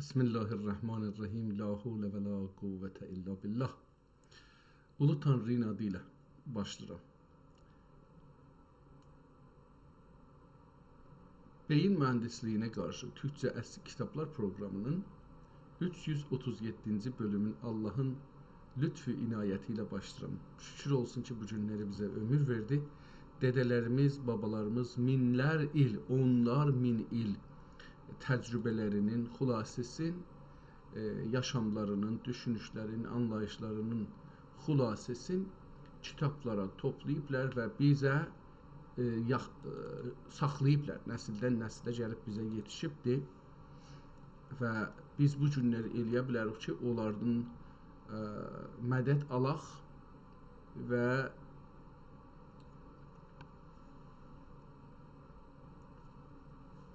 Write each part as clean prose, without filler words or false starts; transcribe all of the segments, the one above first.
Bismillahirrahmanirrahim. La havle və la quvvətə illa billah. Ulu Tanrı'nın adıyla başlayıram. Beyin mühəndisliyinə qarşı Türkçə əsl kitablar proqramının 337-ci bölümün Allahın lütfü inayəti ilə başlayıram. Şükür olsun ki, bu günləri bizə ömür verdi. Dədələrimiz, babalarımız minlər il, onlar min il təcrübələrinin xülasəsin, yaşamlarının, düşünüşlərinin, anlayışlarının xülasəsin kitablara toplayıblar və bizə saxlayıblar. Nəsildən nəslə gəlib bizə yetişibdir və biz bu günləri eləyə bilərik ki, onlardan mədəd alaq və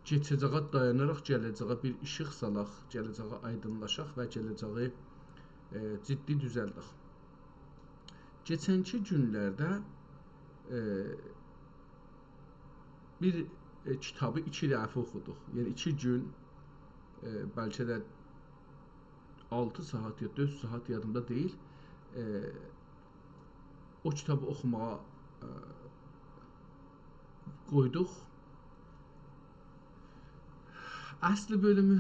keçəcəyə dayanaraq gələcəyə bir işıq salaq, gələcəyə aydınlaşaq və gələcəyi ciddi düzəldək. Keçənki günlərdə bir kitabı 2 dəfə oxuduq. Yəni 2 gün, bəlkə də 6 saat ya 4 saat yadımda deyil. O kitabı oxumağa qoyduq. Əsli bölümü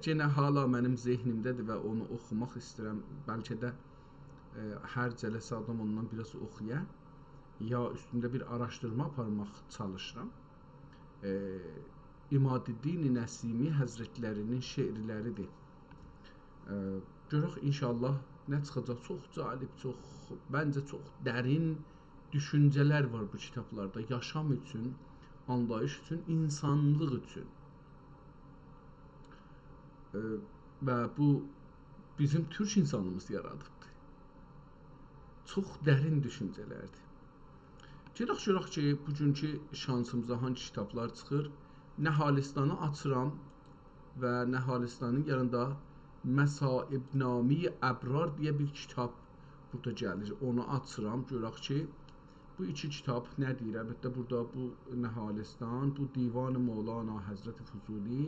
yenə hala mənim zehnimdədir və onu oxumaq istəyirəm. Bəlkə də hər cələsə adam ondan biraz oxuya, ya üstündə bir araşdırma aparmaq çalışıram. İmad-ı-Din Nəsimi Həzrətlərinin şeirləridir. Görək inşallah nə çıxacaq. Çox cəlib, bəncə çox dərin düşüncələr var bu kitablarda. Yaşam üçün, anlayış üçün, insanlıq üçün. Və bu bizim türk insanımız yaradıbdır. Çox dərin düşüncələrdir. Görək ki, bugünkü şansımıza hangi kitablar çıxır. Nəhalistanı açıram və Nəhalistanın yanında Məsaibnami Əbrar deyə bir kitab burada gəlir. Onu açıram, görək ki, bu 2 kitab nə deyir? Əlbəttə burada bu Nəhalistan, bu Divan-ı Mevlana Həzrət Füzuli,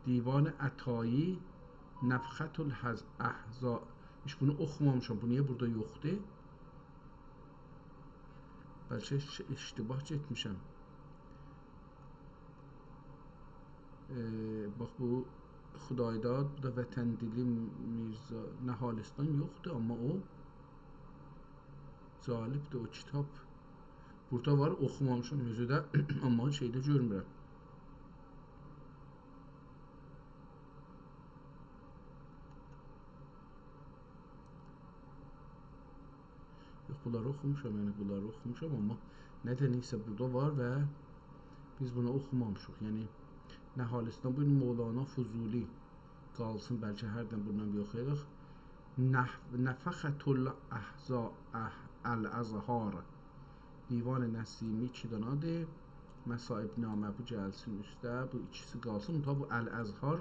Divan-ı Ətai, Nəfxətül Əhza. Heç bunu oxumamışam. Bu niyə burada yoxdur? Bəlkə iştibah getmişəm. Bax bu Xudaydad, bu da Vətəndili Mirza Nəhalistan yoxdur, amma o cəlibdir, o kitab burada var, oxumamışam özü də, amma şeydə görmürəm. Yox, bunları oxumuşam, yəni bunları oxumuşam, amma nədənsə burada var və biz bunu oxumamışıq. Yəni Nəhalistan, bu Mevlana Füzuli qalsın, bəlkə hərdən bundan bir oxuyaq. Nəfəxətül Əl-Əzhar, Divan-ı Nəsimi 2 danadır. Məsaibnamə bu gəlsin üstə, bu ikisi qalsın. Bu Əl-Əzhar,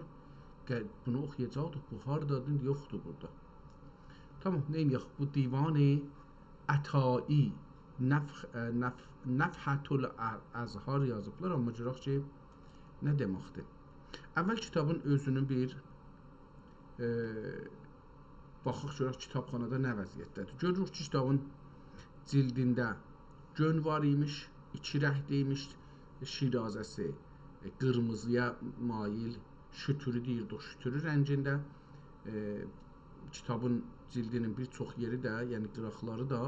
bunu oxuyacaqdıq. Bu hardadır? Yoxdur burada. Tamam, neyim yox, bu Divan-ı Ətai, Nəfxətül Əzhar yazıblar, amma görək ki, nə deməkdir? Əvvəl kitabın özünün bir baxıq görək kitabxanada nə vəziyyətdədir. Görürük ki, kitabın cildində gön var imiş, 2 rəngdəymiş, şirazəsi qırmızıya mail, şütürü deyirdik, şütürü rəngində. Kitabın cildinin bir çox yeri də, yəni qıraqları da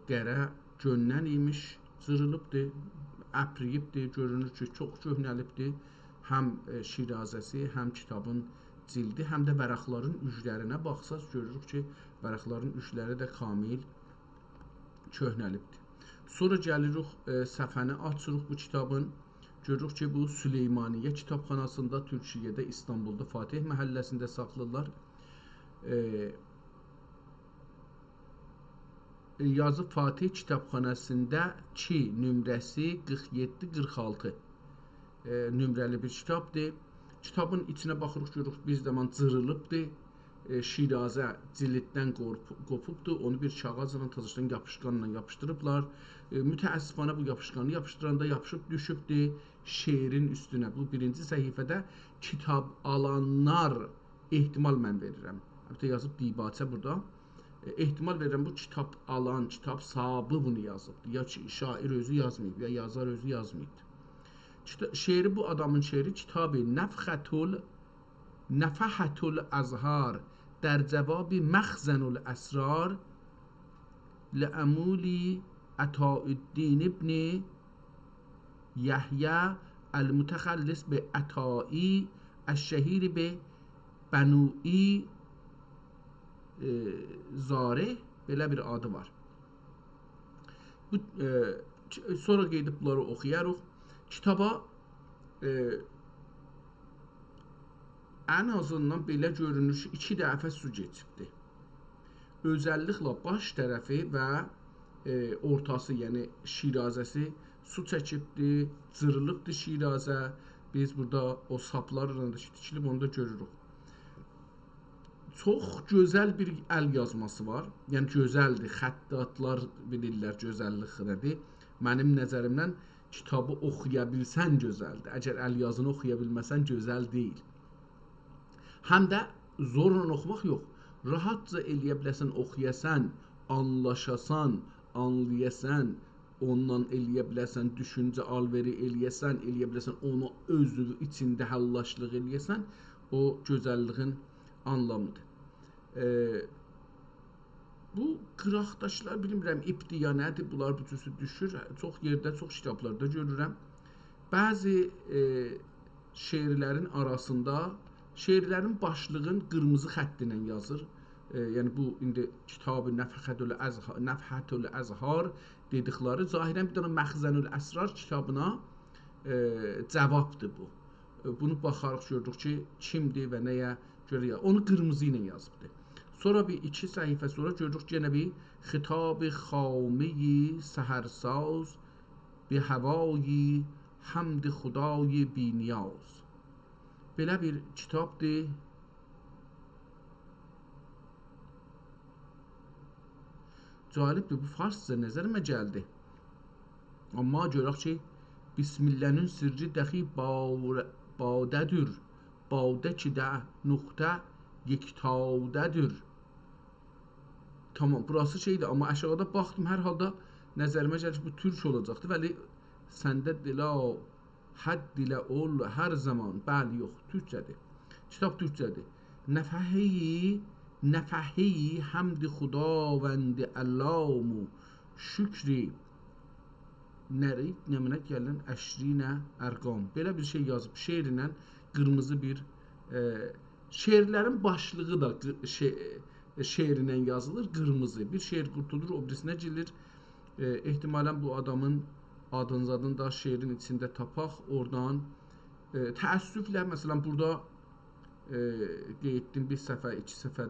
qərə göndən imiş, cırılıbdır, əpriyibdir, görünür ki, çox köhnəlibdir. Həm şirazəsi, həm kitabın cildi, həm də vərəqların üzlərinə baxsaz, görürük ki, vərəqların üzləri də kamil köhnəlibdir. Sonra gəlirik, səfəni açırıq bu kitabın. Görürük ki, bu Süleymaniyyə kitabxanasında, Türkiyədə, İstanbulda, Fatih məhəlləsində saxlayırlar. Yazı Fatih kitabxanasında 2 nömrəsi 47-46 nömrəli bir kitabdır. Kitabın içinə baxırıq, görürük bir zaman cırılıbdır. Şirazə cilddən qopubdur. Onu bir kağızla tazışdan yapışqanla yapışdırıblar. Mütəəssifانه bu yapışqanı yapışdıranda yapışıb düşübdür şeirin üstünə. Bu birinci səhifədə kitab alanlar ehtimal mən verirəm. Hətta yazıb dibaçə burada. Ehtimal verirəm bu kitab alan, kitab sahibi bunu yazıbdır. Ya şair özü yazmayıb, ya yazar özü yazmayıb. Şeiri bu adamın şeiri kitab-ı Nefhatul Azhar در جواب مخزن الاسرار لعمولی عطاءالدین ابن یحیی المتخلص به عطایی الشهیر به بنوئی zare belə bir adı var. Bu sonra gedib bunları oxuyarıq. Kitaba ən azından belə görünür ki, 2 dəfə su keçibdir. Özəlliklə baş tərəfi və ortası, yəni şirazəsi su çəkibdir, cırılıbdır şirazə. Biz burada o saplarla da tikilib onu da görürük. Çox gözəl bir əl yazması var. Yəni gözəldir. Xəttatlar bilirlər gözəllik nədir. Mənim nəzərimdən kitabı oxuya bilsən gözəldir. Əgər əl yazını oxuya bilməsən gözəl deyil. Həm də zorla oxumaq yox. Rahatca eləyə biləsən, oxuyasan, anlaşasan, anlayasan, ondan eləyə biləsən, düşüncə alveri eləyəsən, eləyə biləsən, onu özü içində həllaşlıq eləyəsən, o gözəlliyin anlamıdır. Bu qıraqdaşlar bilmirəm, ibtiya nədir, bunlar bu cüsü düşür. Çox yerdə, çox kitablarda görürəm. Bəzi şeirlərin arasında şeirlərin başlığın qırmızı xətti ilə yazır. Yəni bu indi kitab-ı Nefhatul Azhar dedikləri zahirən bir dənə Məxzənül Əsrar kitabına cavabdır bu. Bunu baxarıq görürük ki, kimdir və nəyə görə onu qırmızı ilə yazıbdır. Sonra bir 2 səhifə sonra görürük yenə bir Xitab-ı Xameyi Səhərsaz bi Həvayi Hamd Xudayı Biniyaz. Belə bir kitabdır. Cəlibdir, bu farsca nəzərimə gəldi. Amma görək ki, Bismillahın sirri dəxi badədir. Badə ki də nöqtə yektadədir. Tamam, burası şeydir, amma aşağıda baxdım, hər halda nəzərimə gəlir ki, bu türk olacaqdır. Vəli səndə dilə hədd ilə ol hər zaman. Bəli, yox, türkçədir. Kitab türkçədir. Nəfəhi həmd xudavənd əllamu şükri nəminə gələn əşrinə ərqam. Belə bir şey yazıb, şeirlə qırmızı bir şeirlərin başlığı da şeirlə yazılır, qırmızı. Bir şeir qurtulur, o birisinə gelir. Ehtimalən bu adamın adını da şeirin içində tapaq, oradan təəssüflə, məsələn, burada qeyd etdim bir səfə, 2 səfə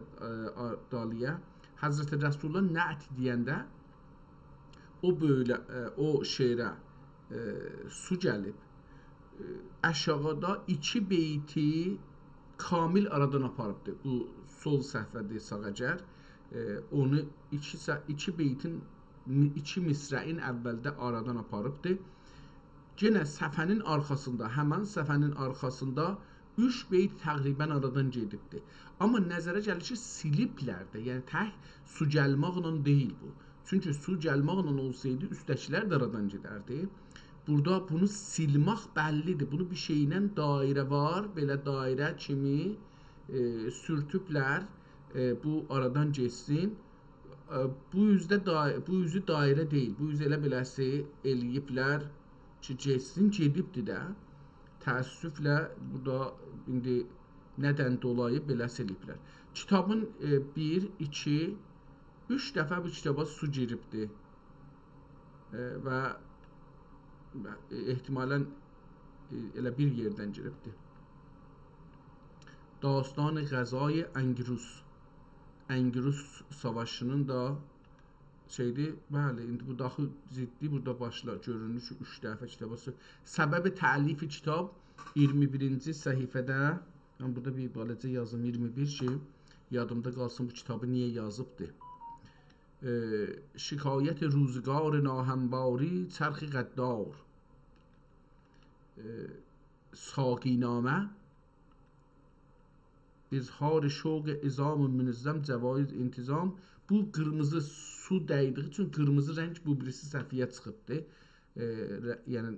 daliyə. Həzrəti Rəsulullah nət deyəndə o şeirə su gəlib. Aşağıda 2 beyti kamil aradan aparıbdır. Bu sol səhvədir, sağ əgər. Onu 2 beytin 2 misrəin əvvəldə aradan aparıbdır. Yenə səfənin arxasında, həmən səfənin arxasında 3 beyt təqribən aradan gedibdir. Amma nəzərə gəlir ki, siliblər də. Yəni tək su gəlməklə deyil bu. Çünki su gəlməklə olsaydı üstəkilər də aradan gedərdi. Burada bunu silmək bəllidir. Bunu bir şeylə dairə var. Belə dairə kimi sürtüblər. Bu aradan geçsin. Bu üzü dairə deyil. Bu üzü elə beləsi eləyiblər ki, geçsin, gedibdir də. Təəssüflə burada indi nədən dolayı beləsi eləyiblər. Kitabın 1, 2, 3 dəfə bu kitaba su giribdir. Və ehtimalən elə bir yerdən giribdir. Dastan-ı Qəzay Əngirus. Əngirus savaşının da şeydir, bəli, indi bu daxil ciddi burada başlar, görünür ki, 3 dəfə kitaba su. Səbəbi təlifi kitab 21-ci səhifədə, yəni burada bir balaca yazım 21 ki, yadımda qalsın bu kitabı niyə yazıbdı. Şikayət روزگار ناهمواری چرخ غدار ساقینامه İzhar şoq izam münizzəm cəvaiz intizam. Bu qırmızı su dəydiyi üçün qırmızı rəng bu birisi səhviyyə çıxıbdı. Yəni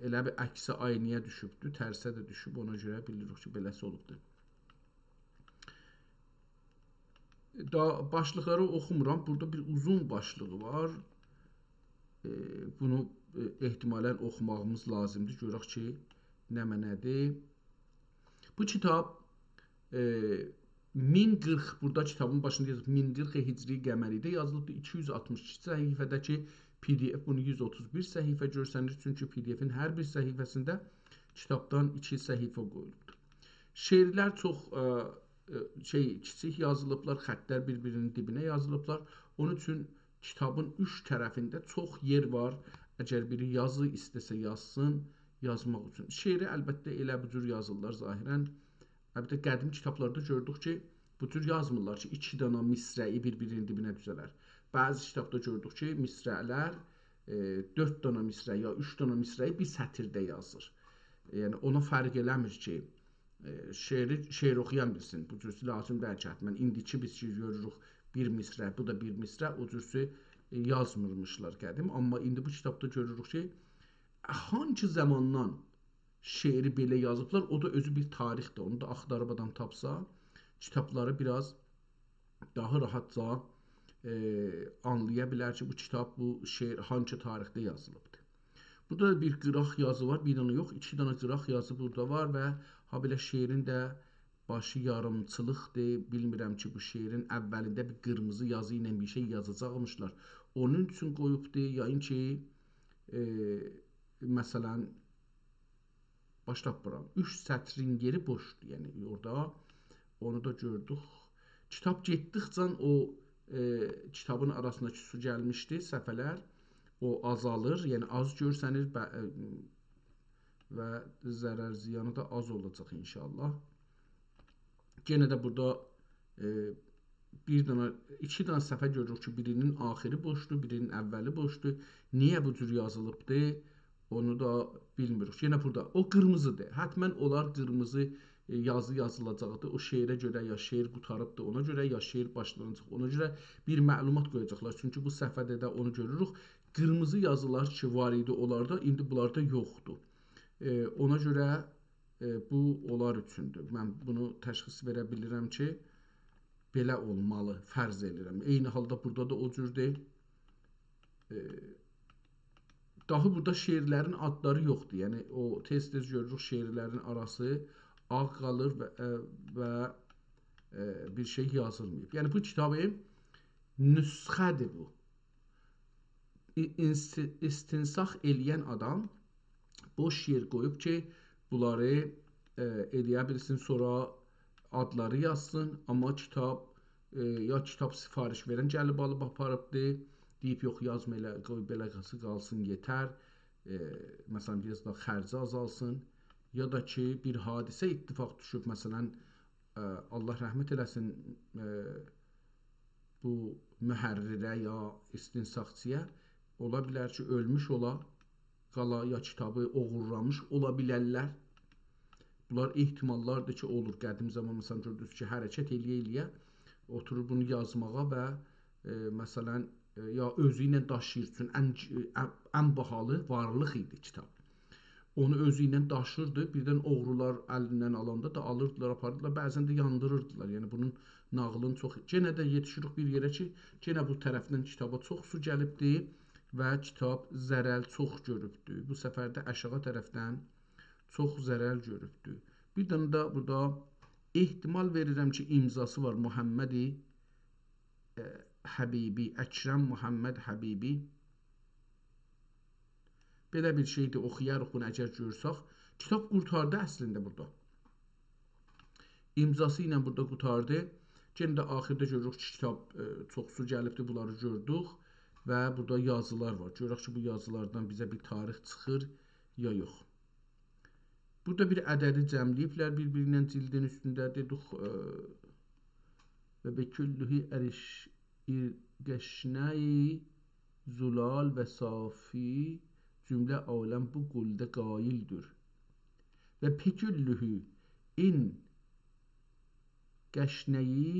elə bir əksi aynaya düşübdü, tərsə də düşüb. Ona görə bilirik ki, beləsi olubdu. Başlıqları oxumuram. Burada bir uzun başlığı var. Bunu ehtimalən oxumağımız lazımdır. Görək ki, nədir. Bu kitab 1040, burada kitabın başında yazılıb 1040 hicri qəməridə yazılıbdı. 262 səhifədəki PDF, bunu 131 səhifə görsənir. Çünki PDF-in hər bir səhifəsində kitabdan 2 səhifə qoyulubdur. Şeirlər çox kiçik yazılıblar, xəttlər bir-birinin dibinə yazılıblar. Onun üçün kitabın 3 tərəfində çox yer var. Əgər biri yazı istəsə yazsın, yazmaq üçün. Şeiri əlbəttə elə bu cür yazırlar zahirən. Əlbəttə qədim kitablarda gördük ki, bu cür yazmırlar ki, 2 dənə misrəyi bir-birinin dibinə düzələr. Bəzi kitabda gördük ki, misrələr 4 dənə misrə ya 3 dənə misrəyi bir sətirdə yazır. Yəni ona fərq eləmir ki, şeir oxuyan bilsin. Bu cürsi lazım deyil ki, mən indiki biz görürük bir misrə, bu da bir misrə, o cürsi yazmırmışlar qədim. Amma indi bu kitabda görürük ki, hangi zamandan şeiri belə yazıblar, o da özü bir tarixdir. Onu da axtarıb adam tapsa, kitabları biraz daha rahatca anlaya bilər ki, bu kitab, bu şeir hangi tarixdə yazılıbdır. Burada da bir qıraq yazı var, bir dənə yox, 2 dənə qıraq yazı burada var və ha belə şeirin də başı yarımçılıqdır. Bilmirəm ki, bu şeirin əvvəlində bir qırmızı yazı ilə bir şey yazacaqmışlar. Onun üçün qoyubdur, yayın ki, məsələn, başlayıram. 3 sətrin yeri boşdur. Yəni orada onu da gördük. Kitab getdikcə o kitabın arasındakı su gəlmişdi, səhifələr o azalır. Yəni az görsənir və zərər ziyanı da az olacaq inşallah. Yenə də burada 2 dənə səhifə görürük ki, birinin axırı boşdur, birinin əvvəli boşdur. Niyə bu cür yazılıbdı? Onu da bilmirik. Yenə burada o qırmızıdır. Hətmən onlar qırmızı yazı yazılacaqdır. O şeirə görə ya şeir qutarıbdır, ona görə ya şeir başlanacaq. Ona görə bir məlumat qoyacaqlar. Çünki bu səhifədə də onu görürük. Qırmızı yazılar ki var idi onlarda, indi bunlarda yoxdur. Ona görə bu onlar üçündür. Mən bunu təşxis verə bilirəm ki, belə olmalı, fərz edirəm. Eyni halda burada da o cürdür. Daha burada şeirlərin adları yoxdur. Yəni o tez-tez görürük şeirlərin arası ağ qalır və bir şey yazılmayıb. Yəni bu kitabı nüsxədir bu. İstinsax eləyən adam boş yer qoyub ki, bunları eləyə bilsin, sonra adları yazsın. Amma kitab ya kitab sifariş verən gəlib alıb aparıbdır. Deyib yox yazma elə, qoy belə qalsın yetər. Məsələn biraz da xərci azalsın. Ya da ki bir hadisə ittifaq düşüb, məsələn Allah rəhmət eləsin bu mühərrirə ya istinsaxçıya ola bilər ki ölmüş ola qala ya kitabı oğurlamış ola bilərlər. Bunlar ehtimallardır ki olur. Qədim zaman məsələn gördünüz ki hərəkət eləyə oturur bunu yazmağa və məsələn ya özü ilə daşıyır üçün ən bahalı varlıq idi kitab. Onu özü ilə daşırdı. Birdən oğrular əlindən alanda da alırdılar, aparırdılar. Bəzən də yandırırdılar. Yəni bunun nağılın çox. Yenə də yetişirik bir yerə ki, yenə bu tərəfdən kitaba çox su gəlibdir və kitab zərər çox görübdür. Bu səfər də aşağı tərəfdən çox zərər görübdür. Bir dənə də burada ehtimal verirəm ki, imzası var Muhammed Həbibi, Əkrəm Muhammed Həbibi. Belə bir şeydir, oxuyarıq bunu əgər görsək. Kitab qurtardı əslində burada. İmzası ilə burada qurtardı. Yenə də axırda görürük ki, kitab çox su gəlibdir, bunları gördük. Və burada yazılar var. Görürük ki, bu yazılardan bizə bir tarix çıxır ya yox. Burada bir ədədi cəmləyiblər bir-birindən cildin üstündə dedik. və beküllühü ergeşnəyi zulal və safi cümlə aləm bu quldə qaildir. Və peküllühü in qəşnəyi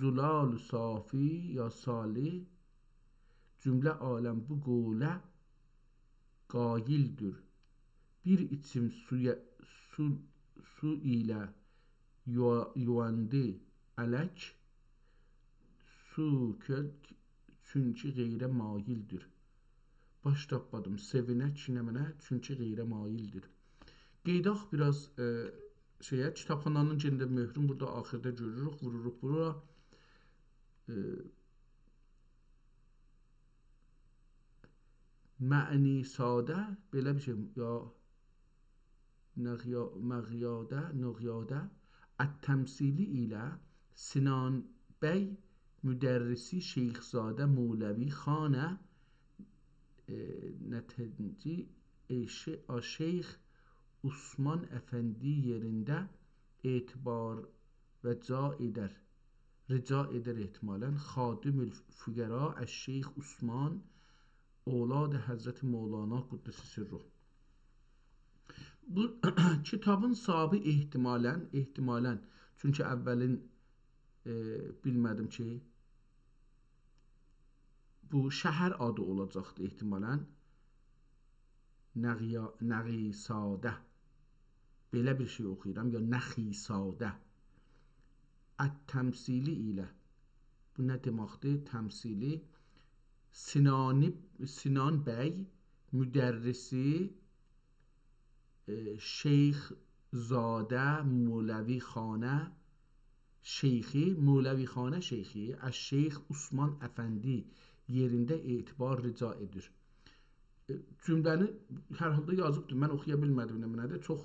zulal safi ya salih cümlə aləm bu qulə qaildir. Bir içim su ilə yuvandı ələk su kölk çünki qeyrə maildir. Baş tapmadım sevinə çinəmənə çünki qeyrə maildir. Qeydaq biraz kitabxananın cində möhrün burada axırda görürük, vururuq bura. Məni sadə belə bir şey ya nəğyadə ət-təmsili ilə Sinan bəy müdərrisi Şeyxzadə Mevləvi xanə nətənci Şeyx Osman Əfəndi yerində etibar və rica edər ehtimalen Xadimül Füqəra Şeyx Osman Oğlad Həzrəti Mevlana Quddəsi Sirruh. Bu kitabın sahibi ehtimalən çünki əvvəlin bilmədim ki bu şəhər adı olacaqdı ehtimalən Nəğisadə belə bir şey oxuyuram ya Nəxisadə ət-təmsili ilə bu nə deməkdir? Təmsili Sinan bəy müdərrisi Şeyxzadə Mevləvi xanə Şeyxi Mevləvi xanə Şeyxi Şeyx Osman Əfəndi yerində etibar rica edir. Cümləni hər halda yazıbdır. Mən oxuya bilmədim nədir? Çox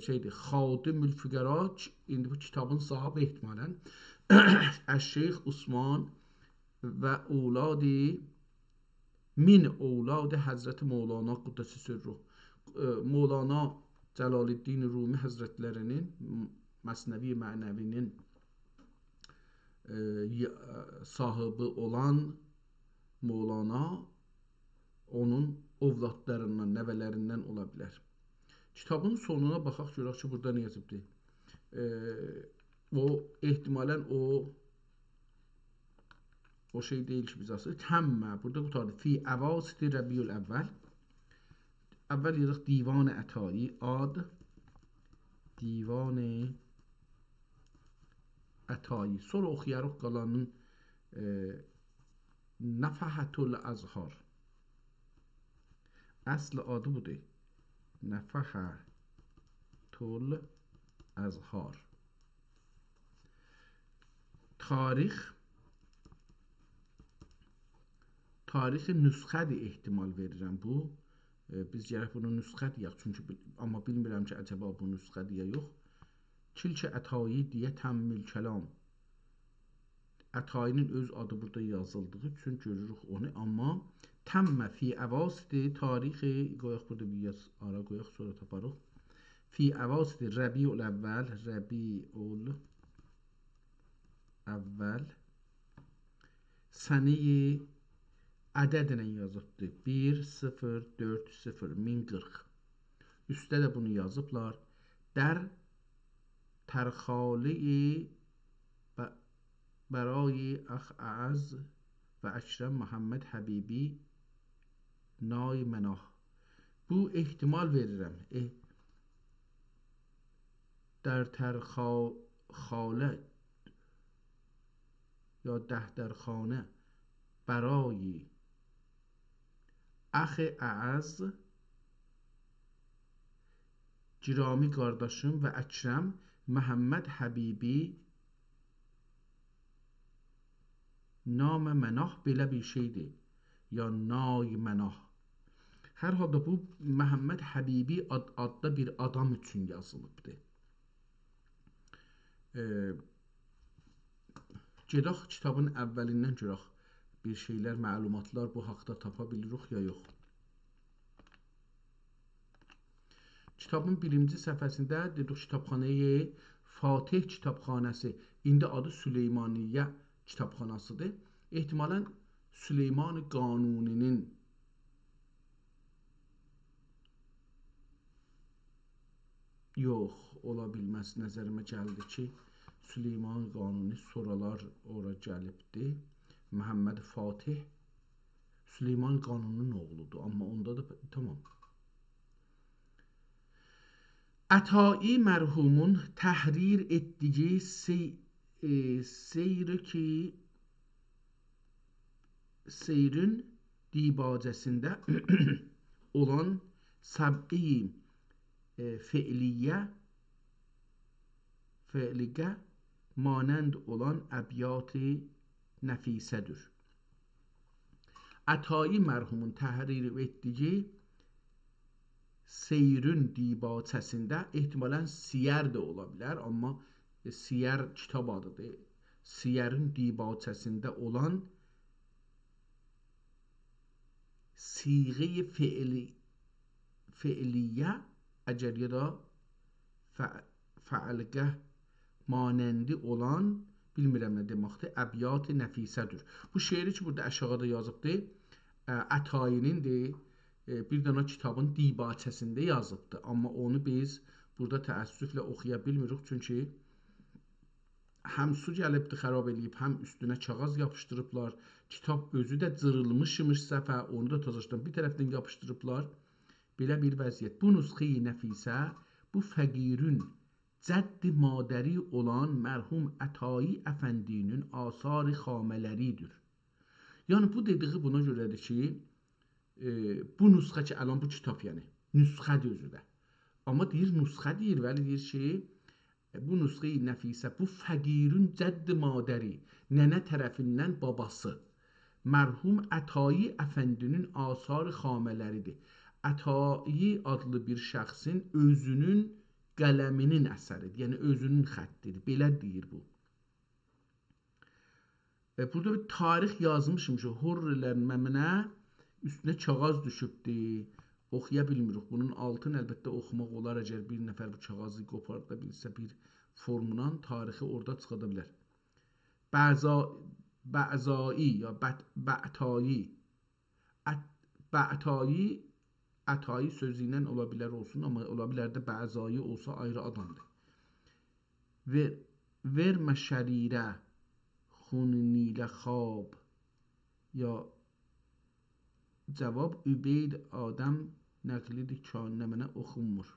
şeydir. Xadimül Füqəra indi bu kitabın sahibi ehtimalən Şeyx Osman və Oğladi min Oğladi Həzrəti Mevlana Quddəsi Sirruh. Mevlana Cəlaləddin Rumi Həzrətlərinin Məsnəvi Mənəvinin sahibi olan Mevlana onun ovladlarından, nəvələrindən ola bilər. Kitabın sonuna baxaq görək ki, burada nə yazıbdır. O ehtimalən o şey deyil ki biz asıl. Təmmə burada qutardı. Fi əvasiti Rəbiyül əvvəl. Əvvəl yazıq Divan-ı Ətai ad Divan-ı Ətai. Sonra oxuyarıq qalanın Nəfəhətül Əzhar. Əsl adı budur. Nəfəhətül Əzhar. Tarixi nüsxədir ehtimal verirəm bu. Biz gərək bunu nüsxə deyək. Çünki amma bilmirəm ki, əcəba bu nüsxədir ya yox. Kilki Ətai deyə təmmül kəlam. Ətayinin öz adı burada yazıldığı üçün görürük onu. Amma təmmə fi əvasiti tarixi qoyaq burada bir yaz ara qoyaq sonra taparıq. Fi əvasiti Rəbiul əvvəl səneyi ədədlə yazıbdır. 1040 1040. Üstdə də bunu yazıblar. Dər tərxali برای اخ اعز و اکرم محمد حبیبی نای مناه. Bu ehtimal verirəm. درترخاله یا دهدرخانه برای اخ اعز گرامی qardaşım və Əkrəm Məhəmməd Həbibi Nam Mənah belə bir şeydir. Ya Nay Mənah. Hər halda bu Məhəmməd Həbibi adda bir adam üçün yazılıbdır. Gedək kitabın əvvəlindən görək bir şeylər, məlumatlar bu haqda tapa bilirik ya yox. Kitabın birinci səhifəsində dedik kitabxanayı Fatih kitabxanəsi, indi adı Süleymaniyyə kitabxanasıdır. Ehtimalən Süleyman Qanuninin yox, ola bilməz, nəzərimə gəldi ki, Süleyman Qanuni sonralar ora gəlibdi. Məhəmməd Fatih Süleyman Qanuninin oğludur, amma onda da tamam. Ətai mərhumun təhrir etdiyi seyrin dibacəsində olan səb'i fe'liyə manənd olan əbyat-ı nəfisədir. Ətai mərhumun təhrir etdiyi seyrin dibacəsində ehtimalən siyər də ola bilər, amma siyər kitab adıdır. Siyərin dibacəsində olan siğə fe'liyə əcəriyə da fəalgəh manəndi olan, bilmirəm nə deməkdir, əbyat-ı nəfisədir. Bu şeiri ki, burada aşağıda yazıbdır, Ətainindir. Bir dənə kitabın dibacəsində yazıbdır. Amma onu biz burada təəssüflə oxuya bilmirik. Çünki həm su gəlibdir, xərab eləyib, həm üstünə kağız yapışdırıblar. Kitab özü də cırılmışmış səfə, onu da tozlaşdan bir tərəfdən yapışdırıblar. Belə bir vəziyyət. Bu nüsxə-i nəfisə, bu fəqirin cəddi madəri olan mərhum Ətai Əfəndinin asar-ı xamələridir. Yəni, bu dediği buna görədir ki, bu nüsxə ki, əlan bu kitab, yəni, nüsxədir özü də. Amma deyir, nüsxə deyir, vəli deyir ki, bu nüsxə-i nəfisə, bu fəqirin cəddi madəri, nənə tərəfindən babası, mərhum Ətai Əfəndinin asar-ı xamələridir. Ətai adlı bir şəxsin özünün qələminin əsəridir, yəni özünün xəttidir, belə deyir bu. Burada bir tarix yazmışım ki, Hurrilər məminə üstünə kağaz düşübdir, oxuya bilmirik. Bunun altını əlbəttə oxumaq olar, əgər bir nəfər bu kağazı qoparda bilsə bir formundan tarixi orada çıxada bilər. Bə'zai ya Bə'tai Ətai sözü ilə ola bilər olsun, amma ola bilər də Bə'zai olsa ayrı adamdır. Vermə şərirə xunilə xab ya cavab Übeyd Adəm nəqlidir ki, mənə oxunmur.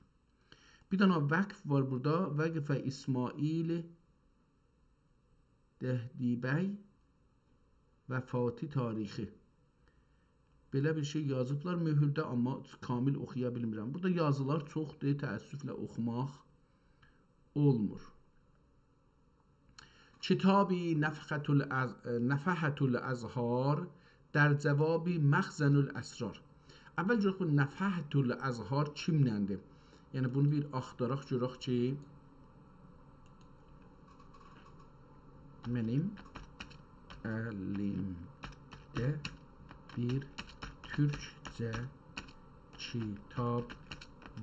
Bir dənə vəqf var burada. Vəqfə İsmail Dehdibəy vəfatı tarixi. Belə bir şey yazıblar mühürdə, amma kamil oxuya bilmirəm. Burada yazılar çoxdur, təəssüflə oxumaq olmur. Kitab-ı Nəfəhətül Əzhar در جواب مخزن الاسرار. اول görək bu Nəfəhətül Əzhar kimləndir? Yəni bunu bir axtaraq görək ki, mənim əlimdə bir türkcə kitab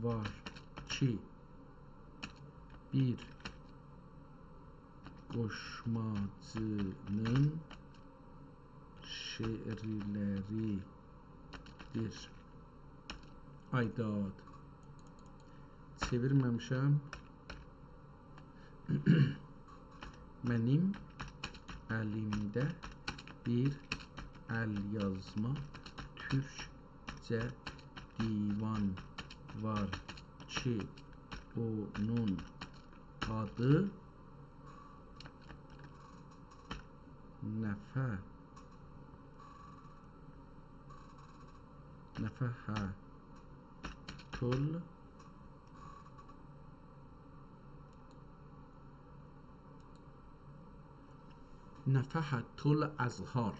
var ki, bir qoşmacının şeirləridir. Aydad. Çevirməmişəm. Mənim əlimdə bir əlyazma türkcə divan var ki, onun adı Nəfəhətül Əzhar.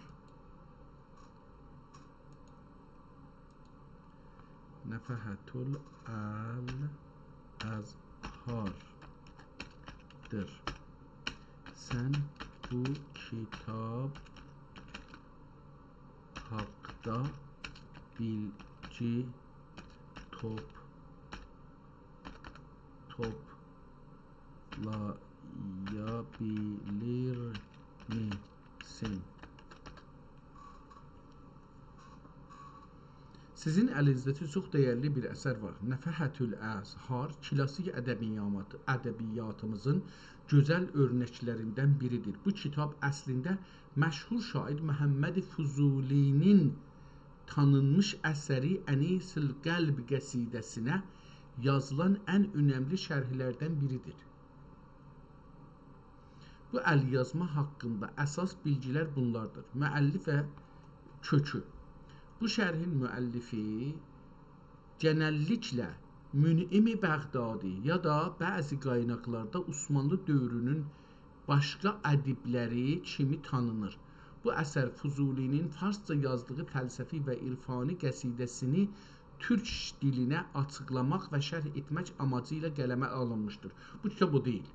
Nəfəhətül Əzhardır. Sən bu kitab haqda bilgi topladın. bilir misin? Sizin əlinizdəki çox dəyərli bir əsər var. Nəfəhətül Əzhar klassik ədəbiyyatımızın gözəl örnəklərindən biridir. Bu kitab əslində məşhur şair Məhəmməd Füzulinin tanınmış əsəri Ənisül Qəlb qəsidəsinə yazılan ən önəmli şərhlərdən biridir. Bu əlyazma haqqında əsas bilgilər bunlardır. Müəllif və kökü. Bu şərhin müəllifi genəlliklə Mün'im-i Bəğdadi ya da bəzi qaynaqlarda Osmanlı dövrünün başqa ədibləri kimi tanınır. Bu əsər Füzulinin farsça yazdığı fəlsəfi və irfani qəsidəsini türk dilinə açıqlamaq və şərh etmək amacı ilə qələmə alınmışdır. Bu kitab o deyil.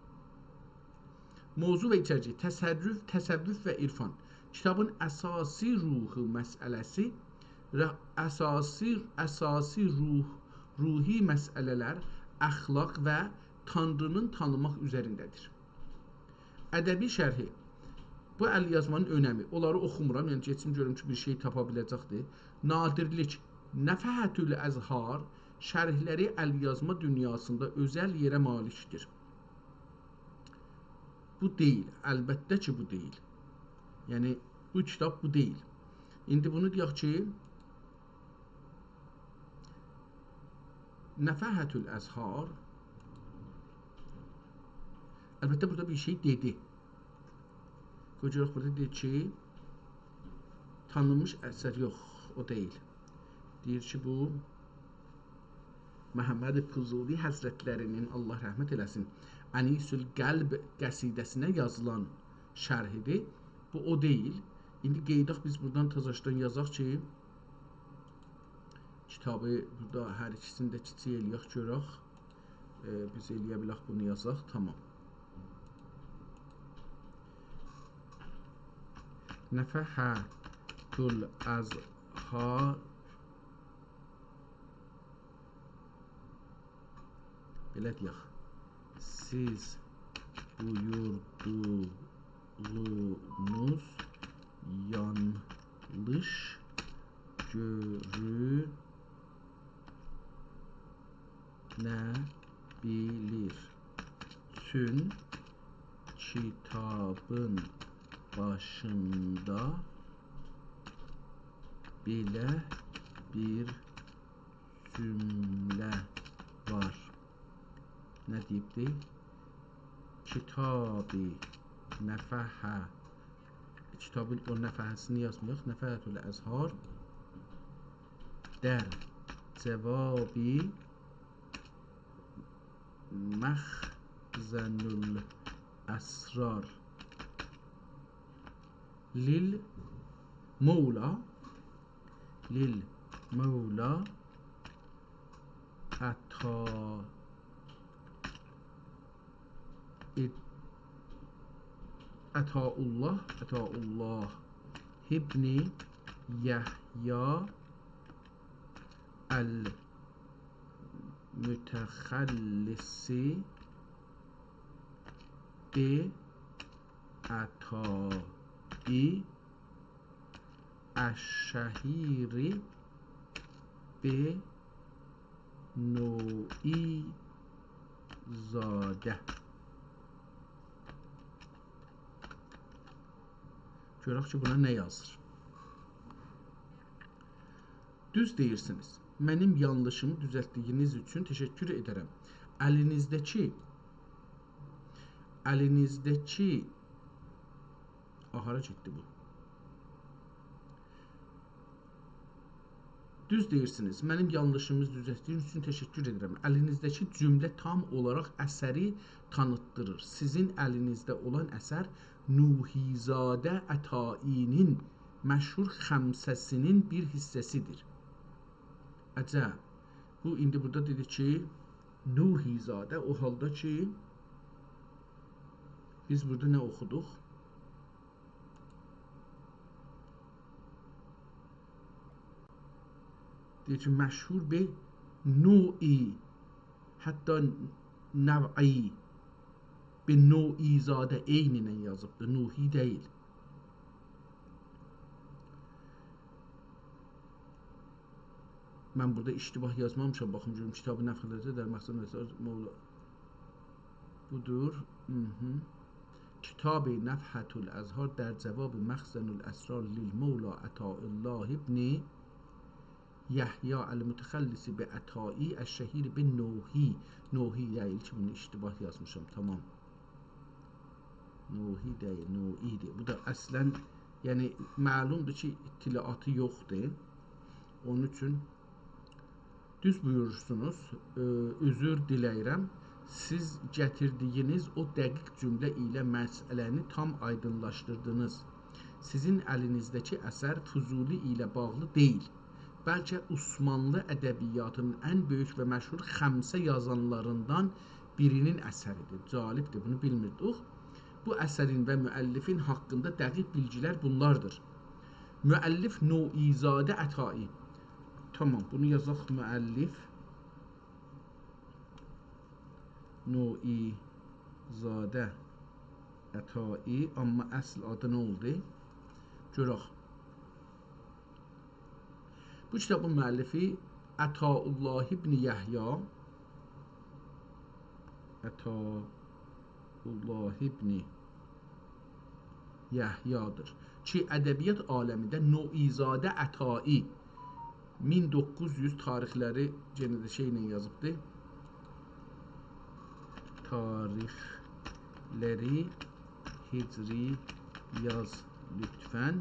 Mövzu və içərici, təsəvvüf və irfan. Kitabın əsasi ruhu məsələsi, əsasi ruhi məsələlər, əxlaq və Tanrının tanımaq üzərindədir. Ədəbi şərhi. Bu əlyazmanın önəmi. Onları oxumuram, yəni geçim görüm ki, bir şey tapa biləcəkdir. Nadirlik. Nəfəhətül Əzhar şərhləri əlyazma dünyasında özəl yerə malikdir. Bu deyil. Əlbəttə ki, bu deyil. Yəni, bu kitab bu deyil. İndi bunu deyək ki, Nəfəhətül Əzhar əlbəttə burada bir şey dedi. Görürük burada deyir ki, tanınmış əsər yox, o deyil. Deyir ki, bu Məhəmməd Füzuli Həzrətlərinin, Allah rəhmət eləsin, Ənisül Qəlb qəsidəsinə yazılan şərhidir. Bu o deyil. İndi qeydaq biz buradan təzəşdən yazaq ki, kitabı burada hər ikisini də kiçik eləyək görək. Biz eləyə bilək bunu yazaq. Tamam. Nəfəhətül Əzhar belə deyək. Siz buyurduğunuz yanlış görünebilir. Tüm kitabın başında belə bir cümlə var. Nə deyibdir? Kitab-ı Nəfəhə. Kitabın o nəfəhəsini yazmayaq. Nəfəhətül Əzhar در جواب مخزن الأسرار للمولى Ataullah ibn Yahya el-mütəxəllisi bi ətai əş-şəhiri bi nui zadə. Görək ki, buna nə yazır? Düz deyirsiniz. Mənim yanlışımı düzəltdiyiniz üçün təşəkkür edərəm. Əlinizdəki ahara getdi bu. Düz deyirsiniz. Mənim yanlışımı düzəltdiyiniz üçün təşəkkür edirəm. Əlinizdəki cümlə tam olaraq əsəri tanıtdırır. Sizin əlinizdə olan əsər Nuhizadə Ətainin məşhur xəmsəsinin bir hissəsidir. Əcəb. Bu, indi burada dedi ki, Nuhizadə, o halda ki, biz burada nə oxuduq? Deyir ki, məşhur bir nui, hətta nəv'i. be Nuhizadə eyni ilə yazıbdır, Nuhi deyil. Mən burada iştibah yazmamışam, baxım görüm kitabı nəfələrdə der məqsəd məsəl Mevla budur. Kitab Nefhatul Azhar در جواب مخزن الاسرار للمولا عطاءالله ابن یحیی المتخلص به عطایی الشهیر به نوحی. نوحی değil ki bunu iştibah yazmışam, tamam. Nuhi değil, Nuhi'dir. Bu da əslən, yəni məlumdur ki, ittilaatı yoxdur. Onun üçün düz buyurursunuz, özür diləyirəm. Siz gətirdiyiniz o dəqiq cümlə ilə məsələni tam aydınlaşdırdınız. Sizin əlinizdəki əsər Füzuli ilə bağlı deyil. Bəlkə Osmanlı ədəbiyyatının ən böyük və məşhur xəmsə yazanlarından birinin əsəridir. Calibdir, bunu bilmirdik. Bu əsərin və müəllifin haqqında dəqiq bilgilər bunlardır. Müəllif Nuhizadə Ətai. Tamam, bunu yazaq müəllif Nuhizadə Ətai, amma əsl adı nə oldu? Görək. Bu kitabın müəllifi Ətaullah ibn Yəhya. Ətaullah ibn Yəhyadır ki, ədəbiyyat aləmində Nuhizadə Ətai 1900 tarixləri yenə də şeylə yazıbdır. Tarixləri hicri yaz lütfən.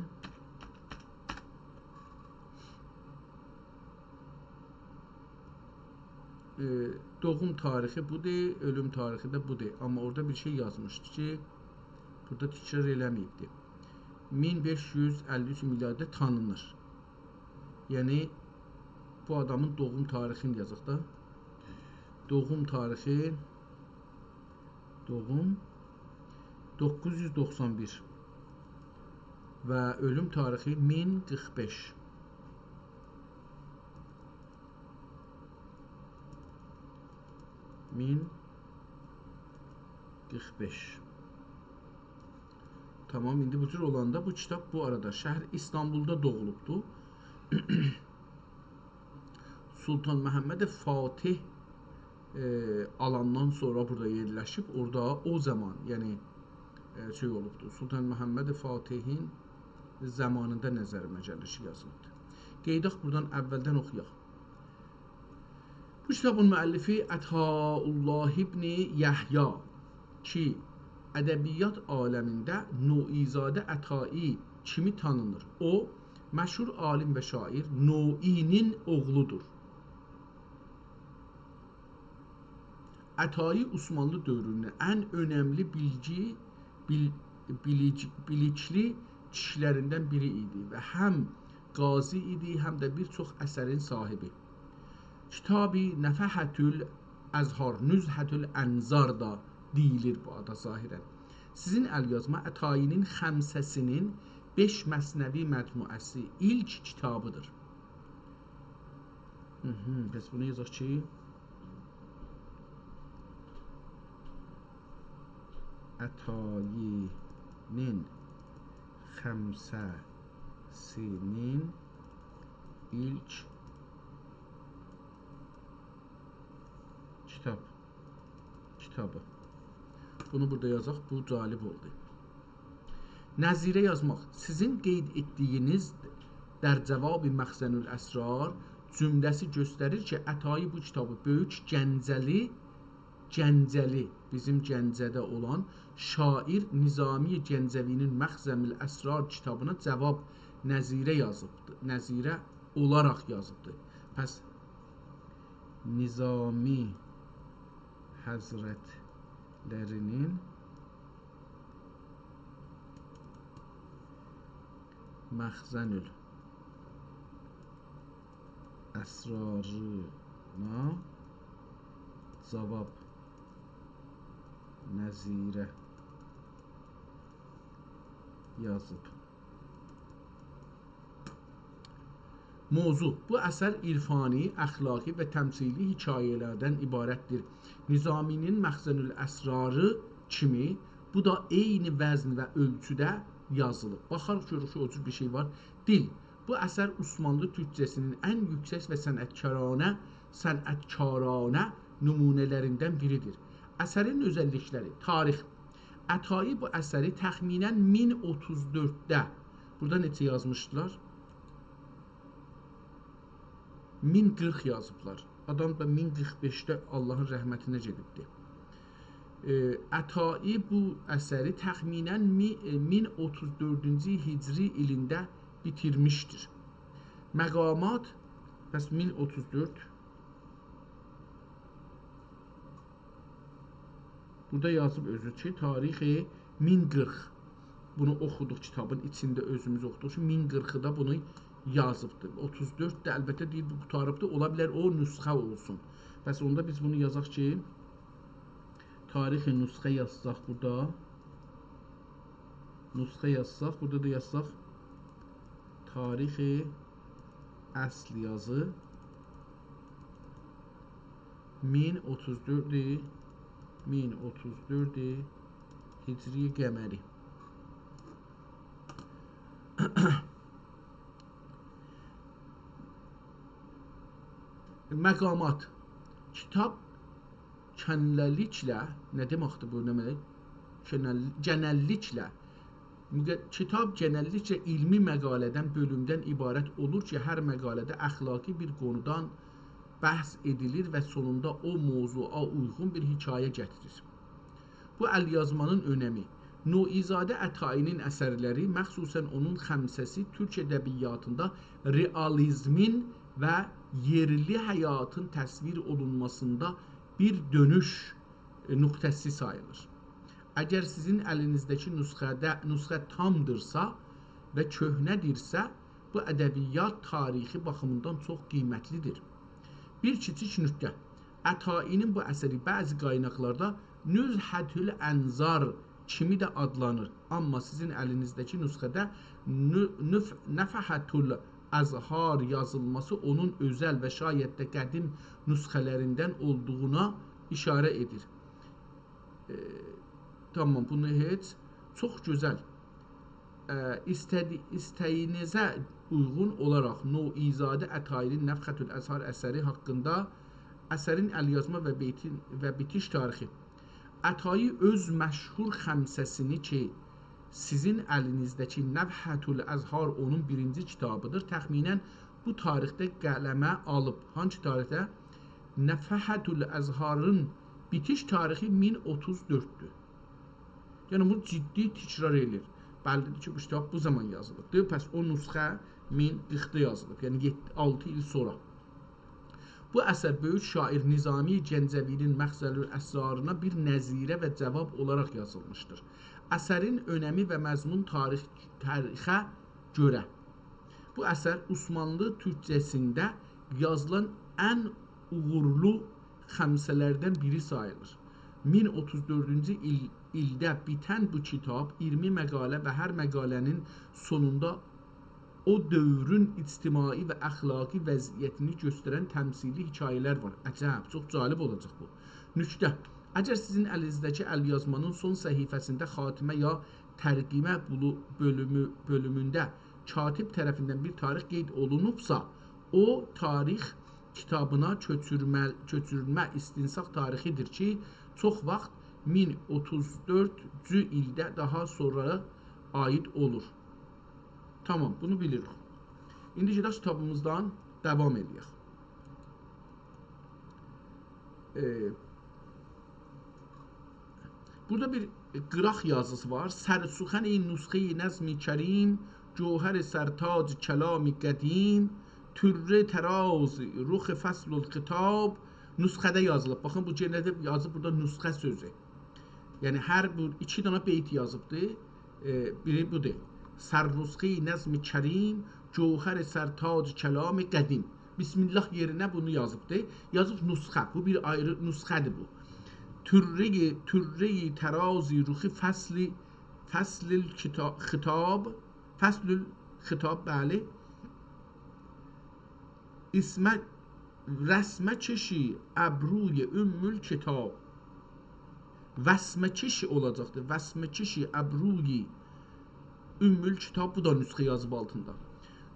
Doğum tarixi budur, ölüm tarixi də budur. Amma orada bir şey yazmışdı ki, burada təkrar eləməyibdir. 1553 milyarda tanınır. Yəni, bu adamın doğum tarixini yazıq da. Doğum tarixi 991 və ölüm tarixi 1045. Tamam, indi bu cür olanda bu kitab bu arada şəhər İstanbulda doğulubdur. Sultan Məhəmməd Fatih alandan sonra burada yerləşib, orada o zaman, yəni şey olubdur. Sultan Məhəmməd Fatihin zamanında nəzərimə gəlir yazılıbdır. Qeydaq buradan əvvəldən oxuyaq. Bu kitabın müəllifi Ətaullah ibn Yəhya ki, ədəbiyyat aləmində Nuhizadə Ətai kimi tanınır. O, məşhur alim və şair Nuhinin oğludur. Ətai Osmanlı dövrünün ən önəmli bilikli kişilərindən biri idi və həm qazi idi, həm də bir çox əsərin sahibi. Kitab-ı Nefhatul Azhar, Nüzhatul Ənzar da deyilir bu ada zahirən. Sizin əlyazma Ətainin xəmsəsinin 5 məsnəvi məcmuəsi ilk kitabıdır. Bəs bunu yazaq ki, Ətainin xəmsəsinin ilk kitabı. Bunu burada yazaq, bu calib oldu. Nəzirə yazmaq. Sizin qeyd etdiyiniz در جواب مخزن الاسرار cümləsi göstərir ki, Ətai bu kitabı böyük Gəncəli, bizim Gəncədə olan şair Nizami Gəncəvinin Məxzəmül Əsrar kitabına cavab nəzirə yazıbdır. Nəzirə olaraq yazıbdır. Pəs Nizami Həzrətlərinin Məxzənül Əsrarına cavab nəzirə yazıb. Mövzu. Bu əsər irfani, əxlaqi və təmsili hekayələrdən ibarətdir. Nizaminin Məxzənül Əsrarı kimi bu da eyni vəzn və ölçüdə yazılıb. Baxarıq görürük ki, o cür bir şey var. Dil. Bu əsər Osmanlı türkcəsinin ən yüksək və sənətkarانə nümunələrindən biridir. Əsərin özəllikləri. Tarix. Ətai bu əsəri təxminən 1034-də, burada neçə yazmışdılar? 1040 yazıblar. Adam da 1045-də Allahın rəhmətinə gedibdir. Ətai bu əsəri təxminən 1034-cü hicri ilində bitirmişdir. Məqamat, bəs 1034, burada yazıb özü ki, tarixi 1040. Bunu oxuduq kitabın içində özümüz oxuduq ki, 1040-da bunu yazıbdır. 34 də əlbəttə deyil, bu qutarıbdır. Ola bilər o nüsxə olsun. Bəs onda biz bunu yazaq ki, tarixi nüsxə yazsaq burada. Nüsxə yazsaq, burada da yazsaq tarixi əsl yazı 1034-dir. 1034 Hicri qəməri. Məqamat. Kitab kənəlliklə, nə deməkdir bu, nə demək? Genəlliklə. Kitab genəlliklə ilmi məqalədən, bölümdən ibarət olur ki, hər məqalədə əxlaqi bir qonudan bəhs edilir və sonunda o mövzuya uyğun bir hekayə gətirir. Bu əlyazmanın önəmi. Nuizadə Ətainin əsərləri, məxsusən onun xəmsəsi türk ədəbiyyatında realizmin və yerli həyatın təsvir olunmasında bir dönüş nöqtəsi sayılır. Əgər sizin əlinizdəki nüsxə tamdırsa və köhnədirsə, bu ədəbiyyat tarixi baxımından çox qiymətlidir. Bir kiçik nüqtə. Ətainin bu əsəri bəzi qaynaqlarda Nüzhətül Ənzar kimi də adlanır. Amma sizin əlinizdəki nüsxədə Nəfəhətül Əzhar yazılması onun özəl və şayət də qədim nüsxələrindən olduğuna işarə edir. Tamam, bunu heç. Çox gözəl. İstəyinizə uyğun olaraq Nuizadə Ətainin Nəfhətül Əzhar əsəri haqqında əsərin əlyazma və bitiş tarixi. Ətai öz məşhur xəmsəsini ki, sizin əlinizdəki Nəfhətül Əzhar onun birinci kitabıdır, təxminən bu tarixdə qələmə alıb. Hangi tarixdə? Nəfhətül Əzharın bitiş tarixi 1034-dür. Yəni, bu ciddi təkrar edir. Bəllidir ki, bu kitab bu zaman yazılıbdır. Pəs o nüsxə 1040-da yazılıb, yəni 6 il sonra. Bu əsər böyük şair Nizami Gəncəvinin Məxzəlül Əsrarına bir nəzirə və cavab olaraq yazılmışdır. Əsərin önəmi və məzmun tarixə görə. Bu əsər Osmanlı türkcəsində yazılan ən uğurlu xəmsələrdən biri sayılır. 1034-cü ildə bitən bu kitab 20 məqalə və hər məqalənin sonunda o dövrün ictimai və əxlaqi vəziyyətini göstərən təmsili hekayələr var. Əcəb, çox cəlib olacaq bu. Nüqtə. Əgər sizin əlinizdəki əlyazmanın son səhifəsində xatimə ya tərqimə bölümündə katib tərəfindən bir tarix qeyd olunubsa, o tarix kitabına köçürülmə istinsaq tarixidir ki, çox vaxt 1034-cü ildə daha sonra aid olur. Tamam, bunu bilirik. İndi gedək kitabımızdan davam edək. Burada bir qıraq yazısı var. Sərsuxən-i nüsxə-i nəzm-i kərim, cövhər-i sərtac kəlam-i qədim, türr-i təraz, rux fəslul xitab, nüsxədə yazılıb. Baxın, bu cənnədə yazıb burada nüsxə sözü. Yəni, hər iki dana beyt yazıbdır. Biri budur. Sərnusxə-i nəzm-i kərim, cövhər-i sərtac kəlam-i qədim. Bismillah yerinə bunu yazıbdır. Yazıb nüsxə. Bu bir ayrı nüsxədir bu. Türr-i tərazi ruxi fəslil xitab, bəli. İsmə, rəsmə çeşi əbruy ümmül kitab. Vəsməkeşi olacaqdır. Vəsməkeşi əbruyi ümmül kitab, bu da nüsxə yazıb altında.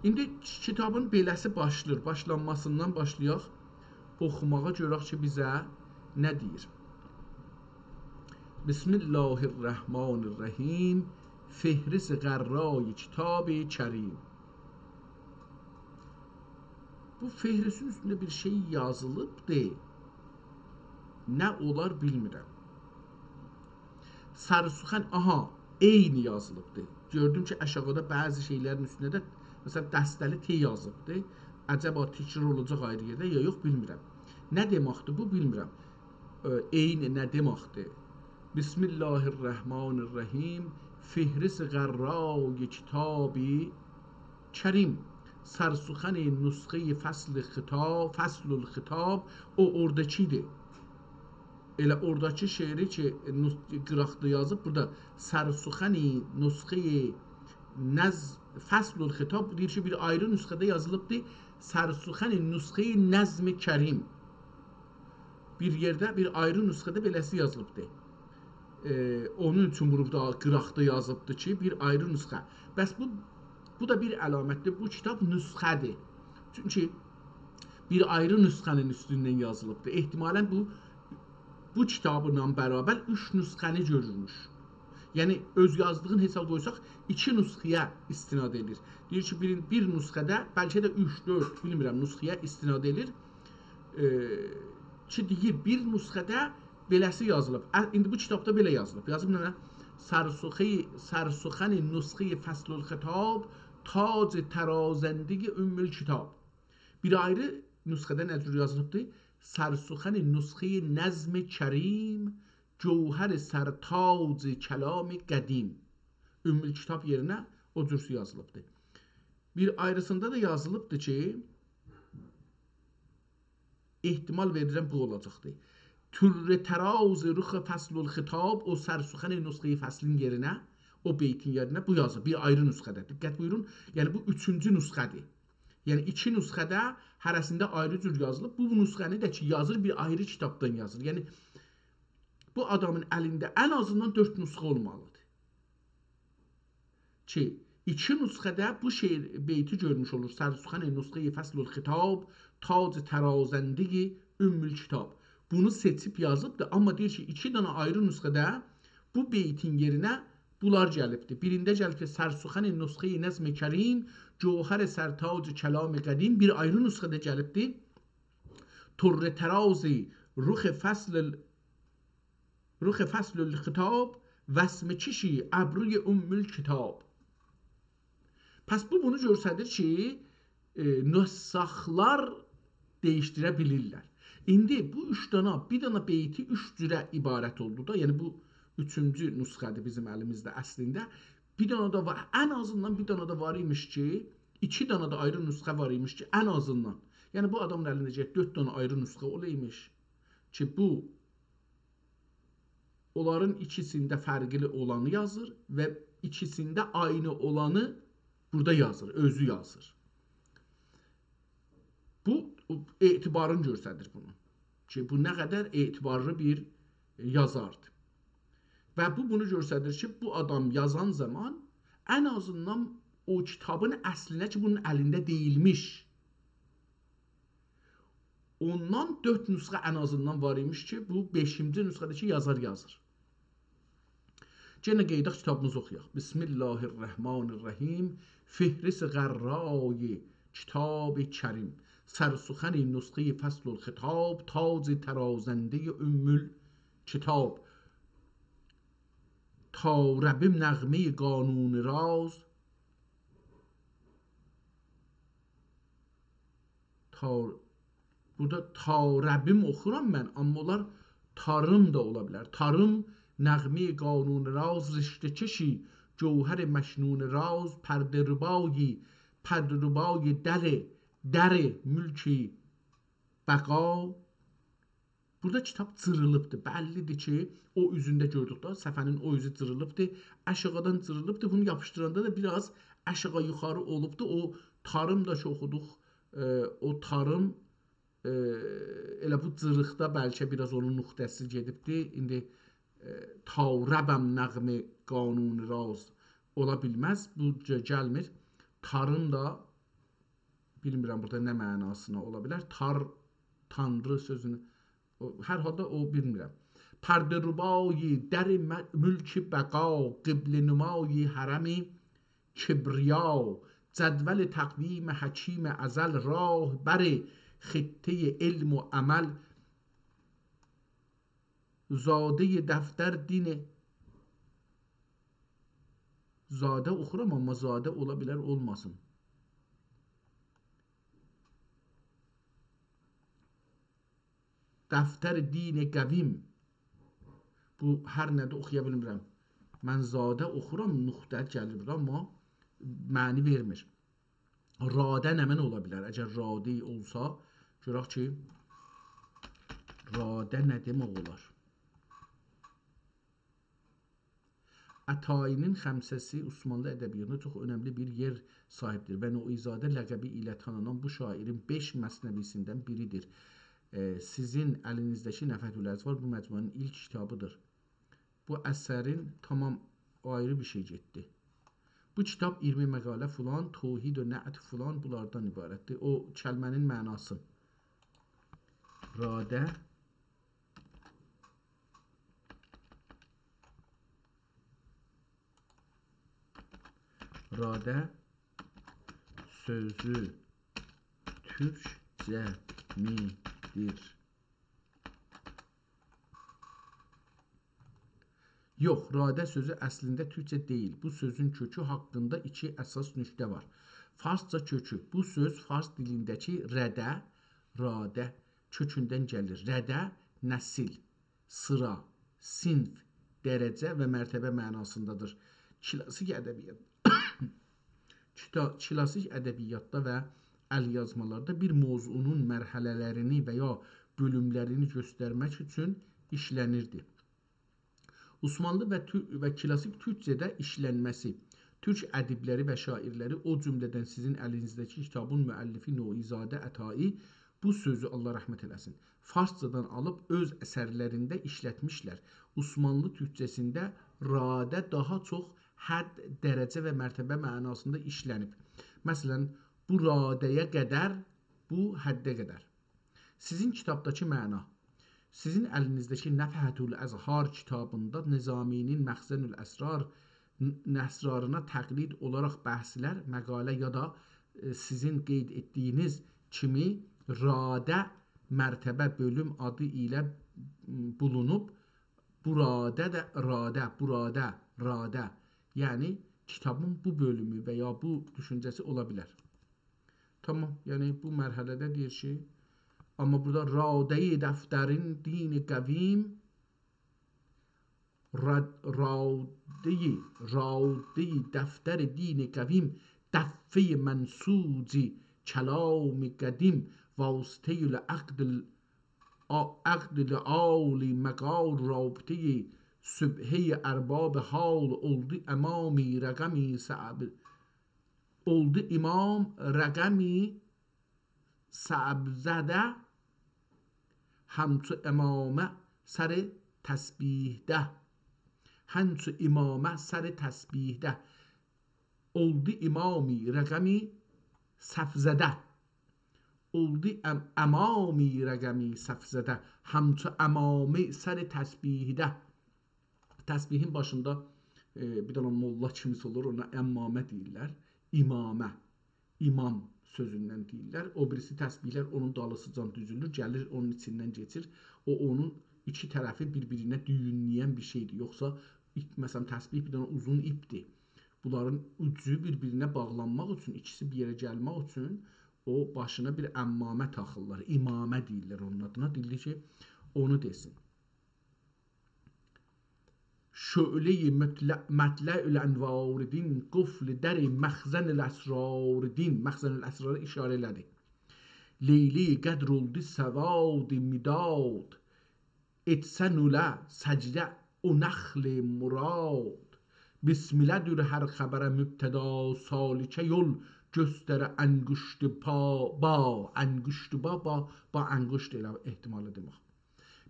İndi kitabın beləsi başlayır. Başlanmasından başlayaq. Oxumağa görək ki, bizə nə deyir? Bismillahirrahmanirrahim. Fehris Qarray Kitab-ı Kərim. Bu fehrisin üstündə bir şey yazılıbdır. Nə olar bilmirəm. Sarısuxan, aha, eyni yazılıbdır. Gördüm ki, aşağıda bəzi şeylərin üstündə də məsələn dəstəli T yazılıbdır. Əcəba təkrar olacaq ayrı yerdə ya yox bilmirəm. Nə deməkdir bu bilmirəm. Eyni nə deməkdir? Bismillahirrahmanirrahim. Fihris Qarray Kitab-ı Kərim. Sarsuxan nusxə Faslul Xitab o oradakidir. Elə oradakı şeiri ki, qıraqda yazıb, burada Sarsuxan nusxə Faslul Xitab deyir ki, bir ayrı nüsxədə yazılıbdır. Sarsuxan nusxə Nəzm-i Kərim. Bir yerdə bir ayrı nüsxədə beləsi yazılıbdır. Onun üçün burada qıraqda yazıbdır ki, bir ayrı nüsxə. Bəs bu da bir əlamətdir. Bu kitab nüsxədir. Çünki bir ayrı nüsxənin üstündən yazılıbdır. Ehtimalən bu kitabla bərabər 3 nüsxəni görürmüş. Yəni öz yazdığın hesab qoysaq 2 nüsxəyə istinad edir. Deyir ki, bir nüsxədə, bəlkə də 3-4, bilmirəm, nüsxəyə istinad edir. Ki deyir, bir nüsxədə beləsi yazılıb. İndi bu kitabda belə yazılıb. Yazıb nə? Sarsuxan nusxə Faslul Xitab Tac Tarazəndəgi Ümmül Kitab. Bir ayrı nüsxədə nə cür yazılıbdır? Sarsuxan nusxə Nəzm-i Kərim Cövhər Sərtac Kəlam-ı Qədim. Ümmül Kitab yerinə o cür yazılıbdır. Bir ayrısında da yazılıbdır ki, ehtimal verirəm bu olacaqdır. Türr Taraz Rux Faslul Xitab o Sarsuxan nusxə Faslin yerinə, o beytin yerinə bu yazılır. Bir ayrı nüsxədə. Diqqət buyurun. Yəni bu 3-cü nüsxədir. Yəni 2 nüsxədə hərəsində ayrı cür yazılıb. Bu nüsxəni də ki yazır, bir ayrı kitabdan yazır. Yəni bu adamın əlində ən azından 4 nüsxə olmalıdır. Ki 2 nüsxədə bu şeir beyti görmüş olur. Sarsuxan nusxə Faslul Xitab Tac Tarazəndəgi Ümmül Kitab. Bunu seçib yazıbdır. Amma deyir ki, 2 dənə ayrı nüsxədə bu beytin yerinə bunlar gəlibdir. Birində gəlib ki, Sarsuxan nusxə Nəzm-i Kərim Cövhər Sərtac Kəlam-ı Qədim, bir ayrı nüsxədə gəlibdir. Turr Taraz Rux Faslul Xitab Vəsməkeşi Əbruy Ümmül Kitab. Pəs bu bunu göstərir ki, nüsxələr dəyişdirə bilirlər. İndi bu 3 dənə, bir dənə beyti 3 cürə ibarət oldu da. Yəni bu 3-cü nüsxədir bizim əlimizdə əslində. Bir dənə də var, ən azından bir dənə də var imiş ki, 2 dənə də ayrı nüsxə var imiş ki, ən azından. Yəni bu adamın əlində 4 dənə ayrı nüsxə olaymış ki, bu onların ikisində fərqli olanı yazır və ikisində aynı olanı burada yazır, özü yazır. Bu etibarını göstərir bunu. Ki, bu nə qədər etibarlı bir yazardır. Və bu bunu göstərir ki, bu adam yazan zaman ən azından o kitabın əslinə ki, bunun əlində deyilmiş. Ondan 4 nüsxə ən azından var imiş ki, bu 5-ci nüsxədəki yazar yazır. Yenə qeydaq kitabımızı oxuyaq. Bismillahirrahmanirrahim. Fihris Qarray Kitab-ı Kərim. Sarsuxan nusxə Faslul Xitab Tac Tarazəndəgi Ümmül Kitab. Ta Rəbbim nəğmə-i qanun-ı raz. Burada ta Rəbbim oxuram mən, amma onlar tarım da ola bilər. Tarım nəğmə-i qanun-ı raz, riştəkeşi cövhər məşnun raz, pərdərübayi dəri mülki bəqa. Burada kitab cırılıbdır. Bəllidir ki, o üzündə gördük da, səfənin o üzü cırılıbdır. Aşağıdan cırılıbdır. Bunu yapışdıranda da biraz aşağı yuxarı olubdur. O tarım da ki oxuduq. O tarım elə bu cırıqda bəlkə biraz onun nüqtəsi gedibdir. İndi tarəbəm nəğmə qanun raz ola bilməz. Bu gəlmir. Tarın da bilmirəm burada nə mənasına ola bilər. Tar, tanrı sözünü hər halda o bilmirəm. Pərdə-rubayi در ملک بقا قبل نمای حرم کبریا جدول تقویم حکیم ازل راه بر خطه علم و عمل زاده دفتر din zadə oxuram amma zadə ola bilər olmasın. Dəftər din qəvim bu hər nədə oxuya bilmirəm. Mən zadə oxuram, nüqtə gəlir amma məni vermir. Radə nə mən ola bilər? Əgər radi olsa, görək ki, radə nə demək olar? Ətayinin xəmsəsi Osmanlı ədəbiyyatında çox önəmli bir yer sahibdir və Noizadə ləqəbi ilə tanınan bu şairin 5 məsnəvisindən biridir. Sizin əlinizdəki Nəfəhətül Əzvar bu məcmuanın ilk kitabıdır. Bu əsərin tamam ayrı bir şey getdi. Bu kitab 20 məqalə filan, tohid və nəət filan bunlardan ibarətdir. O kəlmənin mənası. Radə Radə sözü türkcə midir? Yox, radə sözü əslində türkcə deyil. Bu sözün kökü haqqında iki əsas nüqtə var. Farsça kökü. Bu söz fars dilindəki rədə, radə kökündən gəlir. Rədə nəsil, sıra, sinf, dərəcə və mərtəbə mənasındadır. Klasik ədəbiyyatda və əlyazmalarda bir mövzunun mərhələlərini və ya bölümlərini göstərmək üçün işlənirdi. Osmanlı və klasik türkcədə işlənməsi, türk ədibləri və şairləri, o cümlədən sizin əlinizdəki kitabın müəllifi Noizadə Ətai bu sözü Allah rəhmət eləsin, farscadan alıb öz əsərlərində işlətmişlər. Osmanlı türkcəsində radə daha çox hədd, dərəcə və mərtəbə mənasında işlənib. Məsələn, bu radəyə qədər, bu həddə qədər. Sizin kitabdakı məna, sizin əlinizdəki Nəfəhətül Əzhar kitabında Nizaminin Məxzənül Əsrar əsrarına təqlid olaraq bəhslər, məqalə ya da sizin qeyd etdiyiniz kimi radə mərtəbə bölüm adı ilə bulunub. Burada da radə, yəni kitabın bu bölümü və ya bu düşüncəsi ola bilər. Tamam, yəni bu mərhələdə deyir ki, amma burada radə-i dəftərin din qəvim, radə-i dəftər din qəvim, dəffə-i mənsuci kəlam qədim, vasitə-ül عقد عالی مقال رابطه سبحه ارباب حال oldu امامی رقمی صعب oldu imam رقمی صعب زده همچو امامه سر تسبیح ده همچو امامه سر تسبیح ده oldu imami رقمی صف زده oldu امامی رقمی صف زده همچو امامه سر təsbihdə. Təsbihin başında bir dənə molla kimisi olur, ona əmmamə deyirlər. İmamə, imam sözündən deyirlər. O birisi təsbihlər onun dalısıcan düzülür, gəlir onun içindən keçir. O onun iki tərəfi bir-birinə düyünləyən bir şeydir. Yoxsa məsələn təsbih bir dənə uzun ipdir. Bunların ucu bir-birinə bağlanmaq üçün, ikisi bir yerə gəlmək üçün o başına bir əmmamə taxırlar. İmamə deyirlər onun adına. Deyirlər ki, onu desin. Şölə-i mətlə'ül ənvaridin qufl dəri məxzənül əsraridin. Məxzənül əsrarı işarə elədi. Leyli qədr oldu səvadi midad etsənülə səcdə o nəxl murad. Bismillahdır hər xəbərə mübtəda salikə yol göstərə əngüştü ba əngüştü ba əngüştü elə ehtimalı demək.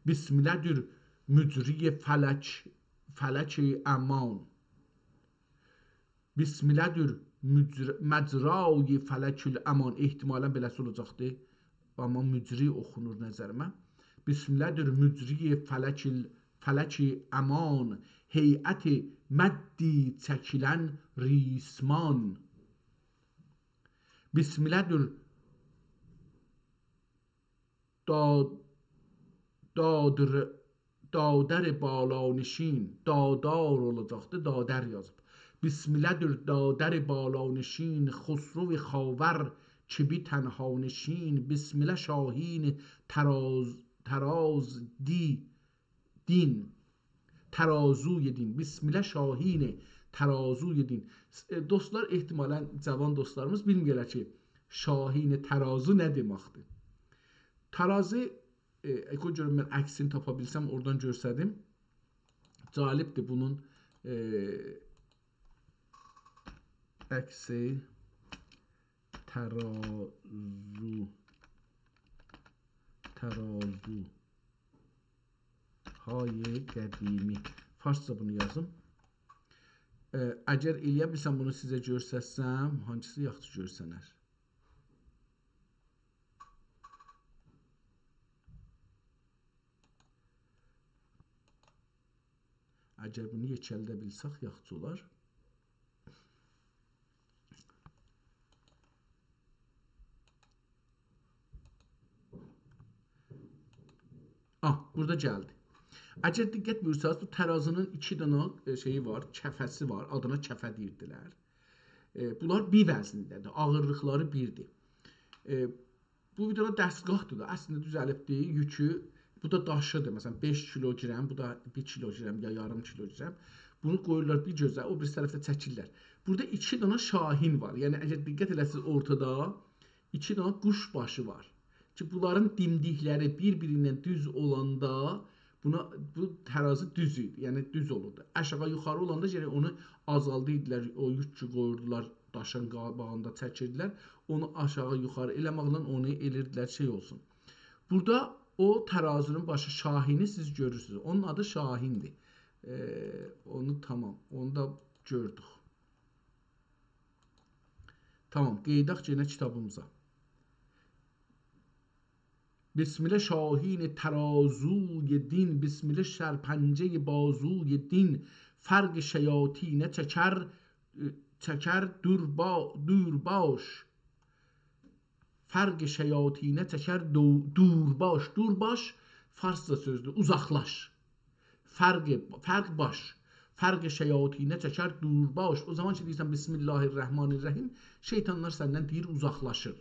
Bismillahdır مجری فلک امان. Bismilədir məcrai fələkül əman. Ehtimalən beləsi olacaqdır. Amma mücri oxunur nəzərimə. Bismilədir mücri fələki əman. Heyəti məddi çəkilən risman. Bismilədir dadər balanişin. Dadar olacaqdır. Dadər yazıb. Bismilədir dadər balanişin. Xusru xavər çibi tənhanişin. Bismilə şahin terazuy din. Bismilə şahin terazuy din. Dostlar, ehtimalən cavan dostlarımız bilmirlər ki, şahin terazu nə deməkdir. Terazi, qoy görüm mən əksini tapa bilsəm oradan görsədim. Calibdir bunun əksi. Terazu hay qədimi. Farsça bunu yazım. Əgər eləyə bilsəm bunu sizə görsətsəm, hangisi yaxşı görsənər? Əgər bunu yekəldə bilsək yaxşı olar. Burada gəldi. Əgər diqqət buyursaq, bu tərazının 2 dənə şeyi var, kəfəsi var, adına kəfə deyirdilər. Bunlar bir vəznindədir, ağırlıqları birdir. Bu bir dənə dəstgahdır da, əslində düzəlibdir, yükü, bu da daşıdır, məsələn 5 kilogram, bu da 1 kilogram ya yarım kilogram. Bunu qoyurlar bir gözə, o bir tərəfdə çəkirlər. Burada 2 dənə şahin var, yəni əgər diqqət eləsiniz ortada 2 dənə quş başı var. Ki bunların dimdikləri bir-birindən düz olanda bu tərazi düz idi, yəni düz olurdu. Aşağı yuxarı olanda gərək onu azaldırdılar, o yükü qoyurdular daşın qabağında çəkirdilər. Onu aşağı yuxarı eləməklə onu elirdilər şey olsun. Burada o tərazinin başı şahini siz görürsünüz. Onun adı şahindir. Onu tamam, onu da gördük. Tamam, qeydaq yenə kitabımıza. Bismilə şahin terazuy din, bismilə şərpəncə bazuy din, fərq şeyatinə çəkər durbaş. Fərq şeyatinə çəkər durbaş. Durbaş farsça sözdür, uzaqlaş. Fərq baş. Fərq şeyatinə çəkər durbaş. O zaman ki deyirsən Bismillahirrahmanirrahim, şeytanlar səndən deyir uzaqlaşır.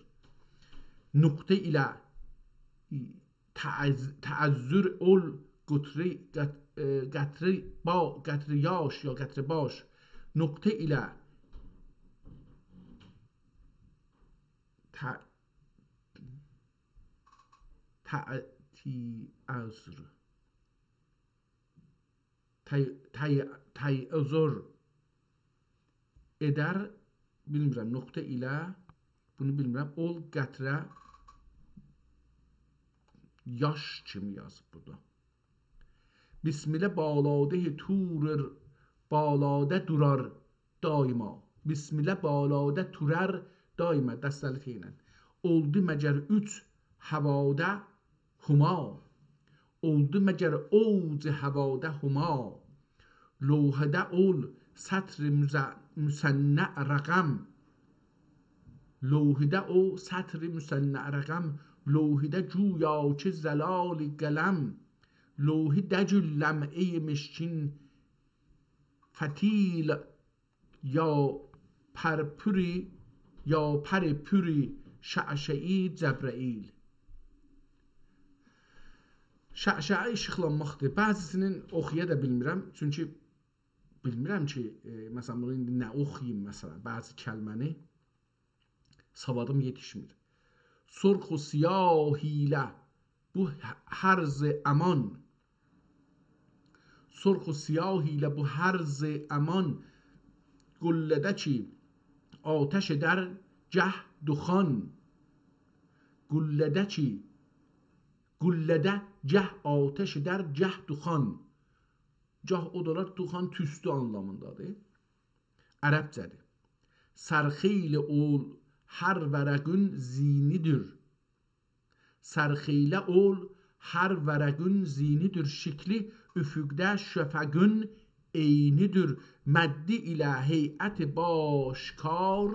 Nöqtə ilə təəzzür ol qətriyaş ya qətribaş. Nöqtə ilə təəzzür edər, bilmirəm, nöqtə ilə, bunu bilmirəm, ol qətrə yaş kimi yazıb burada. Bismilə baladə turur, baladə durar daima. Bismilə baladə turar daima, dəstəli teynən. Oldu məgər 3 həvadə huma. Oldu məgər ovc həvadə huma. Lövhədə ol sətr müsənnə rəqəm. Lövhədə o sətr müsənnə rəqəm. Lövhədə güya ki zəlali qələm. Lövhədə cülləm ey mişkin fətil ya pərpüri ya pərpüri şəşəi Cəbrəil. Şəşəə işıqlanmaqdır. Bəzisinin oxuya da bilmirəm. Çünki bilmirəm ki, məsələn, bunu indi nə oxuyayım, məsələn, bəzi kəlməni savadım yetişmir. Surxu siyahilə bu hərz-i əman. Surxu siyahilə bu hərz-i əman. Qüllədə ki atəş edər gəh duxan. Qüllədə ki Qüllədə gəh atəş edər, gəh duxan. Gah odalar duxan tüstü anlamındadır. Ərəbcədir. Sərxeylə ol hər vərəqün zinidir. Sərxeylə ol hər vərəqün zinidir. Şikli üfüqdə şəfəqün eynidir. Məddi ilə heyət başkar.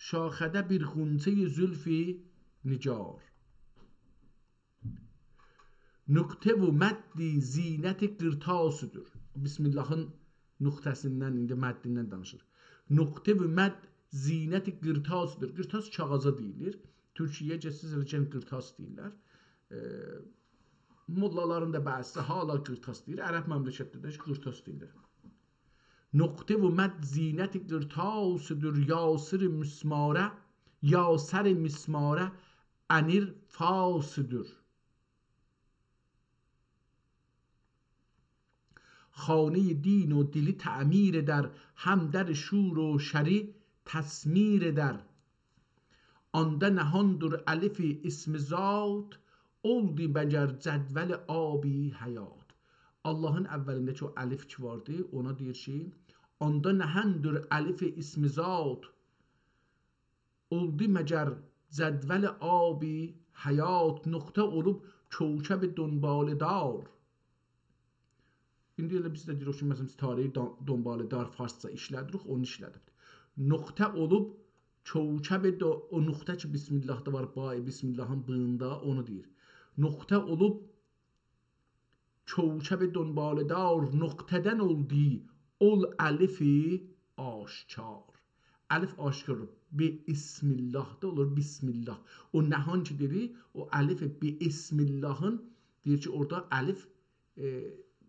Şaxədə bir xunçə zülfi nicar. Nöqtə və məddi zinəti qırtasıdır. Bismillahın nöqtəsindən, indi məddindən danışır. Nöqtə və mədd zinəti qırtasıdır. Qırtas kağaza deyilir. Türkiyəyə geçsiz eləcən qırtas deyirlər. Mollaların da bəzisi hala qırtas deyir. Ərəb məmləkətdə də qırtas deyilir. Nöqtə və mədd zinəti qırtasıdır. Yasər mismarə ənir fasıdır. خانه دین و دلی تعمیر در هم در شور و شری تسمیر در آنده نهاندر الف اسم zat oldu bəgər cədvəl abi həyat. Allahın əvvəlindəki o əlif ki vardı, ona deyir ki, onda nəhəndür əlif ismi zat oldu məgər cədvəl abi həyat. Nöqtə olub kövkəb dönbaledar. İndi elə biz də deyirik ki, məsələn, tarihi dönbaledar farsça işlədirik, onu işlədib. Nöqtə olub kövkəb, o nöqtə ki bismillahda var, bayi bismillahın bığında, onu deyir. Nöqtə olub kövkəb dönbaledar, nöqtədən oldu ol əlifi aşkar. Əlif aşkar olur. Bi ismillahda olur, bismillah. O nəhan ki dedi, o əlifi bi ismillahın deyir ki, orada əlif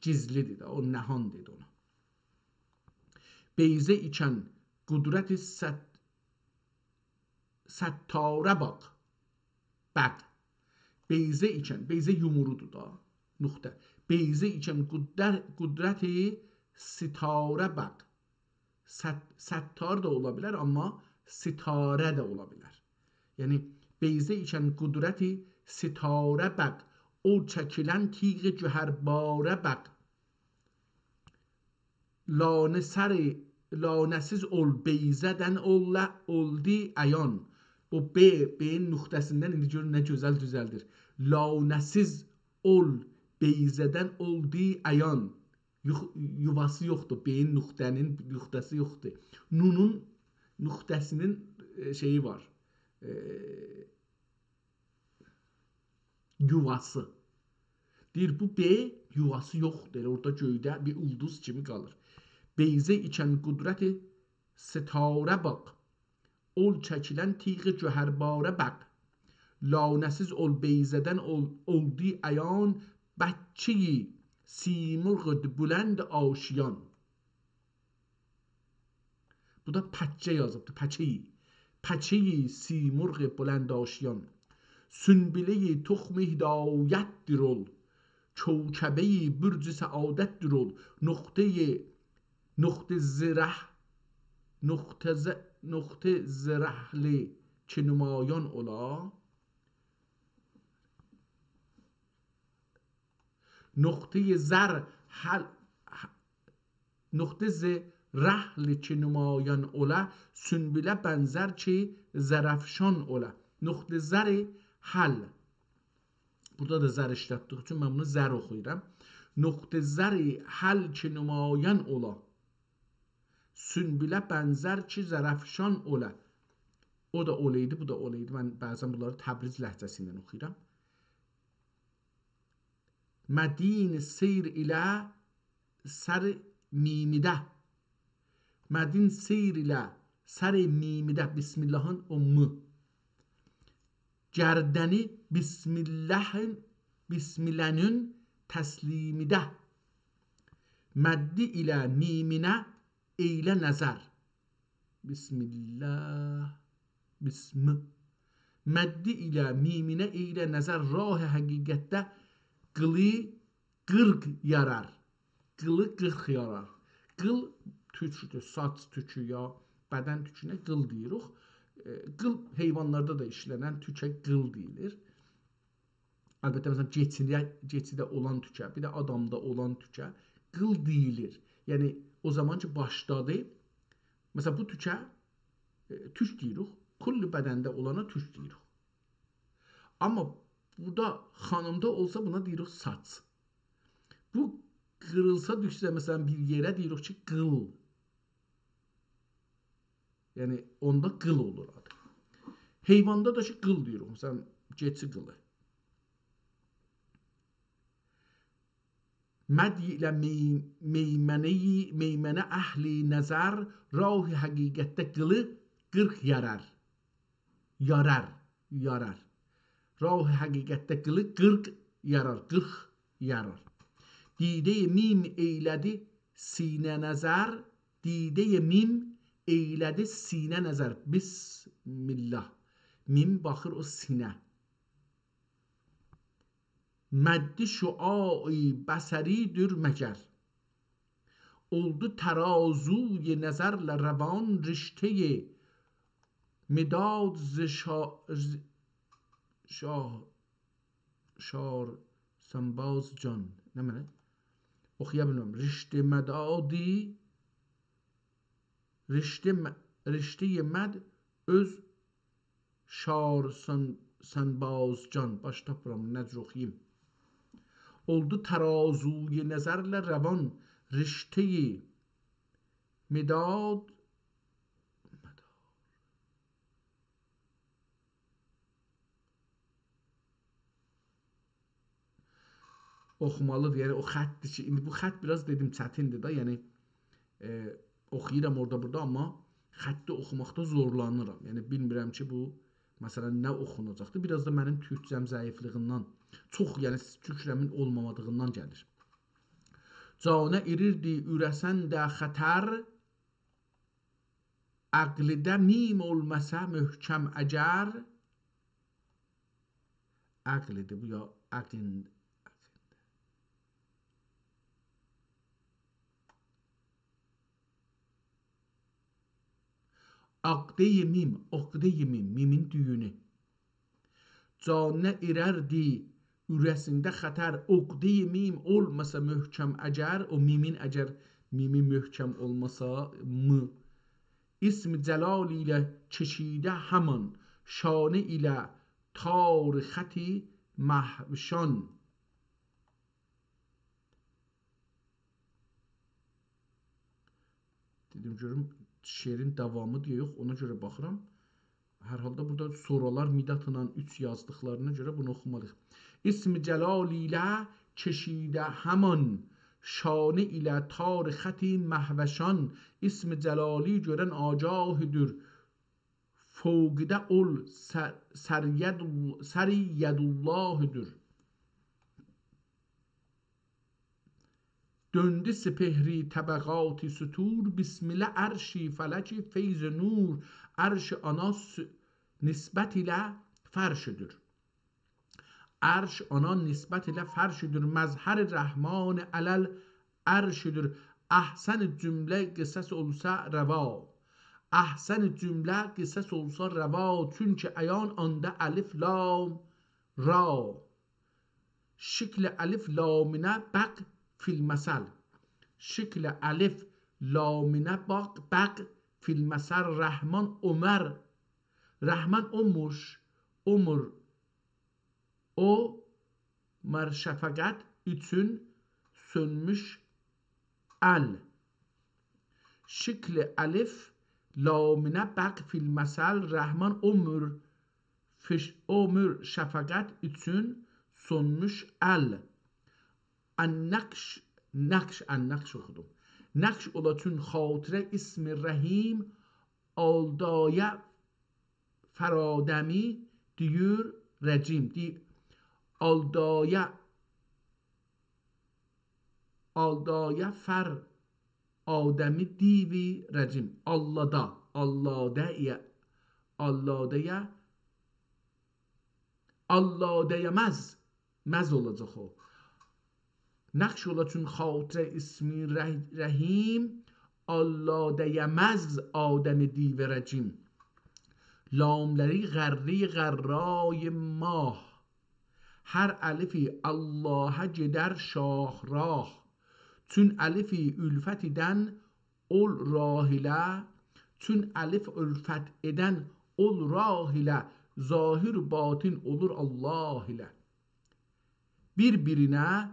gizlidir, o nəhan dedi ona. Beyzə ikən qudrəti səttarə bax. Bəq. Beyzə ikən, beyzə yumurudur da, nöqtə. Beyzə ikən qudrəti sitarə bax. Səttar da ola bilər, amma sitarə də ola bilər. Yəni, beyzə ikən qudrəti sitarə bax. O çəkilən tiğ cühərbara bax. Lanəsiz ol beyzədən oldu əyan. O B-nin nöqtəsindən indi görün nə gözəl düzəldir. Lanəsiz ol beyzədən oldu əyan. Yuvası yoxdur, B-nin nöqtəsi yoxdur. Nunun nöqtəsinin şeyi var. Yuvası. Deyir, bu B yuvası yoxdur. Orada göydə bir ulduz kimi qalır. Beyzə ikən qudrəti sitarə bax. Ol çəkilən tiğ cöhərbara bax. Lanəsiz ol beyzədən oldu əyan. Bəkçeyi simurğd bülənd aşiyan. Bu da pəccə yazıbdır, pəçeyi. Pəçeyi simurğ bülənd aşiyan. Sünbileyi toxm hidayətdir ol. Kövkəbəyi bürc-i səadətdir ol. Nöqtə zirəhli ki nümayan ola. Nöqtə zirəhli ki nümayan ola. Sünbilə bənzər ki zərəfşan ola. Nöqtə zəri həl. Burada da zər işlətdik üçün mən bunu zər oxuyuram. Nöqtə zəri həl ki nümayan ola. Sünbilə bənzər ki zərəfşan ola. O da oleydi, bu da oleydi. Mən bəzən bunları Təbriz ləhcəsi ilə oxuyuram. Mədin seyr ilə sər mimidə. Mədin seyr ilə sər mimidə. Bismillahın o mı. Gərdəni bismillahın təslimidə. Məddi ilə miminə eylə nəzər. Bismillah. Bismi. Məddi ilə miminə eylə nəzər. Rah-ı həqiqətdə qılı qırq yarar. Qılı qırx yarar. Qıl tüküdür. Saç tükü ya bədən tükünə qıl deyirik. qıl heyvanlarda da işlənən tükə qıl deyilir. Əlbəttə məsələn keçidə olan tükə, bir də adamda olan tükə qıl deyilir. Yəni o zaman ki başdadır. Məsələn bu tükə tük deyirik. Kulli bədəndə olana tük deyirik. Amma burada xanımda olsa buna deyirik saç. Bu qırılsa düşsə məsələn bir yerə deyirik ki qıl. Yəni onda qıl olur adı. Heyvanda da ki qıl deyirik. Məsələn keçi qılı. مدی ilə meymənə əhli nəzər rah həqiqətdə qılı 40 yarar. Yarar. Rah həqiqətdə qılı 40 yarar. 40 yarar. Didə mim eylədi sinə nəzər. Didə mim eylədi sinə nəzər. Bismillah. Mim baxır o sinə. Məddi şuai bəsəridir məgər. Oldu tərazuy nəzərlə rəvan riştəyi midad şar sənbaz can. Nə mənə? Oxuya bilməm. Riştə mədadi riştəyi məd öz şar sənbaz can. Baş tapıram, necə oxuyayım? Oldu tərazuy nəzərlə rəvan riştəyi midad oxumalıdır. Yəni o xətdir ki, indi bu xət biraz dedim çətindir da, yəni oxuyuram orada burada, amma xətti oxumaqda zorlanıram. Yəni bilmirəm ki, bu məsələn nə oxunacaqdır. Biraz da mənim türkcəm zəifliyindən, çox yəni türkcəmin olmamadığından gəlir. Canə irirdi ürəsən də xətər, əqlidə mim olməsə möhkəm əgər. Əqlidir bu ya əqlind. Aqde-i mim, mimin düyünü. Canə irərdi ürəsində xətər, uqde-i mim olmasa möhkəm əgər, o mimin əgər mimi möhkəm olmasa mı. İsm cəlal ilə çeşidə həman, şanə ilə tar xəti məhvşan. Dedim görüm şeirin davamı deyə yox, ona görə baxıram. Hər halda burada soralar Midatla 3 yazdıqlarına görə bunu oxumalıyıq. İsm cəlal ilə çeşidə həman, şanə ilə tar xəti məhvşan. İsm cəlali görən agahdır, fövqdə ol səriyyədullahdır. Döndü sepehri təbəqati sütur, bismillah ərşi fələki feyz nur. Ərş ana nisbət ilə fərşidir. Ərş ana nisbət ilə fərşidir. Məzhər rəhman ələl ərşidir. Əhsən cümlə qisəs olsa rəva. Əhsən cümlə qisəs olsa rəva. Çünki əyan anda əlif lam ra. Şikl əlif laminə bəq fil məsəl. Şikl əlif laminə bəq fil məsəl. Rəhman Ömər. Rəhman olmuş, Ömür. O mər şəfəqət üçün sönmüş əl. Şikl əlif laminə bəq fil məsəl. Rəhman Ömür şəfəqət üçün sönmüş əl. Ən-nəqş oxudum. Nəqş ola çün xatirə ismi rəhim, aldaya fəradəmi deyir rəcim. Aldaya fər adəmi divi rəcim. Alladəyə məz olacaq o. Nəqş ola çün xatirə ismi rəhim, alladəyə məz adəmi divi rəcim. لاملری غری غرای ماه هر الفی الله جدر شاه راه چون الفی ülfet eden ol rahile çün alif ülfet eden ol rahile zahir batin olur Allah ile birbirine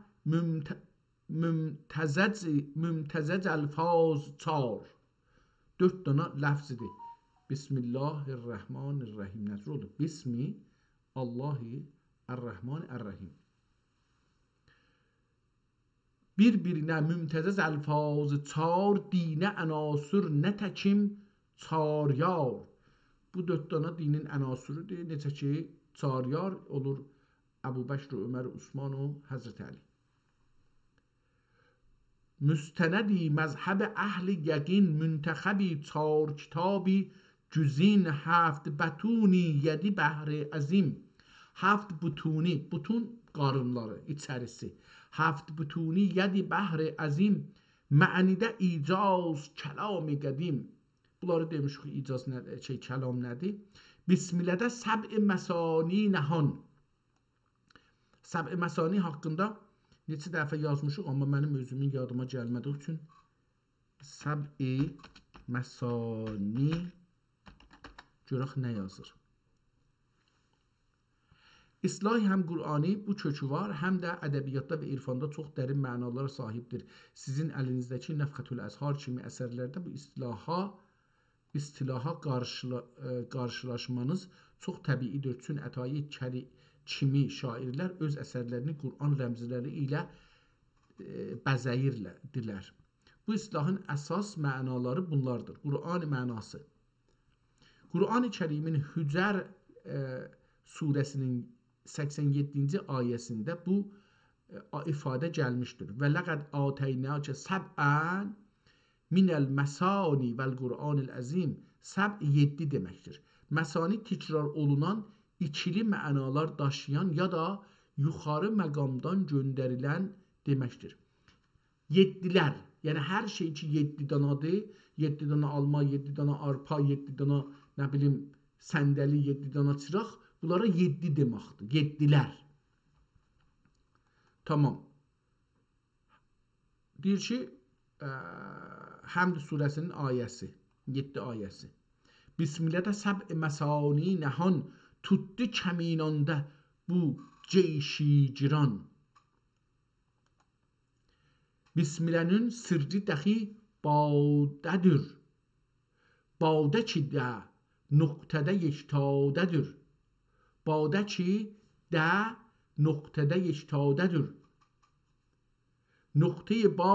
mümtezec elfaz çar dört tane lafzidir. Bismillahirrahmanirrahim. Nəzr oldu? Bismi Allahi Errahmanirrahim. Bir-birinə mümtəzəz əlfazı çar, dinə ənasür nə təkim çaryar. Bu dörd dana dinin ənasürüdür. Necə ki, çaryar olur Əbu Bəkr, Ömər, Osman və Həzrət Əli. Müstənədi məzhəb əhl-i yəqin müntəxəbi çar kitabi cüzin həft bətuni yedi bəhri əzim. Həft butuni, butun qarınları, içərisi. Həft butuni yedi bəhri əzim. Mənidə icaz kəlam-i qədim. Bunları demişik, icaz nədir, kəlam nədir? Bismillədə səb-i məsani nəhon. Səb-i məsani haqqında neçə dəfə yazmışıq, amma mənim özümün yadıma gəlmədiyi üçün səb-i məsani görək nə yazır. İslahi həm Qur'ani bu kökü var, həm də ədəbiyyatda və irfanda çox dərin mənalara sahibdir. Sizin əlinizdəki Nəfxətül Əzhar kimi əsərlərdə bu istilaha qarşılaşmanız çox təbiidir. Çün Ətai kimi şairlər öz əsərlərini Qur'an rəmzləri ilə bəzəyirlər. Bu istilahın əsas mənaları bunlardır. Qur'an mənası. Qur'an-ı Kərimin Hücər surəsinin 87-ci ayəsində bu ifadə gəlmişdir. Və ləqəd ətəynəkə səb'ən minəl məsani vəl Qur'anil əzim. Səb 7 deməkdir. Məsani təkrar olunan ikili mənalar daşıyan ya da yuxarı məqamdan göndərilən deməkdir. Yeddilər, yəni hər şey ki 7 danadır, 7 dana alma, 7 dana arpa, 7 dana nə bilim səndəli, 7 dana çıraq, bunlara 7 deməkdir. Yeddilər. Tamam. Deyir ki, Həmd surəsinin ayəsi, 7 ayəsi. Bismillədə səb-i məsani nəhon tutdu kəminanda bu ceyşi giran. Bismillənin sirri dəxi badədir. Badə ki də nöqtədə yektadədir. Badə ki də nöqtədə yektadədir. Nöqtəyi ba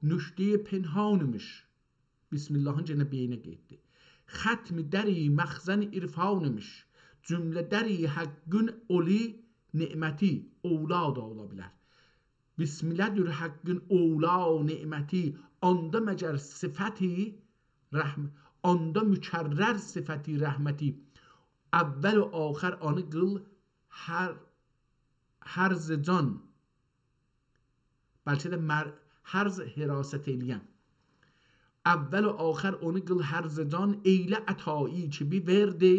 nüştəyi pinhanımış. Bismillahın cenə beyinə getdi. Xətmi dəri məxzən irfanımış. Cümlə dəri həqqün oli ni'məti ola da ola bilər. Bismillədir həqqün ola ni'məti anda məgər sifəti rəhmət, anda mükərrər sifəti rəhməti əvvəl və axər anı qıl hərz can. Bəlkə də hərz hirasət eləyən. Əvvəl və axər onu qıl hərz can eylə ətai ki bi verdi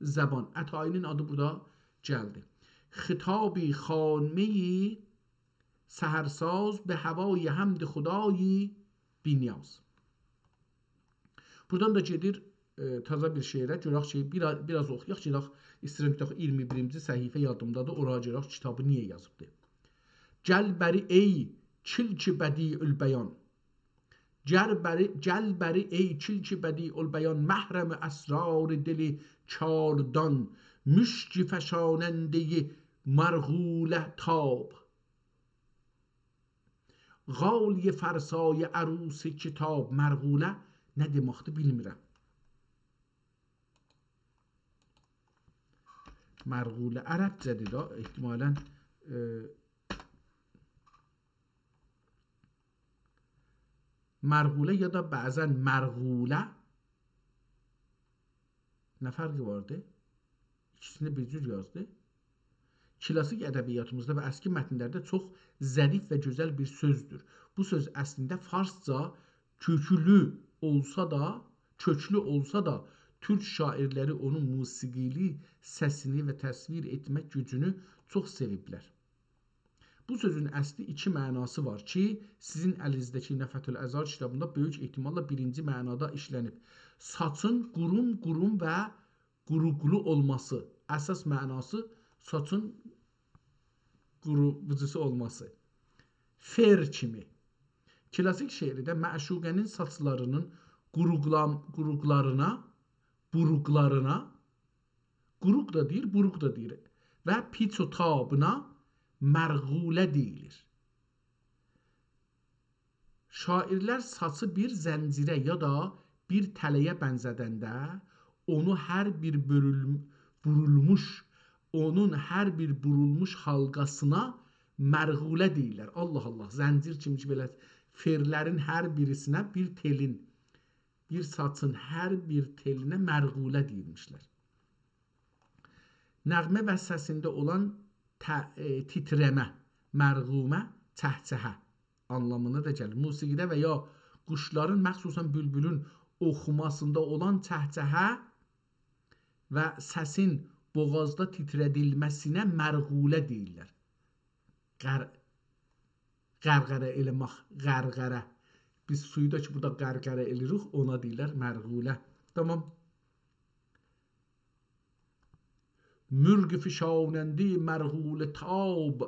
zəban. Ətainin adı burada gəldi. Xitabi xanmeyi səhərsaz be havayı həmd xudayi binyaz. Buradan da gedir taza bir şeirə. Görək ki, biraz oxuyaq. Görək, istəyirəm ki, 21-ci səhifə yadımdadır. Oraya görək kitabı niyə yazıbdır. Gəl bəri ey çilki bədiül bəyan. Gəl bəri ey çilki bədiül bəyan. Məhrəm əsrar dili kardan. Müşki fəşanəndeyi mərğulə tab. Qaliyə fərsayı ərusi kitab. Mərğulə nə deməkdir bilmirəm. Mərğulə ərəbcədir da, ehtimalən mərğulə ya da bəzən mərğulə nə fərqi vardı? İkisini bir cür yazdı. Klasik ədəbiyyatımızda və əski mətnlərdə çox zərif və gözəl bir sözdür. Bu söz əslində farsca köklü olsa da Türk şairləri onun musiqili səsini və təsvir etmək gücünü çox seviblər. Bu sözün əsli iki mənası var ki, sizin əlinizdəki Nəfətül Əzhar kitabında böyük ehtimalla birinci mənada işlənib. Saçın qurum və quruqlu olması. Əsas mənası saçın quruqucusu olması. Fer kimi. Klasik şeirdə məşuqənin saçlarının buruqlarına, quruq da deyir, buruq da deyir və piç-o tabına mərğulə deyilir. Şairlər saçı bir zəncirə ya da bir tələyə bənzədəndə onun hər bir burulmuş halqasına mərğulə deyirlər. Allah Allah, zəncir kimi belə ferlərin hər birisinə bir telin, bir saçın hər bir telinə mərğulə deyilmişlər. Nəğmə və səsində olan titrəmə, mərğumə, çəhçəhə anlamına da gəlir. Musiqidə və ya quşların, məxsusən bülbülün oxumasında olan çəhçəhə və səsin boğazda titrədilməsinə mərğulə deyirlər. Qərqərə eləmək, qərqərə. Biz suyu da ki, burada qərqərə eləyirik, ona deyirlər mərğulə. Tamam. مرغ فشاننده مرغول تاب،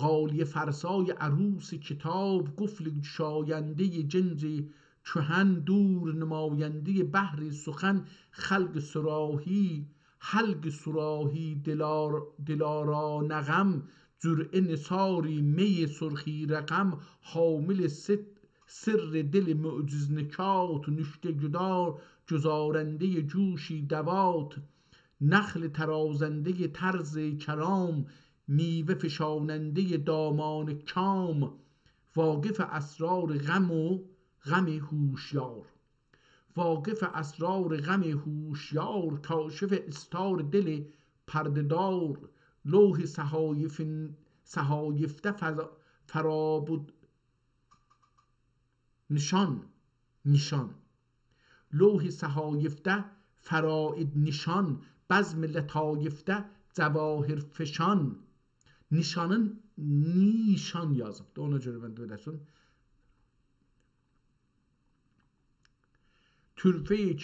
غالیه فرسای عروس کتاب، قفل شاینده جنس کهن، دور نماینده بحر سخن، خلق صراحی حلق صراحی دلارا نغم، جرعه نثاری می سرخی رقم، حامل سر دل معجز نکات، نشته جدار گزارنده جوشی دوات، نخل ترازنده طرز کرام، میوه فشاننده دامان کام، واقف اسرار غم هوشیار، واقف اسرار غم هوشیار، کاشف استار دل پردهدار، لوح صحایفته فرابود نشان، لوح صحایفته فرائد نشان، بزم لطایفته cəvahir fişan. Nişanın nişan yazıbdı. Ona görə mən də öyrəsin. Türfe-i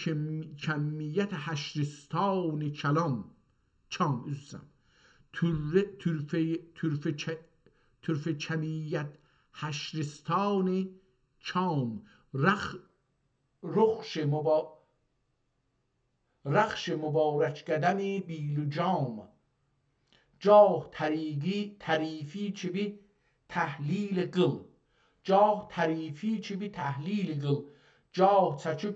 kəmiyyət həşristan-ı kəlam. Kam, üzrəm. Türfe kəmiyyət həşristan-ı kam. رخش مبارک قدمی بیل جام، جاه tərifi ki bir təhlil qıl، cah tərifi ki bir təhlil qıl، cah çəkib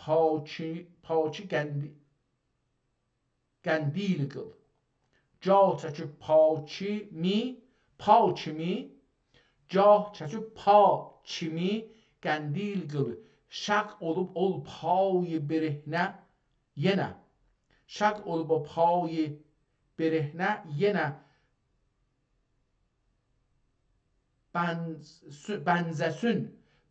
paçı qəndil qıl، cah çəkib paçimi, cah çəkib paçimi qəndil qıl، şəq olub ol pay برهنه yenə, şəq olub o pay برهنه yenə،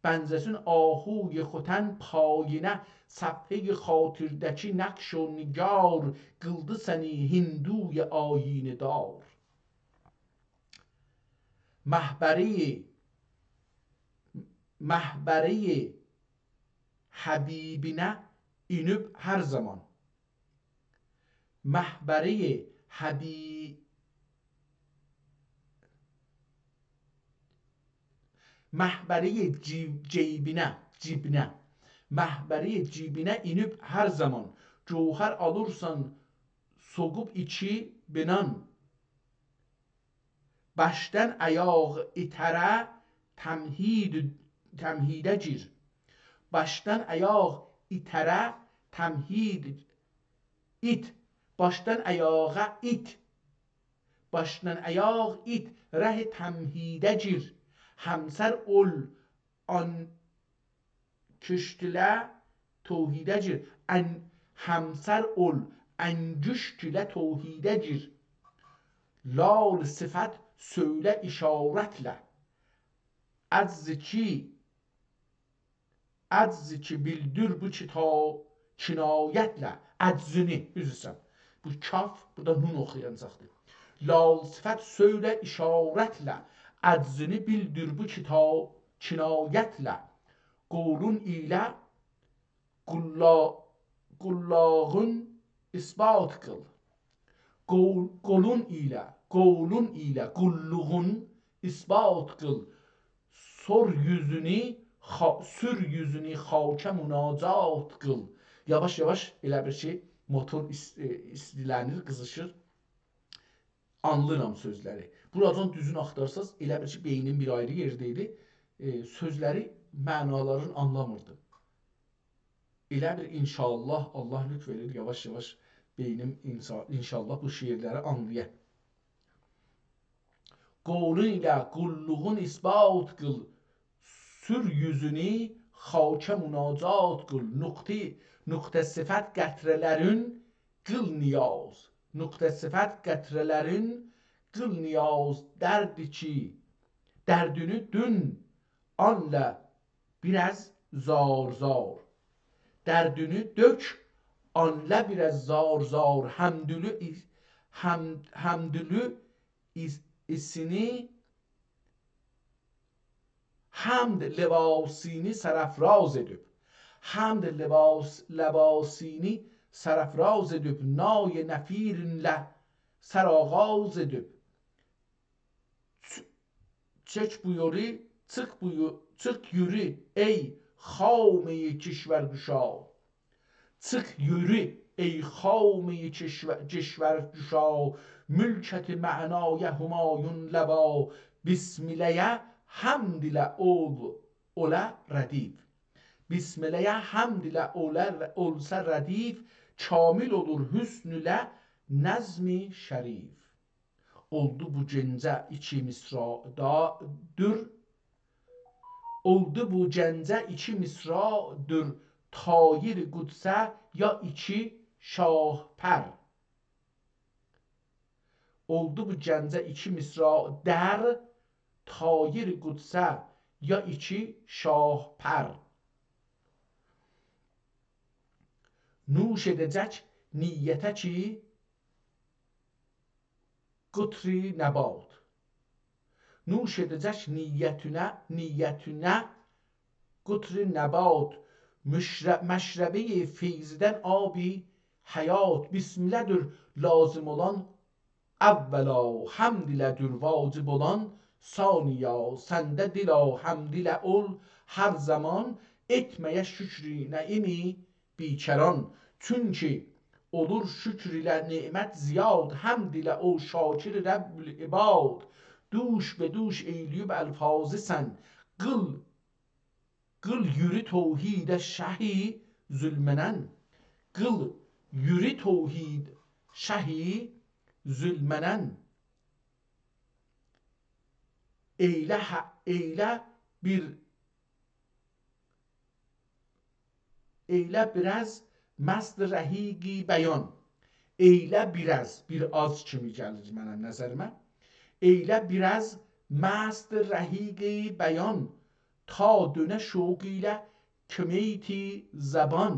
bənzəsün آهوی ختن پایینه، صفحه خاطردکی نقش و نگار، qıldı səni هندوی آیینه دار. Məhbəri Həbibinə inib hər zaman. Məhbəri cibinə inib hər zaman. Cövhər alırsan soğub içi binan. Başdan ayaq itərə təmhidə gir. Başdan ayaq itərə təmhid it. Başdan ayağa it. Başdan ayaq it. Rəh təmhidə gir. Həmsər ol an küştülə توحیده gir. Həmsər ol əngüştülə توحیده gir. Lal sifət söylə işarətlə. Əcz ki bildir bu kinayətlə, əczini, üzrsən. Bu kaf, burada nun oxuyacaqdır. Lal sifət söylə işarətlə, əczini bildir bu kinayətlə. Qolun ilə qullağın isbat qıl. Qolun ilə qulluğun isbat qıl. Sür yüzünü xakə münacat qıl. Yavaş yavaş elə bir şey motor istilənir, qızışır. Anlıram sözləri. Buradan düzün axtarsaz elə bir şey beynin bir ayrı yerdəydi. Sözləri, mənaların anlamırdı. Elə bir inşallah Allah lütf verir, yavaş yavaş beynim inşallah bu şiirləri anlayır. Qolun ilə qulluğun isbat qıl. Sür yüzünü xakə münacat qıl. Nöqtə sifət qətrələrin qıl niyaz. Nöqtə sifət qətrələrin qıl niyaz. Dərdi ki, dərdünü dün anla biraz zar zar. Dərdünü dök anla biraz zar zar. Həmdülü isini hamd lebasini sərəfraz edib. Hamd lebasini sərəfraz edib. Nay nəfirinlə sərağaz edib. Çək buyuri, çıx yürü ey xameyi kişvərgüşa. Çıx yürü ey xameyi kişvərgüşa. Mülkəti mənaya humayun ləba. Bismiləyə hamd ilə ola rədif. Bismiləyə hamd ilə olsa rədif. Kamil olur hüsnülə nəzmi şərif. Oldu bu gəncə iki misradır. Oldu bu gəncə iki misradır. Tayir qudsə ya iki şahpər. Oldu bu gəncə iki misradır. Tayir qudsə ya iki şahpər. Nuş edəcək niyyətə ki qutri nəbat. Nuş edəcək niyyətinə qutri nəbat. Məşrəbəyi feyzdən abi həyat. Bismilədir lazım olan əvvəla. Həmd ilədir vacib olan saniya. Səndə dila həmd ilə ol hər zaman. Etməyə şükri nəimi bikəran. Çünki olur şükr ilə nemət ziyad. Həmd ilə o şakir Rəbbül ibad. Duş be duş eyliyüb əlfazı sən. Qıl yürü tohidə şəhi zülmənən. Qıl yürü tohid şəhi zülmənən. Eylə biraz məst rəhiqi bəyan. Eylə biraz, bir az kimi gəlir mənə nəzərimə. Eylə biraz məst rəhiqi bəyan. Ta dönə şoq ilə kümeyti zəban.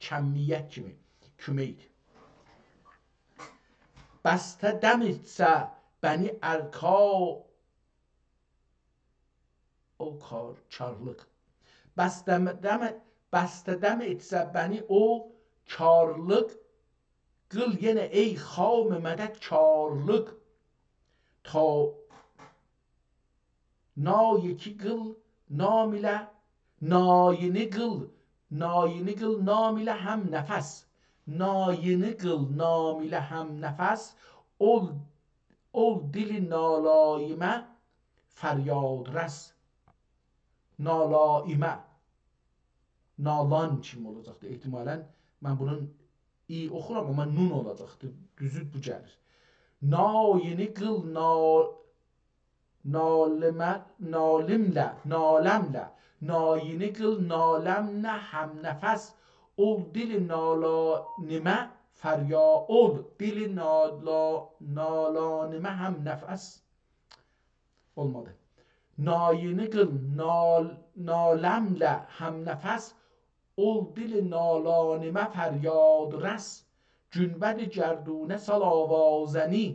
Kəmiyyət kimi, kümeyt. Bəstə dəm etsə bəni karlıq. Bəstə dəm etsə bəni o karlıq. Qıl yenə ey xam mədət karlıq. Ta nayeki qıl nam ilə nayini qıl nam ilə həm nəfəs. Nayini qıl nam ilə həm nəfəs. Ol dili nalayimə fəryad rəs. Nalayimə. Nalan kimi olacaqdır. Ehtimalən mən bunun iyi oxuram amma nun olacaqdır. Düzü bu gəlir. Nayini qıl naləmlə. Nayini qıl naləmlə həm nəfəs. Ol dili nalanimə fəryad. Ol dili nalanimə həm nəfəs. Olmadı. Nayini qıl naləmlə həm nəfəs. ol دل نالانمه فریاد رس جنبد گردونه سال آوازنی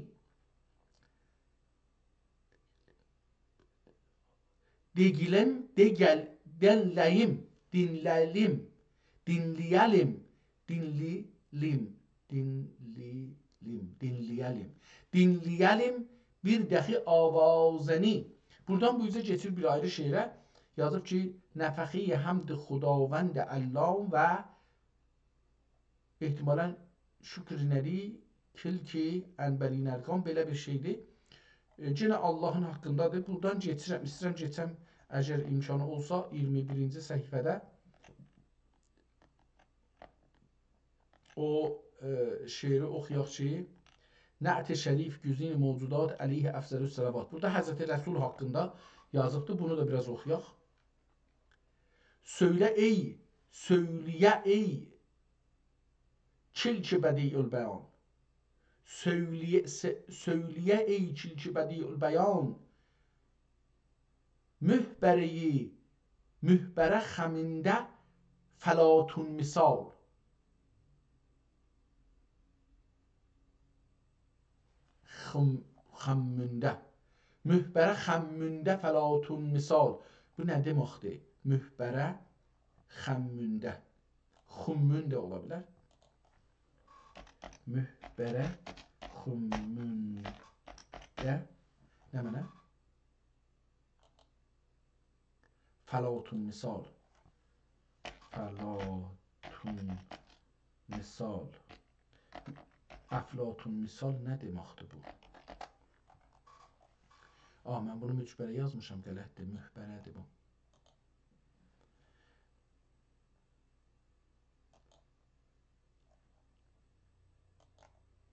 دیگلم دیگل dinleyim dinleyelim dinleyelim dinleyelim bir dəxi avazəni. Buradan bu üzə keçir bir ayrı şeirə. Yazıb ki, nəfəxi həmd xudavənd Əllam və ehtimalən şükrinəli kilki ənbəlinərqan belə bir şeydir. Yenə Allahın haqqındadır. Buradan geçirəm, istəyirəm geçəm, əgər imkanı olsa 21-ci səhifədə o şeiri oxuyaq ki, Nə'ti şərif güzin mevcudat əleyhi əfzəlü sələvat. Burada Həzrəti Rəsul haqqında yazıbdır. Bunu da biraz oxuyaq. Söyləyə ey kilki bədiül bəyan. Söyləyə ey kilki bədiül bəyan. Mühbərə xəmində fəlatun misal. Xəmmündə. Mühbərə xəmmündə fəlatun misal. Bu nə deməkdir? Mühbərə xəmmündə. Xümmündə ola bilər. Mühbərə xümmündə nə mənə? Fəlatun misal. Fəlatun misal. Əflatun misal nə deməkdir bu? Mən bunu mücbərə yazmışam, qələtdir, mühbərədir bu.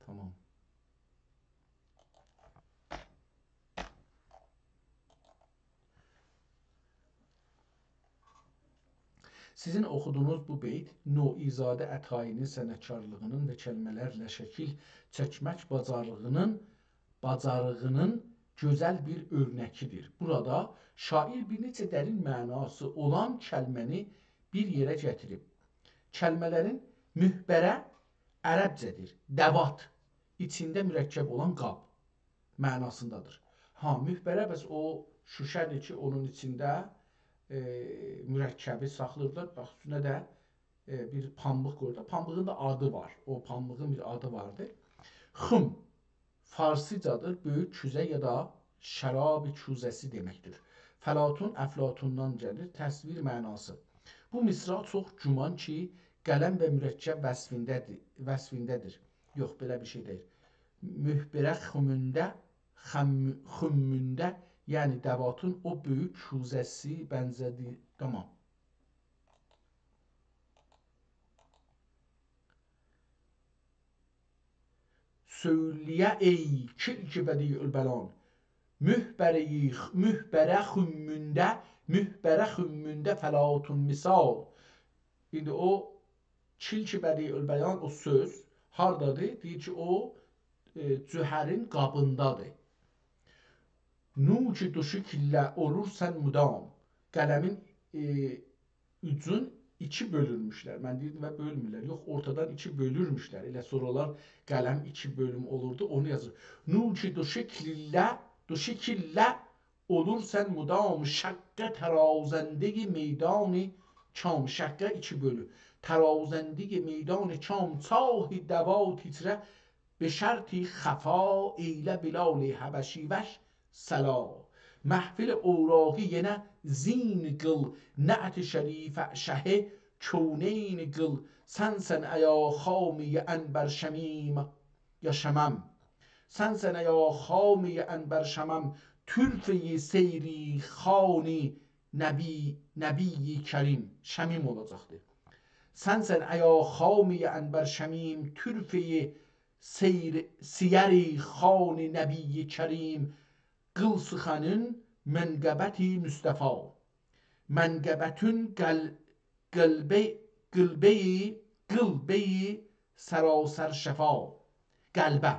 Tamam. Sizin oxuduğunuz bu beyt Noizadə Ətayinin sənətkarlığının və kəlmələrlə şəkil çəkmək bacarığının gözəl bir örnəkidir. Burada şair bir neçə dərin mənası olan kəlməni bir yerə gətirib. Kəlmələrin mühbərə ərəbcədir. Dəvat, içində mürəkkəb olan qab mənasındadır. Mühbərə bəs o şüşədir ki, onun içində mürəkkəbi saxlayırlar. Bax, üstünə də bir pambıq qoyurlar. Pambığın da adı var. O pambığın bir adı vardır. Xım, farsicadır, böyük küzə ya da şərab küzəsi deməkdir. Fəlatun, əflatundan gəlir, təsvir mənası. Bu misra çox güman ki, qələm və mürəkkəb vəsfindədir. Yox, belə bir şey deyil. Mühbirə xümmündə, yəni dəvatın o böyük küzəsi bənzədir. Tamam. Söyləyə ey kilki bədiül bəlan. Mühbərə xümmündə fəlatun misal. İndi o kilki bədiül bəyan, o söz hardadır? Deyir ki, o cühərin qabındadır. Nuki duşikillə olursən müdam. Qələmin ucun iki bölünmüşlər. Mən deyirdim və bölmürlər. Yox, ortadan iki bölürmüşlər. Elə sorular qələm iki bölüm olurdu. Onu yazır. Nuki duşikillə olursən müdam. Şəqqə tərazəndəyi meydani kam. Şəqqə iki bölü. Tərazəndəyi meydani kam. Çahi dəva titrə به شرطی خفا ایله بلال حبشی وش سلا محفل اوراقی نه زین قل نعت شریف شه کونین قل سنسن ایا خامی انبر شمیم یا شمم سنسن ایا خامی انبر شمم türfe-i seyri xani nəbi kərim şəmim olacaqdır. Sənsən əya xami ənbər şəmim türfe-i siyəri xani nəbi kərim qıl sıxanın mənqəbəti müstəfa mənqəbətün qılbeyi sərasər şəfa qəlbə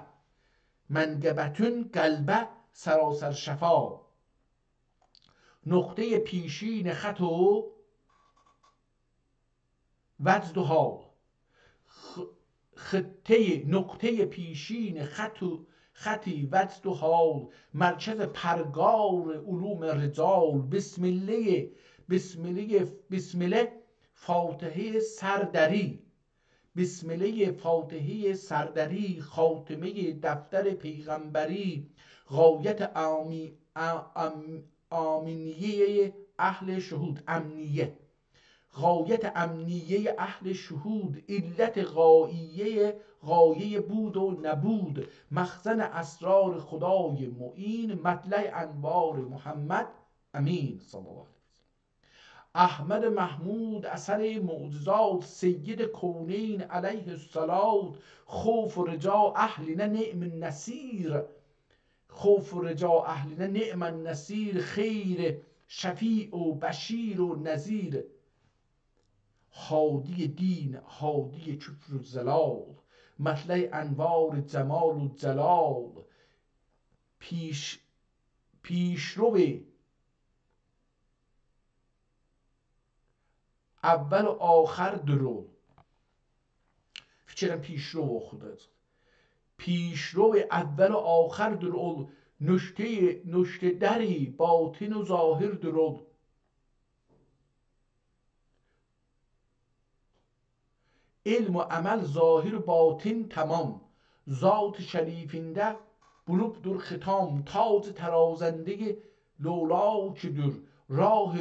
mənqəbətün qəlbə سراسر شفا نقطه پیشین خط و وجد و حال، خطه نقطه پیشین خطی وجد و حال، مرکز پرگار علوم رجال، بسمله فاتحه سردری، بسمله فاتحه سردری، خاتمه دفتر پیغمبری، غایت امنیه اهل شهود، امنیه غایت امنیه اهل شهود، علت غایه بود و نبود، مخزن اسرار خدای معین، مطلع انوار محمد امین صلی الله علیه وسلم. احمد محمود اثر معجزات، سید کونین علیه الصلات، خوف و رجا اهلنا نعم النصیر، خوف و رجا اهلنا نعم النصیر، خیر شفیع و بشیر و نذیر، هادی دین هادی کفر و زلال، مطلع انوار جمال و جلال، پیشرو اول و آخر درو. fikirəm پیشرو oxudacaq. پیشرو اول و آخر درول، نشته دری باطن و ظاهر درول، علم و عمل ظاهر و باطن tamam، ذات şərifində bulubdur xitam، تاج ترازنده لولاکدür، راه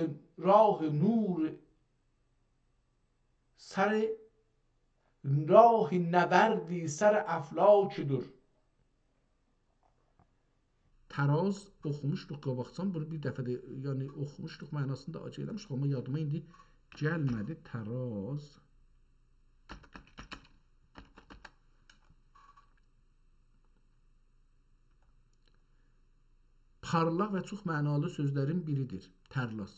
نور راه نوردی سر افلاکدür. Taraz oxumuşduq qabaqcan, bunu bir dəfə də yəni oxumuşduq, mənasını da acı eləmişdik, amma yadıma indi gəlmədi. Taraz parlaq və çox mənalı sözlərin biridir. Tərlas.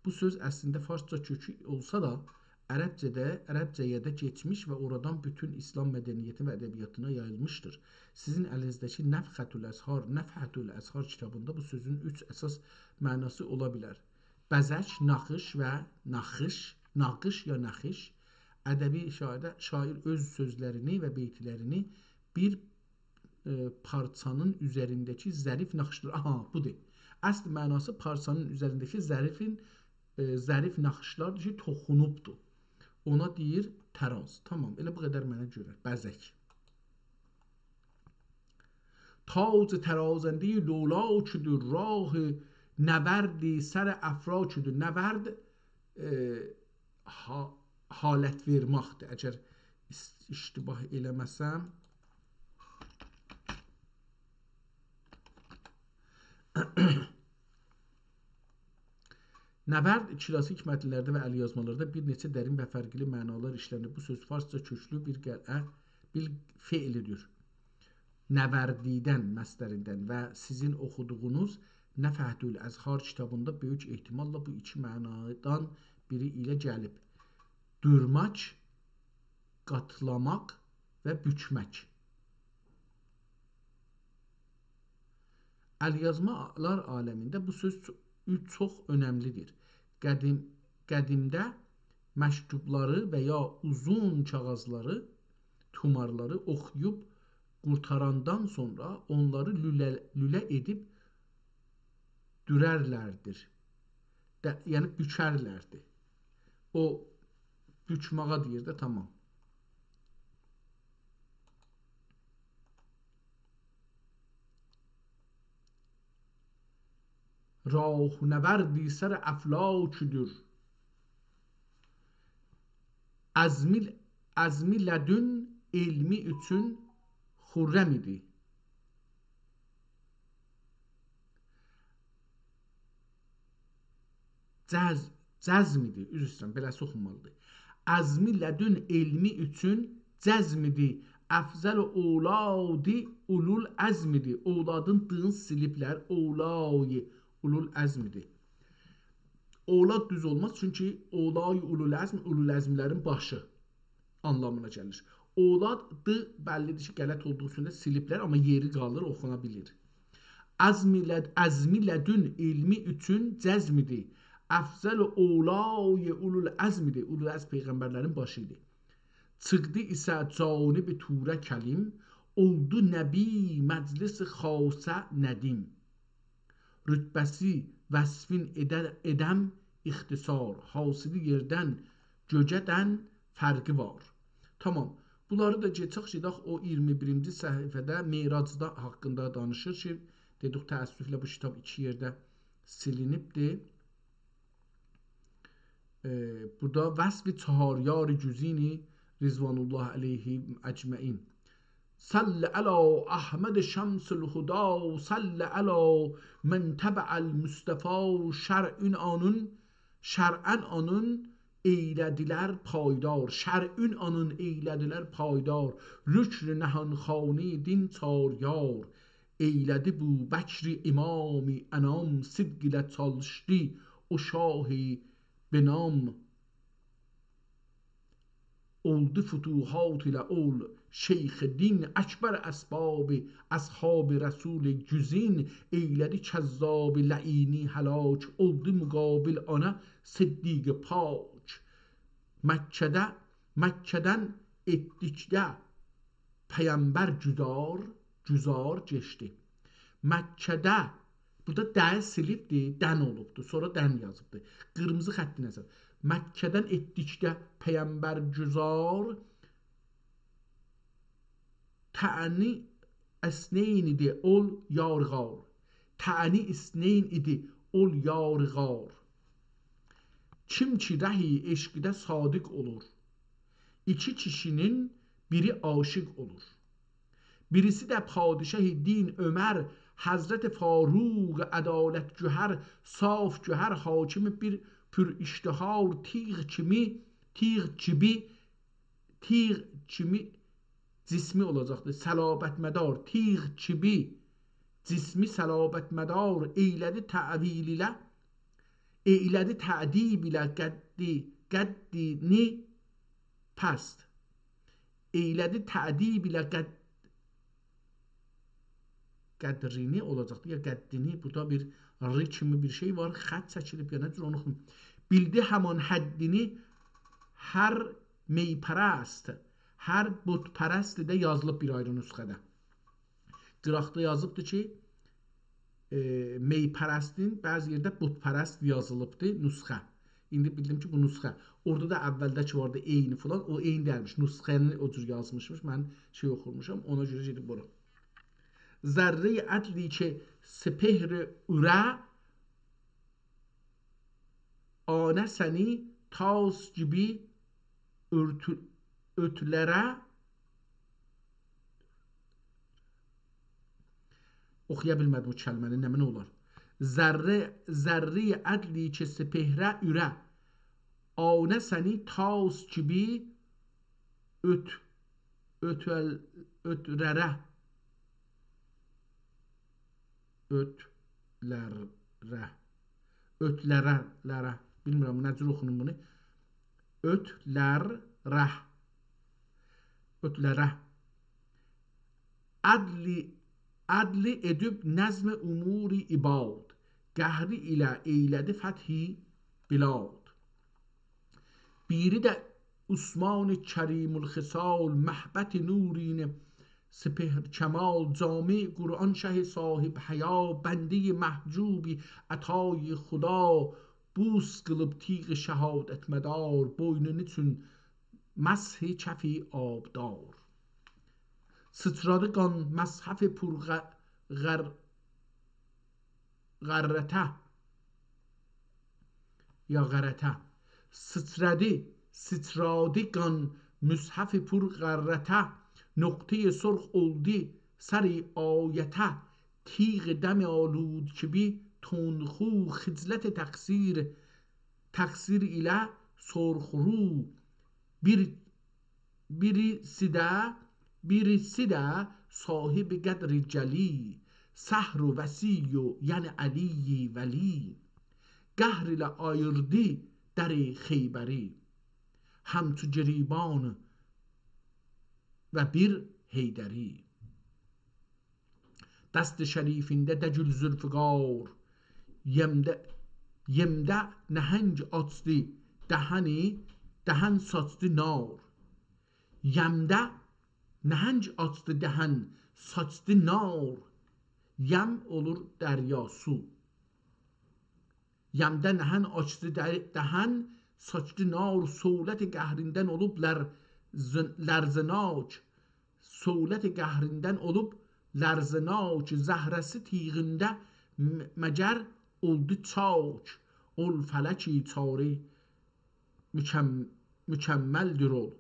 Bu söz əslində farsça kökü olsa da ərəbcəyə də keçmiş və oradan bütün İslam mədəniyyəti və ədəbiyyatına yayılmışdır. Sizin əlinizdəki Nəfhətül Əzhar kitabında bu sözün 3 əsas mənası ola bilər. Bəzək, naxış və naqış ya naxış. Ədəbi şair öz sözlərini və beytlərini bir parçanın üzərindəki zərif naxışlar. Aha, budur. Əsl mənası parçanın üzərindəki zərif naxışlardır ki, toxunubdur. Ona deyir təraz. Tamam, elə bu qədər mənə görə. Bəzək. Tac tərازنده لولاکدür، راه نوردی سر افراکدür. Nəvərd halət verməkdir. Əgər iştibah eləməsəm. Nəvərd klasik mətnlərdə və əlyazmalarda bir neçə dərin və fərqli mənalar işlənir. Bu söz farsça köklü bir feilidir. Nəvərdidən, məslərindən və sizin oxuduğunuz Nəfhətül Əzhar kitabında böyük ehtimalla bu iki mənadan biri ilə gəlib. Durmaq, qatlamaq və bükmək. Əlyazmalar aləmində bu söz çox önəmlidir. Qədimdə məktubları və ya uzun kağızları, tumarları oxuyub qurtarandan sonra onları lülə edib dürərlərdir. Yəni bükərlərdi. O bükmağa deyir də, tamam. راهنوردی سر افلاکدür. Əzmi lədün elmi üçün xürrəm idi. Cəzm idi, üzr istəyirəm, beləsi oxunmalıdır. Əzmi lədün elmi üçün cəzm idi. Əfzəl oğladi ulul əzmidir. Oğladın dığın siliblər, oğlayı ulul əzmidir. Oğlad düz olmaz, çünki oğlayı ulul əzmlərin başı anlamına gəlir. Oğladdı, bəllidir ki, qələt olduğu üçün də siliblər, amma yeri qalır, oxuna bilir. Əzmi lədün elmi üçün cəzmidir. əfzəl oğlay ulul əzmidir. Ulul əzm peyğəmbərlərin başı idi. Çıxdı isə canib turə kəlim, oldu nəbi məclis xasə nədim. Rütbəsi vəsfin edəm ixtisar, hasili yerdən göcədən fərqi var. Tamam. Bunları da geçək gedək o 21-ci səhifədə Meracda haqqında danışır ki, dedik təəssüflə bu kitab 2 yerdə silinibdir. Burada vəsf-i çaharyar cüzini Rizvanullah aleyhi əcməin. Salli əla Əhməd şəmsül huda, salli əla mən təbəəl Mustafa, şər'ən anın eylədilər paydar, şər'ün anın eylədilər paydar, rükn nəhənxani din çaryar, eylədi bu Bəkri imami ənam, sidq ilə çalışdı o şahi benam, oldu futuhat ilə ol şeyx din, əkbər əsbab əshab rəsul güzin, eylədi kəzzab ləini həlak, oldu müqabil ana siddiq pak. Məkkədən etdikdə peyğəmbər güzar geçdi. Məkkədə, burada dən silibdir, dən olubdur, sonra dən yazıbdır. Qırmızı xətti nəzər. Məkkədən etdikdə peyğəmbər güzar, təəni əsneyn idi ol yarğar. Təəni isneyn idi ol yarğar. Kim ki rəhi eşqdə sadiq olur, iki kişinin biri aşık olur. Birisi də padişah-ı din Ömər, Həzrət Faruq ədalət gühər, saf gühər hakimi bir pür iştihar, tiğ kimi cismi olacaqdır, səlabət mədar, tiğ kimi cismi səlabət mədar, eylədi təvil ilə, eylədi tədib ilə qəddini pəst. Eylədi tədib ilə qədrini olacaqdır, ya qəddini, burada bir r kimi bir şey var, xət çəkilib, ya nədir onu oxuyum. Bildi həman həddini hər meypərəst, hər butpərəst də yazılıb bir ayrı nüsxədə. Qıraqda yazıbdır ki, meypərəstin bəzi yerdə butpərəst yazılıbdır nüsxə. İndi bildim ki, bu nüsxə. Orada da əvvəldəki vardı eyni falan, o eyni dəlmiş. Nüsxəni o cür yazmışmış, mən şey oxurmuşam, ona görə gedib bura. Zərri ədli ki sepehri ürə, anə səni tas gibi ötlərə, oxuya bilmədim o kəlməni, nə olar? Zərri ədli ki sepehrə ürə, anə səni tas gibi ötlərə, ötlərə, bilmirəm nə cür oxunum bunu, ötlərə, ədli edib nəzm umuri ibad, qəhri ilə eylədi fəthi bilad. Biri də Osman-ı Kərimül Xisal, məhbət nurin سپهر کمال جامع قرآن شه صاحب حیا بنده محجوبی عطای خدا بوس قلب تیغ شهادت مدار boynunu çün مسح کفی آبدار ستراده قان مصحف پر غرته یا غرته ستراده قان مصحف پر غرته نقطه سرخ oldu سری آیته تیغ دم آلود که بی تندخو خجلت تقصیر ile سرخرو birisi de صاحب قدر جلی سحر و وسی و یعنی علی ولی قهر ile ayırdı در خیبری همچو گریبان و bir heyderi دست شریفinde de gül zülfügar Yemdə nəhəng açdı dəhəni, dəhən saçdı nar. Yemdə nəhəng açdı dəhən, saçdı nar. Yem olur dərya, su. Yemdə nəhən açdı dəhən, saçdı nar. Soğlət qəhrindən olub lərzenac. Soğlət qəhrindən olub lərzenac. Zəhrəsi tiğində məgər oldu çaç. Ol fələki çarə mükəmməldir ol.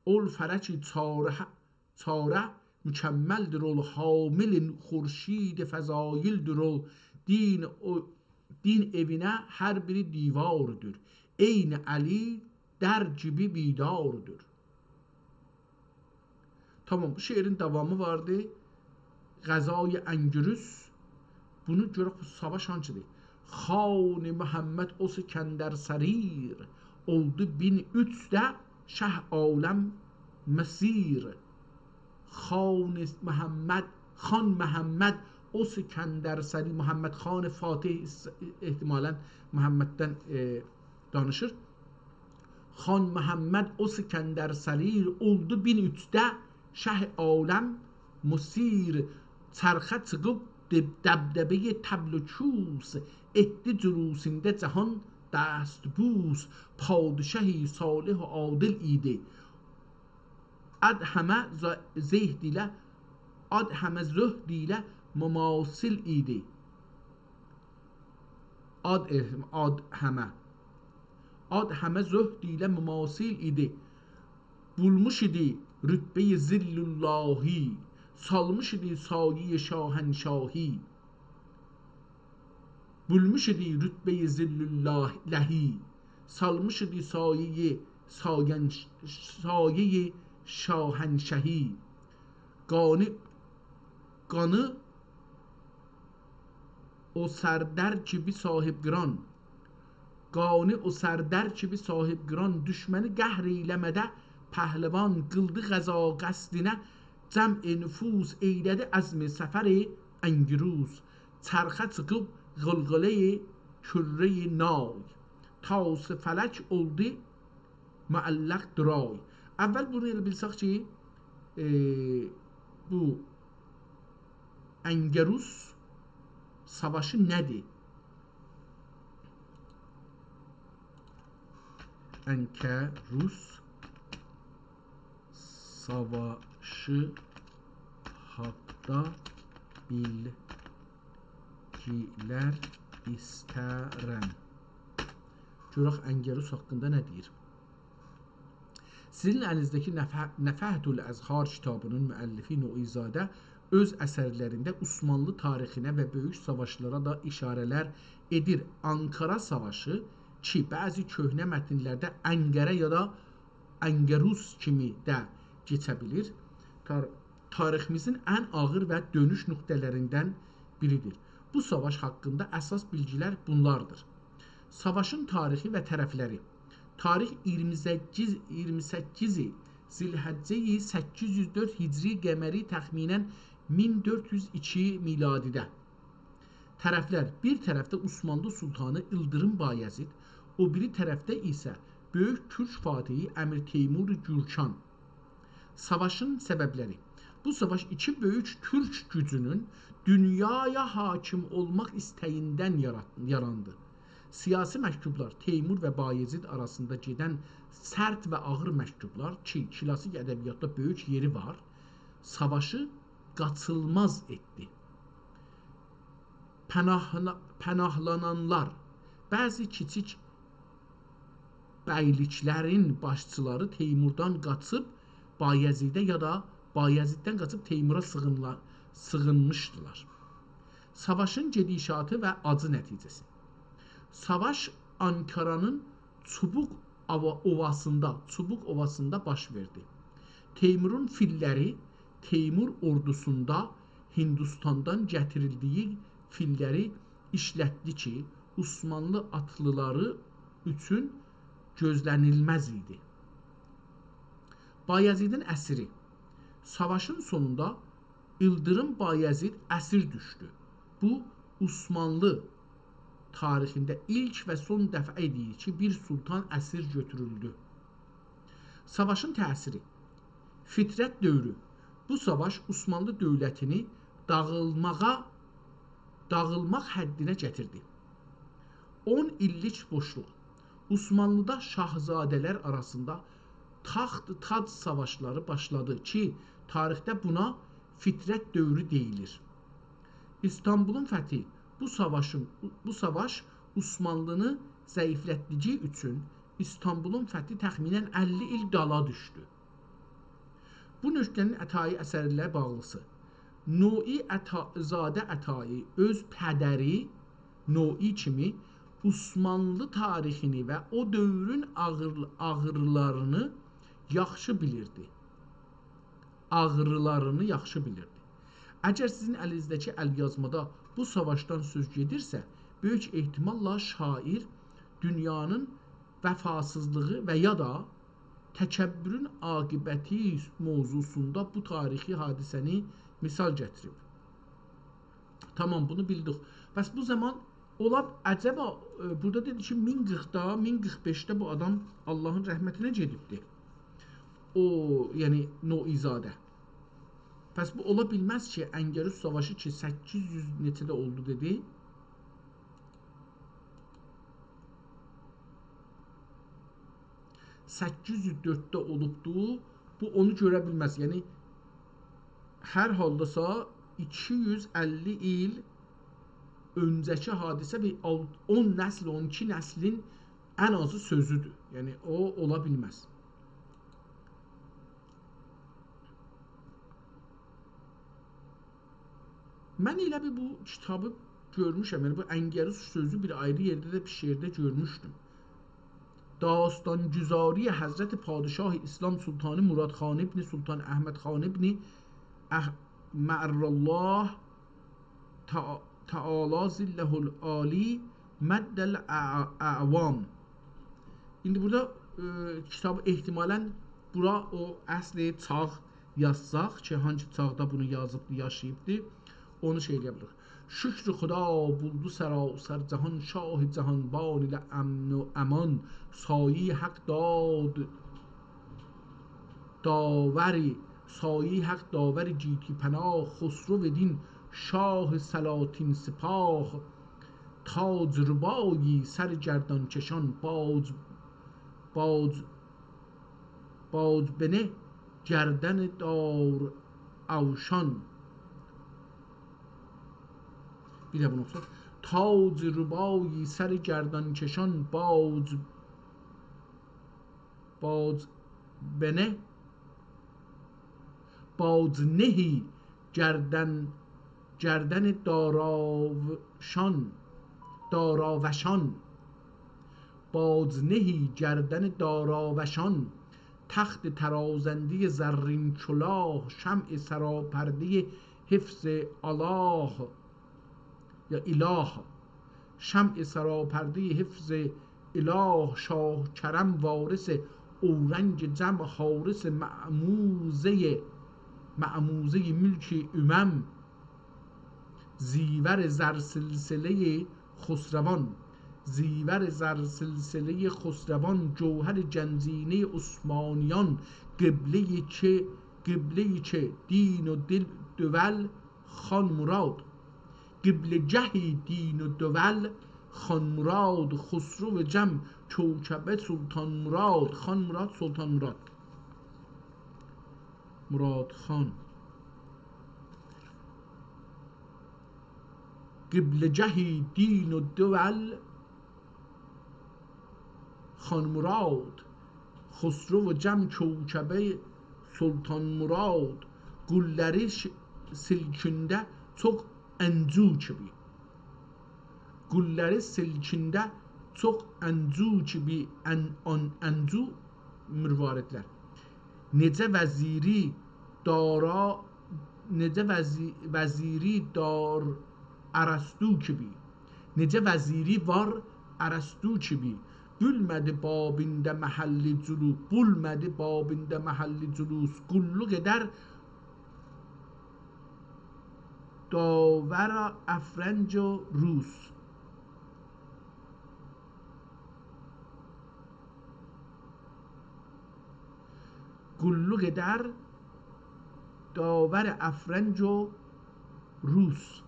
Ol fələki çarə mükəmməldir ol. Hamilin xurşid fəzaildir ol. Din evinə hər biri divardır. Eyni Əli der gibi bidardır. Tamam, bu şeirin davamı vardı. Qəzayı Əngürüs. Bunu görək bu savaş hansıdır? Xan Məhəmməd o Sikəndər Sərir oldu 1003-də şəh aləm məsir. Xan Məhəmməd o Sikəndər Sərir, Məhəmməd xan Fatih ehtimalən Məhəmməddən danışır. Xan Məhəmməd o Sikəndər Sərir oldu 1003-də şəh aləm məsir. Çərxə çıxıb dəbdəbəyə təbl küs, etdi cürusində cahan dəstbus. Padişahi salih و adil idi. Adhəmə zəhd ilə adhəmə zöhd ilə mümasil idi. Adhəmə zöhd ilə mümasil idi. Bulmuş idi rütbə-i zillullahi, salmış idi sayi şahənşahi. Bulmuş idi rütbə-i zillullahi, salmış idi sayi şahənşahi. Qanı o sərdər kimi sahibqiran. Qanı o sərdər kimi sahibqiran. Düşməni qəhr eyləmədə pəhləvan. Qıldı qəza qəsdinə cəm-i nüfus. Eylədi əzmi səfəri Əngürüs. Çərxə çıxıb qılqılə-i kürrə-i nay. Tas-ı fələk oldu müəlləq diray. Əvvəl bunu elə bilsək ki, bu Əngərus savaşı nədir? Əngərus savaşı haqda bilgilər istərəm. Görək Əngərus haqqında nə deyir? Sizin əlinizdəki Nəfəhətül Əzhar kitabının müəllifi Nuizadə öz əsərlərində Osmanlı tarixinə və böyük savaşlara da işarələr edir. Ankara savaşı ki, bəzi köhnə mətnlərdə Əngərə ya da Əngərus kimi də keçə bilir, tariximizin ən ağır və dönüş nöqtələrindən biridir. Bu savaş haqqında əsas bilgilər bunlardır. Savaşın tarixi və tərəfləri. Tarix 28 Zilhəccə-i 804 Hicri qəməri təxminən 1402 miladidə. Tərəflər: bir tərəfdə Osmanlı sultanı İldırım Bayezid, o biri tərəfdə isə böyük türk fatihi Əmir Teymur Gürkan. Savaşın səbəbləri. Bu savaş iki böyük türk gücünün dünyaya hakim olmaq istəyindən yarandı. Siyasi məktublar, Teymur və Bayezid arasında gedən sərt və ağır məktublar ki, klasik ədəbiyyatda böyük yeri var, savaşı qaçılmaz etdi. Pənahlananlar, bəzi kiçik bəyliklərin başçıları Teymurdan qaçıb Bayezidə ya da Bayeziddən qaçıb Teymura sığınmışdılar. Savaşın gedişatı və acı nəticəsi. Savaş Ankaranın Çubuq Ovasında baş verdi. Teymurun filləri Teymur ordusunda Hindistandan gətirildiyi filləri işlətdi ki, Osmanlı atlıları üçün gözlənilməz idi. Bayezidin əsiri. Savaşın sonunda İldırım Bayezid əsir düşdü. Bu Osmanlı tarixində ilk və son dəfə idi ki, bir sultan əsir götürüldü. Savaşın təsiri, fitrət dövrü. Bu savaş Osmanlı dövlətini dağılmaq həddinə gətirdi. 10 illik boşluq. Osmanlıda şahzadələr arasında taxt-tac savaşları başladı ki, tarixdə buna fitrət dövrü deyilir. İstanbulun fəthi. Bu savaş Osmanlını zəiflətdiyi üçün İstanbulun fəthi təxminən 50 il dala düşdü. Bu nöqtənin Ətai əsərlə bağlısı. Nui Zadə Ətai öz pədəri Nui kimi Osmanlı tarixini və o dövrün ağrılarını yaxşı bilirdi. Əgər sizin əlinizdəki əlyazmada bu savaşdan söz gedirsə, böyük ehtimalla şair dünyanın vəfasızlığı və ya da təkəbbürün aqibəti mövzusunda bu tarixi hadisəni misal gətirib. Tamam, bunu bildik. Bəs bu zaman olab, əcəba, burada dedi ki, 1040-da, 1045-də bu adam Allahın rəhmətinə gedibdi. O, yəni Noizadə. Bəs bu ola bilməz ki, Əngərüz savaşı ki, 800 neçədə oldu dedi. ...804-də olubdu, bu onu görə bilməz. Yəni, hər haldasa 250 il öncəki hadisə və 10 nəsl, 12 nəslin ən azı sözüdür. Yəni, o ola bilməz. Mən elə bir bu kitabı görmüşəm. Yəni, bu Əngərüz sözü bir ayrı yerdə də bir şeirdə görmüşdüm. Dastancüzari Həzrət Padişah İslam Sultanı Murad Xan ibn Sultan Əhməd Xan ibn Mərrallah Teala Zilləhul Ali Məddəl Əvam. İndi burada kitabı ehtimalən bura o əsli çağ yazsaq ki, hangi çağda bunu yazıbdı, yaşayıbdı, onu şey eləyə bilir. Şükr Xuda buldu sərasər cahan şah-ı cahanban ilə əmn و əman sayi haq davəri giti pənah خسرو دین شاه سلاطین سپاه تاج ربایی سر گردان کشان باز بنه گردن دار اوشان. Bir de bunu oxusak. Tac rubayi sər gərdan keşan باز نهی گردن داراوشان تخت ترازنده زرین کلاه شمع سراپرده حفظ الله یا اله شمع سراپرده حفظ اله شاه کرم وارث اورنگ جمع حارس معموزه ملک امم زیور زرسلسله خسروان جوهر جنزینه عثمانیان قبله چه دین و دل دول خان مراد قبل جهی دین و دول خان مراد خسرو جم کوکبه سلطان مراد خان مراد سلطان مراد خان قبل جهی دین و دول خان مراد خسرو جم کوکبه سلطان مراد gülləri silkində çox əncu kimi. Gülləri silkində çox əncu kimi əncu mürvarətlər. Necə vəziri dar Ərəstu kimi. Necə vəziri var Ərəstu kimi. Bülmədi babində məhəlli cülus. Qulluq edər داور افرنج و روس قلق در داور افرنج و روس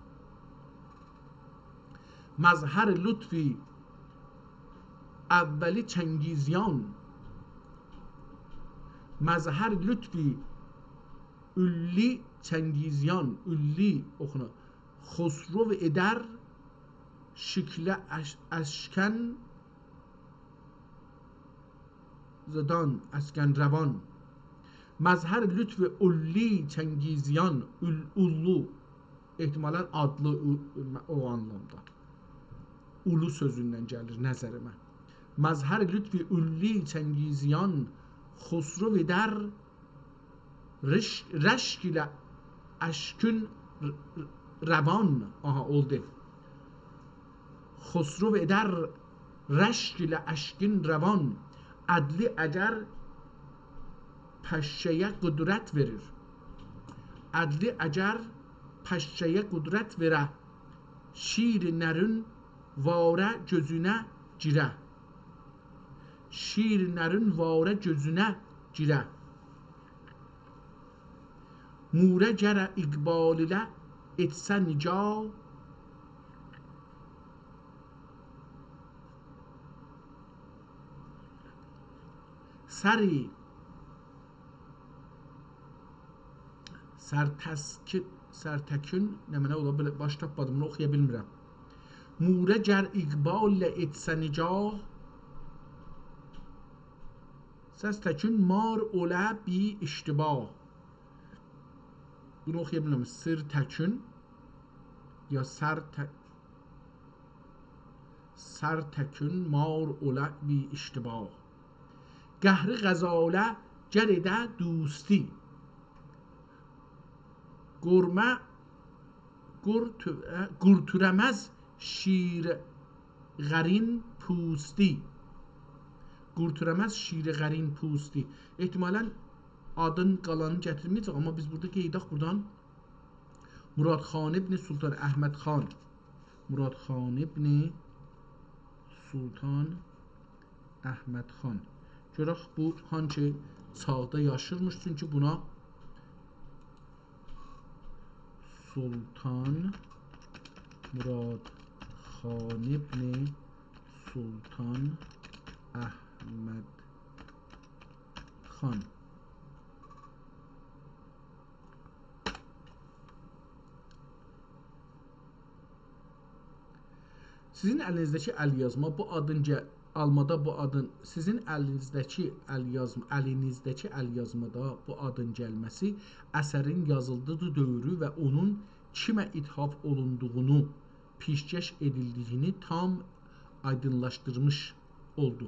مظهر لطفی اولی چنگیزیان مظهر لطفی üli چنگیزیان üli oxuna خسرو ادر شکل اشکن زدان اسکن روان مظهر lütf üli çengizyan ullu ehtimalen adlı o anlamda ulu sözündən gəlir nəzərimə مظهر lütf üli çengizyan خسرو eder رشک ilə اشکن روان aha oldu خسرو eder رشک ilə اشکن روان adli əgər پشəyə qüdrət verir adli əgər پشəyə qüdrət verə şir nərün varə gözünə girə şir nərün varə gözünə girə مورə gərə iqbal ilə etsə nica səri sərtəkün nə mənə ola bilər baş tapmadım bunu oxuya bilmirəm مورə gər iqbal ilə etsə nica səs təkün mar olə bi iştibah bunu oxuya bilmirəm sır təkün ya sər təkün mar olə bi iştibah qəhri qəzalə gər edə دوستی qurtürəməz şir qərin pusti qurtürəməz şir qərin pusti ehtimalən adın qalanını gətirməyəcək amma biz burada qeydaq buradan Murad Xan ibn Sultan Əhməd Xan Murad Xan ibn Sultan Əhməd Xan görək bu hangi çağda yaşırmış çünki buna Sultan Murad Xan ibn Sultan Əhməd Xan sizin əlinizdəki əlyazma bu adın almada bu adın sizin əlinizdəki əlyazmada bu adın gəlməsi əsərin yazıldığı dövrü və onun kimə ithaf olunduğunu peşkəş edildiyini tam aydınlaşdırmış oldu.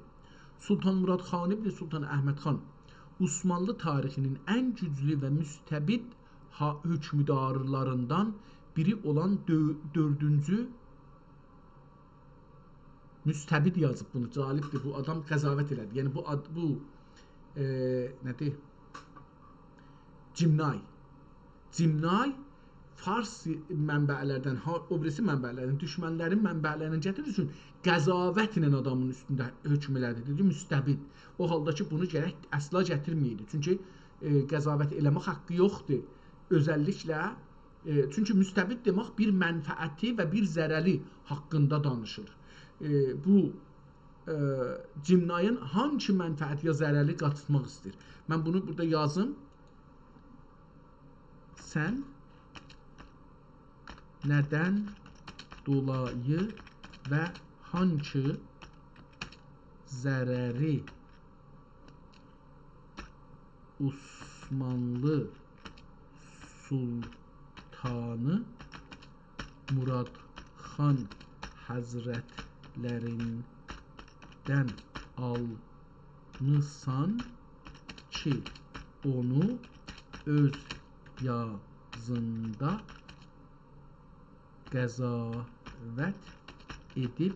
Sultan Murad Xan ibn Sultan Əhməd Xan Osmanlı tarixinin ən güclü və müstəbid hökmdarlarından biri olan 4-cü müstəbid yazıb bunu. Calibdir. Bu adam qəzavət elədi. Yəni bu nədir? Cimnay. Cimnay Fars mənbələrdən, obrisi mənbələrdən, düşmənlərin mənbələrindən gətirir üçün qəzavətlə adamın üstündə hökm elədi. Dedi, müstəbid. O halda ki, bunu gərək əsla gətirməyəydi. Çünki qəzavət eləmək haqqı yoxdur. Özəlliklə, çünki müstəbid demək bir mənfəəti və bir zərəli haqqında danışır. Bu Cimnayın hangi mənfəət ya zərəli qatılmaq istəyir? Mən bunu burada yazım. Sən nədən dolayı və hangi zərəri Osmanlı Sultanı Murad Xan Həzrətlərindən almısan ki, onu öz yazında qəzavət edib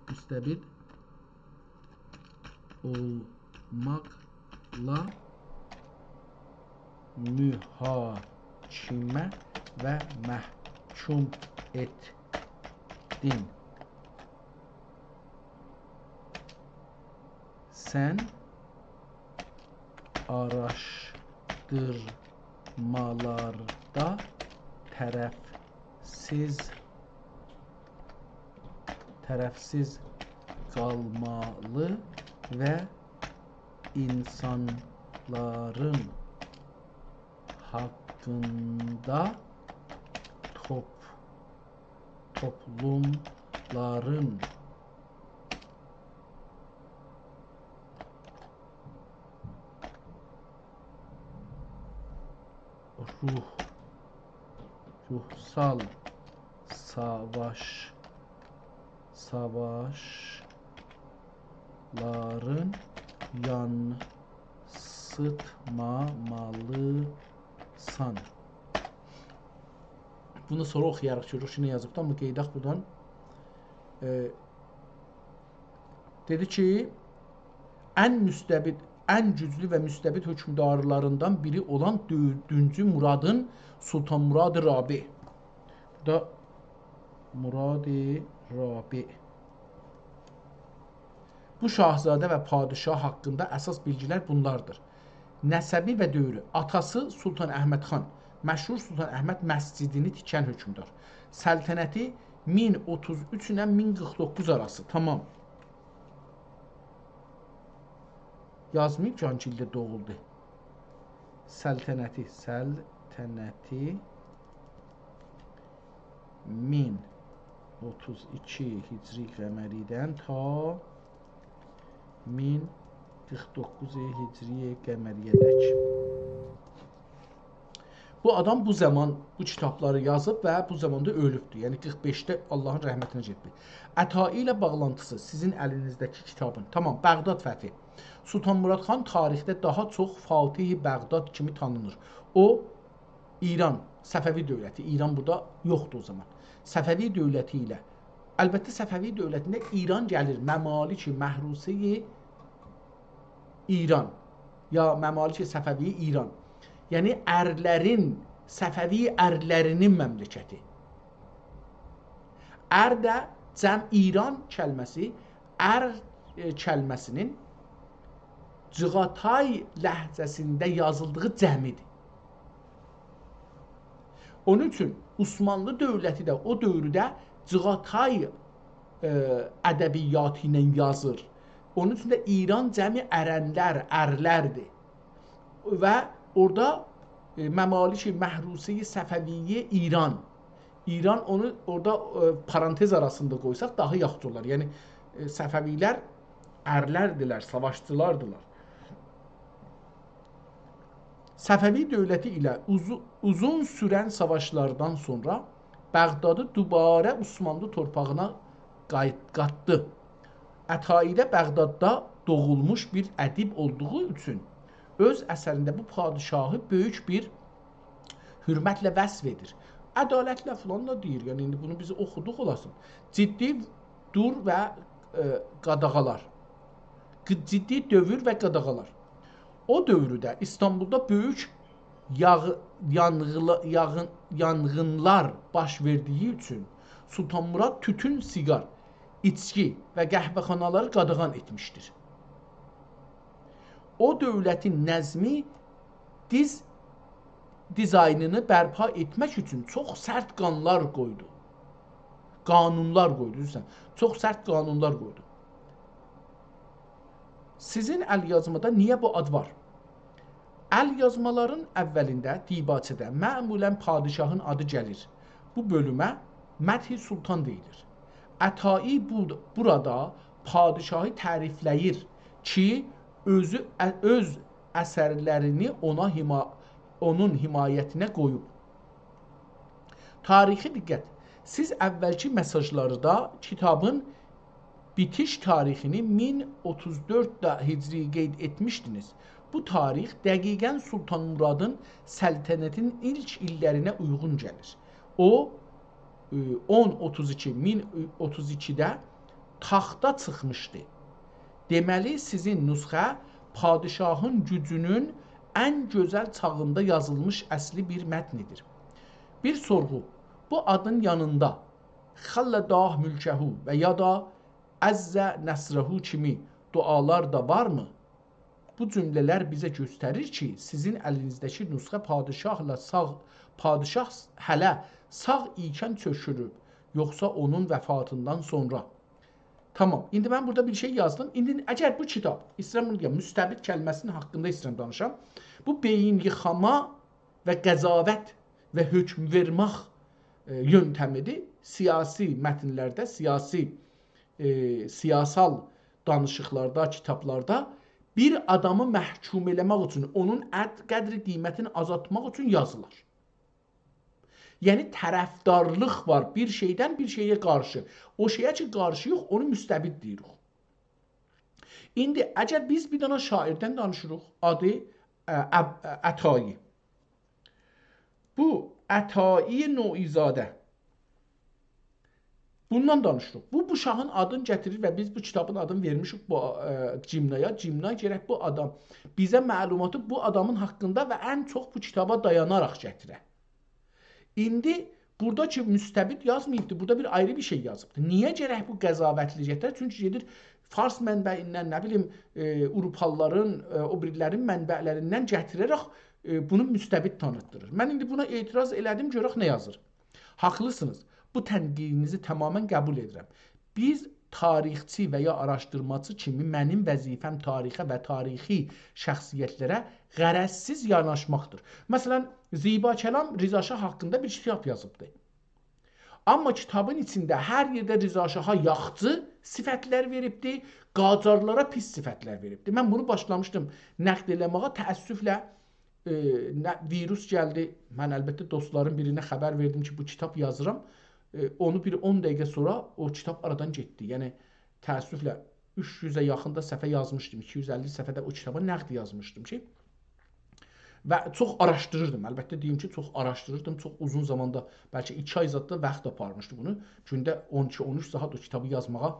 müstəbid olmaqla mühakimə və məhkum etdin. Sən araşdırmalarda tərəfsiz qalmalı və insanların haqqında toplumların ruhsal savaşların yansıtmamalısan. Bunu sonra oxuyarıq, görürük ki, nə yazıbdı, amma qeydaq buradan. Dedi ki, ən güclü və müstəbid hökmdarlarından biri olan 4-cü Muradın Sultan Murad-ı Rabi. Bu da Murad-ı Rabi. Bu şahzadə və padişah haqqında əsas bilgilər bunlardır. Nəsəbi və dövrü. Atası Sultan Əhməd xan, məşhur Sultan Əhməd məscidini tikən hökmdar. Səltənəti 1033 ilə 1049 arası. Tamam. Yazmayıb ki, hangi ildə doğuldu. Səltənəti 1032 Hicri qəməridən ta 1049 Hicri qəməriyyədək. Bu adam bu zaman bu kitabları yazıb və bu zamanda ölübdür. Yəni 45-də Allahın rəhmətinə getdi. Ətai ilə bağlantısı sizin əlinizdəki kitabın. Tamam, Bəğdad fəthi. Sultan Murad xan tarixdə daha çox Fatih-i Bəğdad kimi tanınır. O, İran, Səfəvi dövləti. İran burada yoxdur o zaman. Səfəvi dövləti ilə. Əlbəttə, Səfəvi dövlətində İran gəlir. Məmalik-i Məhrusi-i İran. Ya Məmalik-i Səfəvi İran. Yəni, Səfəvi ərlərinin məmləkəti. Ər də cəm İran kəlməsi, ər kəlməsinin Cığatay ləhcəsində yazıldığı cəmidir. Onun üçün Osmanlı dövləti də o dövrdə Cığatay ədəbiyyatı ilə yazır. Onun üçün də İran cəmi ərənlər, ərlərdir. Və orada Məmalik-i Məhrusi-i Səfəviyyə İran. İran onu orada parantez arasında qoysaq daha yaxşı olar. Yəni, Səfəvilər ərlərdirlər, savaşçılardılar. Səfəvi dövləti ilə uzun sürən savaşlardan sonra Bəğdadı dubarə Osmanlı torpağına qatdı. Ətaidə Bəğdadda doğulmuş bir ədib olduğu üçün öz əsərində bu padişahı böyük bir hürmətlə vəsf edir. Ədalətlə filan da deyir. Yəni, indi bunu biz oxuduq olasın. Ciddi dur və qadağalar. Ciddi dövr və qadağalar. O dövrdə İstanbulda böyük yanğınlar baş verdiyi üçün Sultan Murad tütün, siqar, içki və qəhvəxanaları qadağan etmişdir. O dövlətin nəzmi dizaynını bərpa etmək üçün çox sərt qanunlar qoydu. Çox sərt qanunlar qoydu. Sizin əlyazmada niyə bu ad var? Əlyazmaların əvvəlində, dibaçədə məmulən padişahın adı gəlir. Bu bölümə Məthi Sultan deyilir. Ətai burada padişahı tərifləyir ki, öz əsərlərini onun himayətinə qoyub. Tarixi diqqət. Siz əvvəlki mesajlarda kitabın bitiş tarixini 1034 Hicri qeyd etmişdiniz. Bu tarix dəqiqən Sultan Muradın səltənətin ilk illərinə uyğun gəlir. O, 1032-1032-də taxta çıxmışdı. Deməli, sizin nüsxə padişahın gücünün ən gözəl çağında yazılmış əsli bir mətnidir. Bir sorğu. bu adın yanında xalladah mülkəhu və ya da əzzə nəsrəhu kimi dualar da varmı? Bu cümlələr bizə göstərir ki, sizin əlinizdəki nüsxə padişah hələ sağ ikən çökürüb, yoxsa onun vəfatından sonra. Tamam, indi mən burada bir şey yazdım. İndi əgər bu kitab, istəyirəm bunu deyəm, müstəbid kəlməsinin haqqında istəyirəm danışam. Bu beyin yıxama və qəzavət və hökm vermək yöntəmidir. Siyasi mətnlərdə, siyasal danışıqlarda, kitablarda bir adamı məhkum eləmək üçün, onun qədri qiymətini azaltmaq üçün yazılır. Yəni tərəfdarlıq var bir şeydən bir şeyə qarşı. O şeyə ki qarşı yox, onu müstəbid deyirik. İndi əgər biz bir dənə şairdən danışırıq, adı Ətai. Bu Ətai Noizadə. Bundan danışırıq. Bu şahın adını gətirir və biz bu kitabın adını vermişik bu Cimnaya. Cimna gərək bu adam bizə məlumatı bu adamın haqqında və ən çox bu kitaba dayanaraq gətirə. İndi buradakı müstəbid yazmayıbdır. Burada bir ayrı bir şey yazıbdır. Niyə gərək bu qəzavətli gətirər? Çünki gedir Fars mənbəyindən, nə bilim, Avropalıların, o birilərin mənbələrindən gətirərək bunu müstəbid tanıtdırır. Mən indi buna etiraz elədim, görək nə yazır. Haqlısınız. Bu tənqidinizi tamamən qəbul edirəm. Biz tarixçi və ya araşdırmacı kimi mənim vəzifəm tarixə və tarixi şəxsiyyətlərə qərəzsiz yanaşmaqdır. Məsələn, Ziba Kəlam Rza Şah haqqında bir kitab yazıbdır. Amma kitabın içində hər yerdə Rza Şaha yaxçı sifətlər veribdir, qacarlara pis sifətlər veribdir. Mən bunu başlamışdım nəqd eləməyə, təəssüflə virus gəldi. Mən əlbəttə dostların birinə xəbər verdim ki, bu kitab yazıram. Onu bir 10 dəqiqə sonra o kitab aradan getdi. Yəni təəssüflə 300-ə yaxında səhifə yazmışdım. 250 səhifədə o kitaba nəqd yazmışdım ki, və çox araşdırırdım. Əlbəttə deyim ki, çox araşdırırdım. Çox uzun zamanda, bəlkə 2 ay zadda vaxt aparmışdı bunu. Gündə 12-13 saat o kitabı yazmağa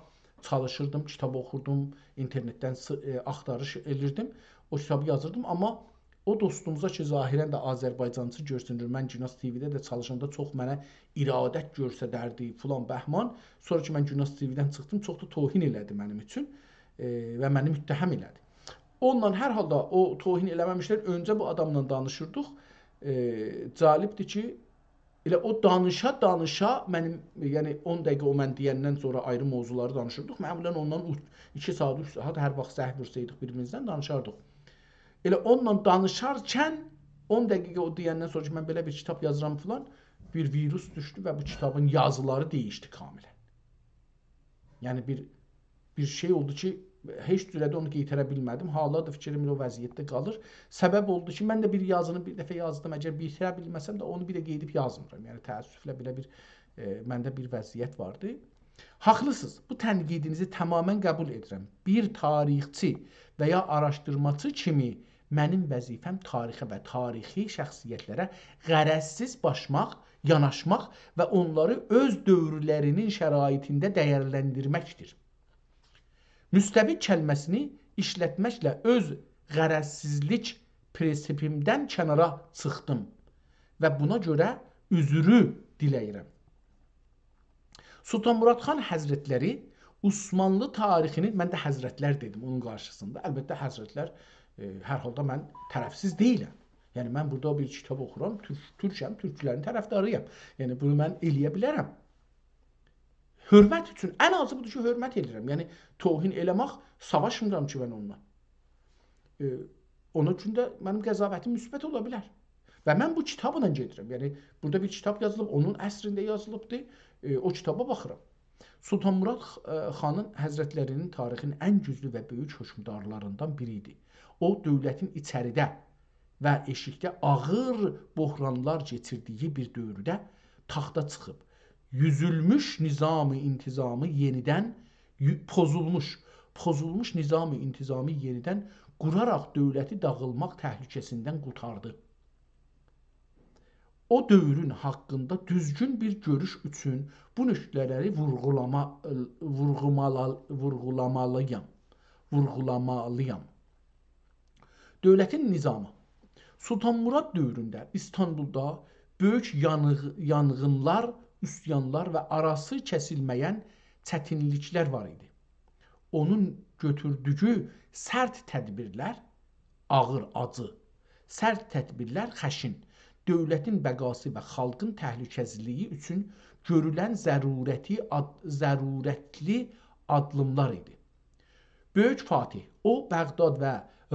çalışırdım. Kitabı oxurdum, internetdən axtarış edirdim. O kitabı yazırdım, amma o dostumuza ki, zahirən də Azərbaycançı görsünür. Mən Günas TV-də də çalışanda çox mənə iradət göstərdi filan bəhman. Sonra ki, mən Günas TV-dən çıxdım, çox da tohin elədi mənim üçün və məni müttəhəm elədi. Onunla hər halda o tohin eləməmişlər. Öncə bu adamla danışırdıq. Cəlibdir ki, elə o danışa mənim, yəni 10 dəqiqə o mən deyəndən sonra ayrı mövzuları danışırdıq. Məmulən ondan 2 saat, 3 saat hər vaxt səhv vursaydık birimizdən danışardıq. Elə onunla danışarkən 10 dəqiqə o deyəndən sonra ki, mən belə bir kitab yazıram filan, bir virus düşdü və bu kitabın yazıları dəyişdi kamilən. Yəni bir şey oldu ki, heç cürədə onu qeytərə bilmədim. Hala da fikrim o vəziyyətdə qalır. Səbəb oldu ki, mən də bir yazını bir dəfə yazdım. Əgər bitirə bilməsəm də onu bir də qeydib yazmıram. Yəni təəssüflə belə bir məndə bir vəziyyət vardı. Haqlısınız. Bu tənqidinizi tamamən qəbul edirəm. Bir tarixçi və ya araşdırmacı kimi mənim vəzifəm tarixə və tarixi şəxsiyyətlərə qərəzsiz yanaşmaq və onları öz dövrlərinin şəraitində dəyərləndirməkdir. Müstəbid kəlməsini işlətməklə öz qərəzsizlik prinsipimdən kənara çıxdım və buna görə üzrü diləyirəm. Sultan Murad xan Həzrətləri Osmanlı tarixini, mən də Həzrətlər dedim onun qarşısında. Əlbəttə Həzrətlər hər halda mən tərəfsiz deyiləm. Yəni mən burada bir kitab oxuram, türkəm, türklərin tərəfdarıyam. Yəni bunu mən eləyə bilərəm. Hörmət üçün, ən azı budur ki, hörmət edirəm. Yəni tohin eləmək, savaşmıram ki mən onunla. Onun üçün də mənim qəzavətim müsbət ola bilər. Və mən bu kitabla gedirəm. Yəni burada bir kitab yazılıb, onun əsrində yazılıbdır. O kitaba baxıram. Sultan Murad xanın Həzrətlərinin tarixinin ən güclü və böyük hökmdarlarından biri idi. O, dövlətin içəridə və eşikdə ağır bohranlar keçirdiyi bir dövrdə taxta çıxıb. Yüzülmüş nizam-ı intizamı yenidən pozulmuş nizam-ı intizamı yenidən quraraq dövləti dağılmaq təhlükəsindən qurtardı. O dövrün haqqında düzgün bir görüş üçün bu nöqtələri vurğulamalıyam. Dövlətin nizamı. Sultan Murad dövründə İstanbulda Böyük yanğınlar, üsyanlar və arası kəsilməyən çətinliklər var idi. Onun götürdüyü sərt tədbirlər ağır, acı, sərt tədbirlər xəşin, dövlətin bəqası və xalqın təhlükəsizliyi üçün görülən zərurətli addımlar idi. Böyük Fatih, o Bəğdad və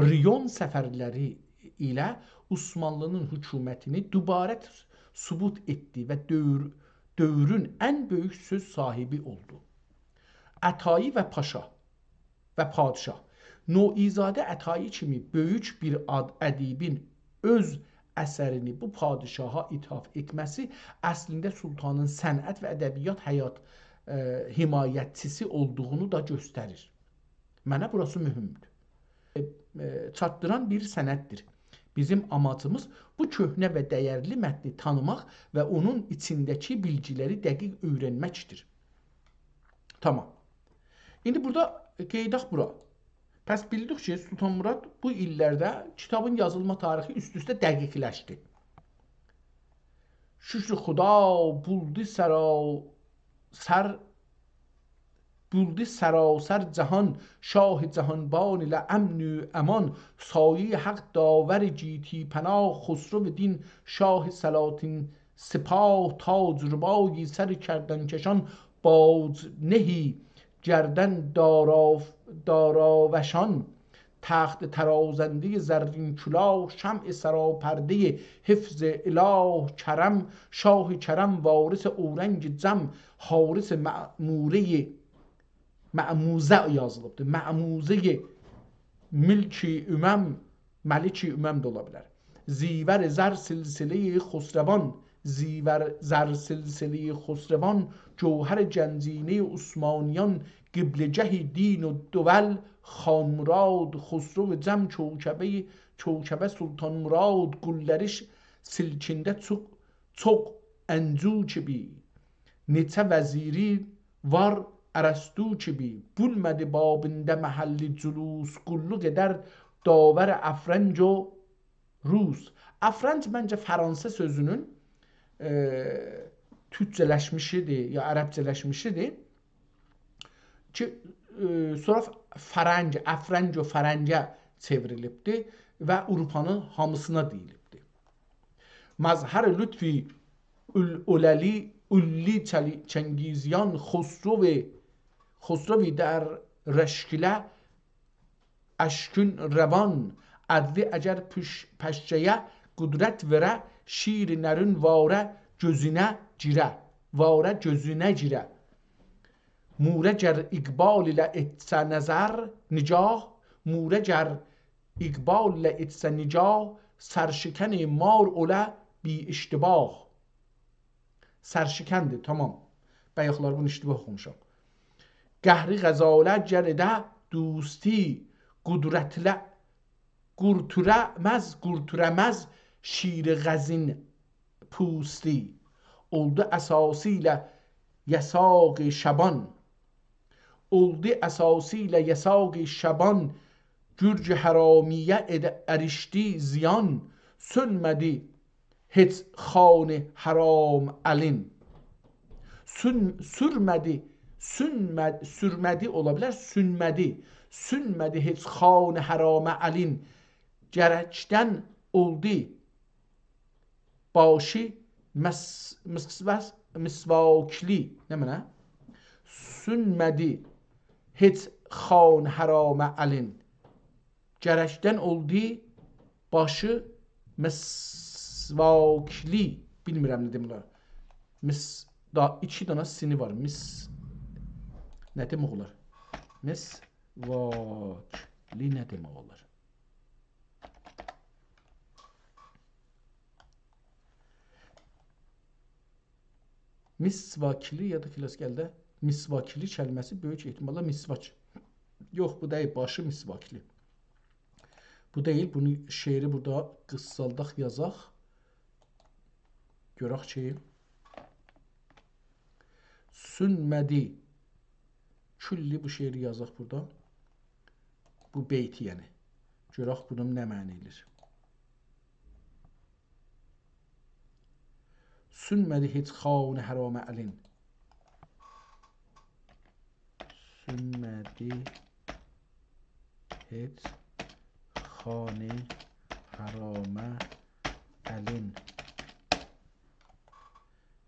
Riyon səfərləri ilə Osmanlının hökumətini dubarə sübut etdi və dövrün ən böyük söz sahibi oldu. Ətai və Paşa və Padişah, Noizadə Ətai kimi böyük bir ədibin öz əsərini bu padişaha ithaf etməsi əslində sultanın sənət və ədəbiyyat həyat himayətçisi olduğunu da göstərir. Mənə burası mühümdür. Çatdıran bir sənətdir. Bizim amacımız bu köhnə və dəyərli mətni tanımaq və onun içindəki bilgiləri dəqiq öyrənməkdir. Tamam. İndi burada qeydaq bura. Pəs bildik ki, Sultan Murad bu illərdə kitabın yazılma tarixi üst-üstə dəqiqləşdi. Şükür Xuda buldu sərasər cahan, şah cahanban ilə əmnü əman, sayi haq davar giti pənah, xusro din şah salatin sipah, tac rبایی سر کردن کشان باز نهی گردن داراوشان، تخت ترازنده زرین کلاه، شمع سراپرده حفظ اله کرم، شاه کرم وارث اورنگ جم، حارس معموزه yazılıbdır. Məmuze milki üməm, maliki üməm də ola bilər. Zivər zər silsileyi xusrevan, زیور زر سلسله خسروان، جوهر جنزینه عثمانیان، قبل جه دین و دول، خان مراد خسرو cəm çovkəbə Sultan Murad، gülləriş silkində çox əncü kimi, neçə vəziri var ərəstü kimi, bulmədi babında məhəlli cülus, qulluq edər davər əfrənc o Rus. Əfrənc məncə Fransa sözünün Türkçələşmişidir ya ərəbcələşmişidir ki sonra əfrənc o fərəncə çevrilibdir və Avropanın hamısına deyilibdir. Mazhar lütfi ulli çəngizyan xosrovi در رشکله اشکن روان، ادلی اگر پشچeye qudrət verə, şiir nərün varə gözünə girə. Murə gər iqbal ilə etsə nəzər nicah, murə gər iqbal ilə etsə nicah, sərşikən mar olə bi iştibah. Sərşikəndir, tamam. Bəyəxlar bunu iştibah oxumuşam. Qəhri qəzalə gərədə دوستی qurturəməz şir غزین پوستی، oldu əsasıyla yasaq-ı şaban، gürc həramiyə ərişdi ziyan، sönmədi heç xan haram əlin. Sürmədi ola bilər, sünmədi heç xan haram əlin. Gərəkdən oldu başı misvakli. Nə mənə? Sünmədi heç xan haram əlin. Gərəkdən oldu başı misvakli. Bilmirəm nə demirlər. İki dana sini var. Nə demək olar? Misvakli nə demək olar? Misvakili ya da klasgəldə misvakili kəlməsi böyük ehtimalla misvaç. Yox, bu deyil, başı misvakili. Bu deyil, bunu şeiri burada qıssaldaq yazaq. Görək ki, sünmədi külli bu şeiri yazaq burada. Bu beyti yəni. Görək bunun nə məna edir. Sünmədi heç xan haram əlin. Sünmədi heç xan haram əlin.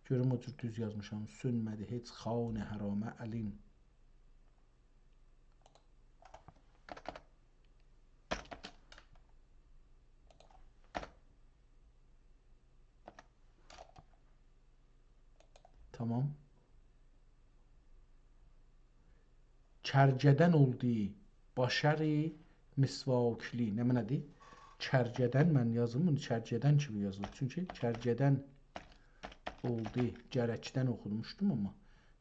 Görüm o cür düz yazmışam. Sünmədi heç xan haram əlin. Tamam. Kərcədən oldu başəri misvakli. Nə mənədir? Kərcədən mən yazım bunu. Kərcədən kimi yazılır. Çünki kərcədən oldu. Gərəkdən oxunmuşdum amma.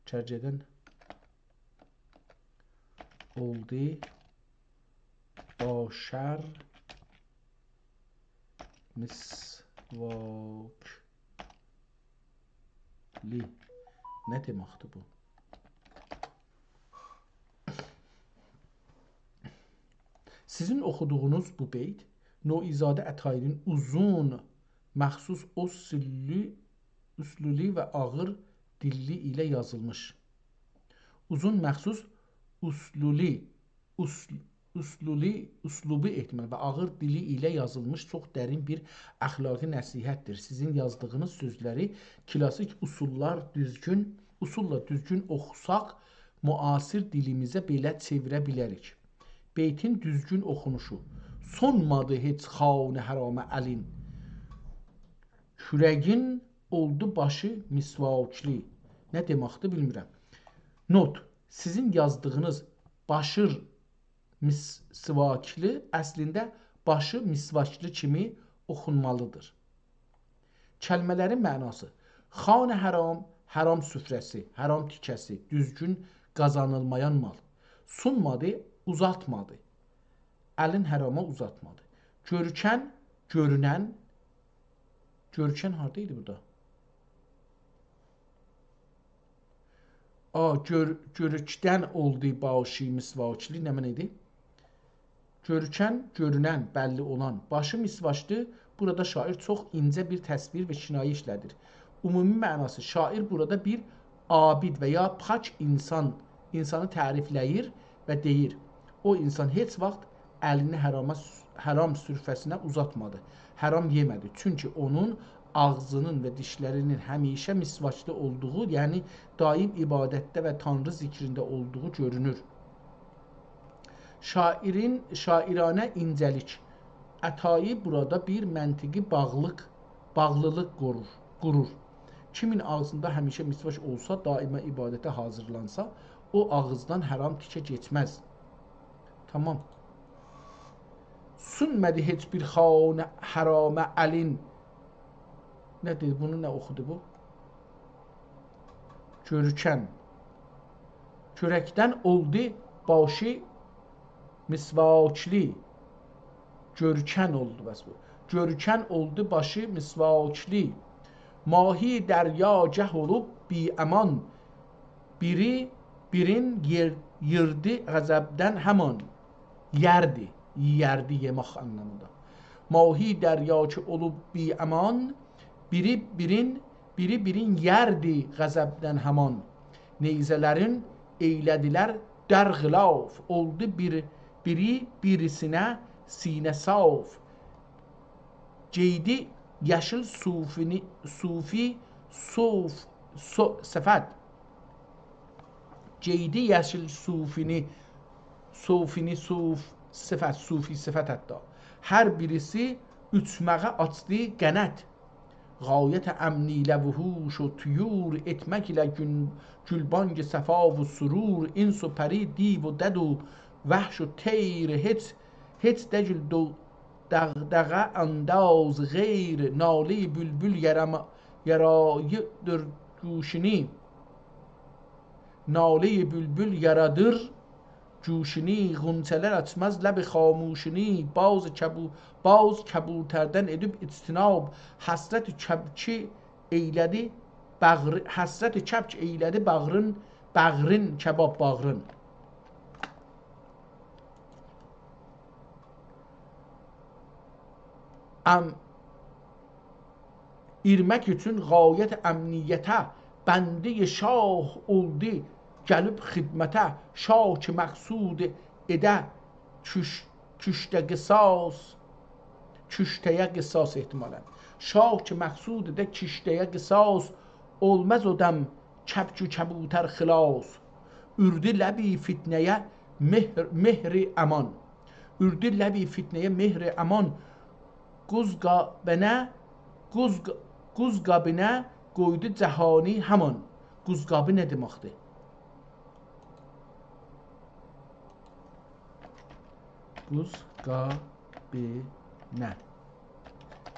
Kərcədən oldu başər misvakli. Nə deməkdir bu? Sizin oxuduğunuz bu beyt Noizadə Ətayinin uzun, məxsus üsluli və ağır dilli ilə yazılmış. Uzun, məxsus üslubi ehtimal və ağır dili ilə yazılmış çox dərin bir əxlaqi nəsihətdir. Sizin yazdığınız sözləri klasik usulla düzgün oxusaq, müasir dilimizə belə çevirə bilərik. Beytin düzgün oxunuşu. Sonmadı heç xan haram əlin. Kürəgin oldu başı misvakli. Nə deməkdir bilmirəm. Not. Sizin yazdığınız başır misvakli əslində başı misvakli kimi oxunmalıdır. Kəlmələrin mənası. Xan haram, haram süfrəsi, haram tikəsi, düzgün qazanılmayan mal. Sunmadı, uzatmadı. Əlin harama uzatmadı. Görkən, görünən. Görkən haradaydı burada? Görükdən oldu başı misvakli. Nə mənədir? Görkən, görünən, bəlli olan. Başı misvaklı. Burada şair çox incə bir təsvir və kinayə işlədir. Ümumi mənası. Şair burada bir abid və ya pak insanı tərifləyir və deyir. O insan heç vaxt əlini haram sürfəsinə uzatmadı. Haram yemədi. Çünki onun ağzının və dişlərinin həmişə misvaklı olduğu, yəni daim ibadətdə və Tanrı zikrində olduğu görünür. Şairanə incəlik. Ətai burada bir məntiqi bağlılıq qurur. Kimin ağzında həmişə misvak olsa, daima ibadətə hazırlansa, o ağızdan haram tikə geçməz. Tamam. Sünmədi heç bir xan haram əlin. Nə dedi? Bunu nə oxudu bu? Görkən. Körəkdən oldu başı misvakli. Görkən oldu bəs bu. Görkən oldu başı misvakli. Mahi dərya gəh olub bi əman. Birin yırdı qəzəbdən həman. Yerdi yemək anlamında. Mahi dərya ki olub bi əman. Birin yerdi qəzəbdən həman. Neyzələrin eylədilər dər xilaf. Oldu birisinə sinə saf. Ceydi yaşıl sufi səfət. Ceydi yaşıl sufi səfət hətta. Hər birisi üçməğə açdı qənət. Qayət əmni ilə vuhuş و tuyur etmək ilə gülbang səfa و surur. İns و pəri div و dəd و vəhş و teyr heç dəcül dəğdəğə əndaz غیر. Nalı bülbül yarayıdır guşini. Nalı bülbül yaradır cuşini.Ğunçələr açmaz ləb xamuşini. Baz kəbutərdən edib istinab. Həsrət kəbki eylədi bağrın kəbab bağrın. irmək üçün qayət əmniyyətə, bəndə şah oldu, gəlib xidmətə, şah ki məqsud edə, küştə qisas, küştəyə qisas ehtimalən. Şah ki məqsud edə, küştəyə qisas, olmaz o dəm, kəbkü kəbutər xilas. Ürdü ləbi fitnəyə, mehri əman. Ürdü ləbi fitnəyə, mehri əman. Quzqabinə qoydu cəhani həman. Quzqabı nə deməkdir? Quzqabinə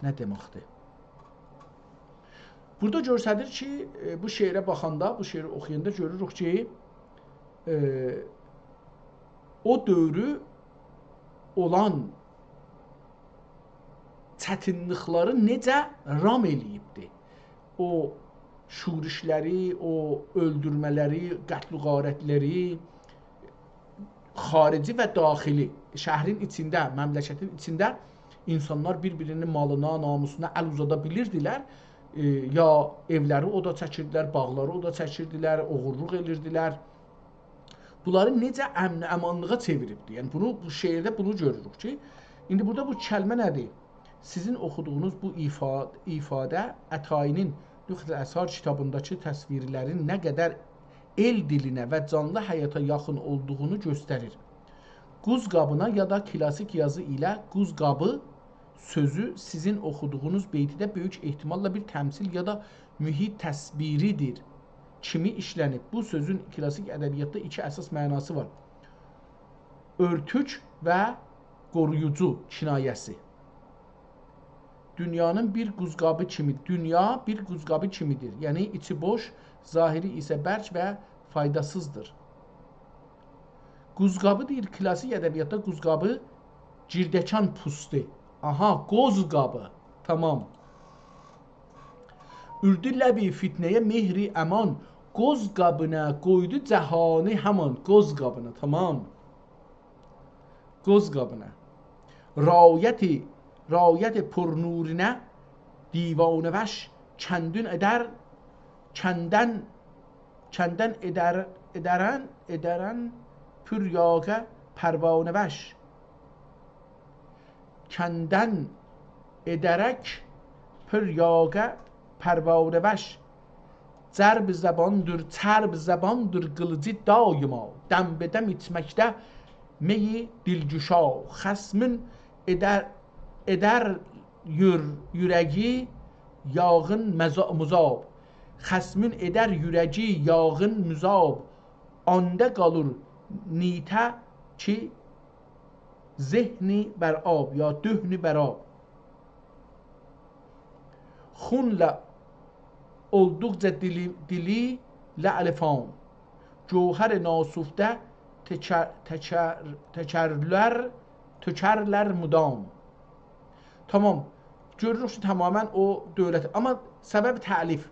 nə deməkdir? Burada görsədir ki, bu şeirə baxanda, bu şeiri oxuyanda görürük ki, o dövrü olan çətinlikləri necə ram eləyibdir. O şurişləri, o öldürmələri, qətl-i qarətləri, xarici və daxili, şəhrin içində, məmləkətin içində insanlar bir-birinin malına, namusuna əl uzada bilirdilər. Ya evləri o da çəkirdilər, bağları o da çəkirdilər, oğurluq edirdilər. Bunları necə əmanlığa çeviribdir. Yəni bu şeirdə bunu görürük ki, indi burada bu kəlmə nədir? Sizin oxuduğunuz bu ifadə Ətayinin Nüxətül Əsar kitabındakı təsvirlərin nə qədər el dilinə və canlı həyata yaxın olduğunu göstərir. Quzqabına ya da klasik yazı ilə quzqabı sözü sizin oxuduğunuz beytidə böyük ehtimalla bir təmsil ya da mühit təsviridir kimi işlənib. Bu sözün klasik ədəbiyyatda iki əsas mənası var. Örtük və qoruyucu kinayəsi. Dünyanın bir quzqabı kimidir. Dünya bir quzqabı kimidir. Yəni içi boş, zahiri isə bərk və faydasızdır. Quzqabı deyir, klasik ədəbiyyatda quzqabı cirdəkan pusti. Aha, qozqabı. Tamam. Ürdü ləbi fitnəyə mehri əman, qozqabına qoydu cəhani həman. Qozqabına, tamam. Qozqabına. Rayət purnurinə divanəvəş kəndün edər, kəndən edərən püryağə pərvanəvəş. Kəndən edərək püryağə pərvanəvəş. Cərb zəbandır, çərb zəbandır qılıcı daima. Dəmbədəm içməkdə meyi dilgüşa. Xəsmin edər yürəgi yağın muzab. Xəsmin edər yürəgi yağın muzab. Anda qalır nitə ki zehni bər ab ya döhnü bər ab. Xunla olduqca dili lə'lifan. Cövhər nasufdə tökərlər mudam. Tamam. Görürük ki, tamamen o dövlət. Amma səbəb təlif.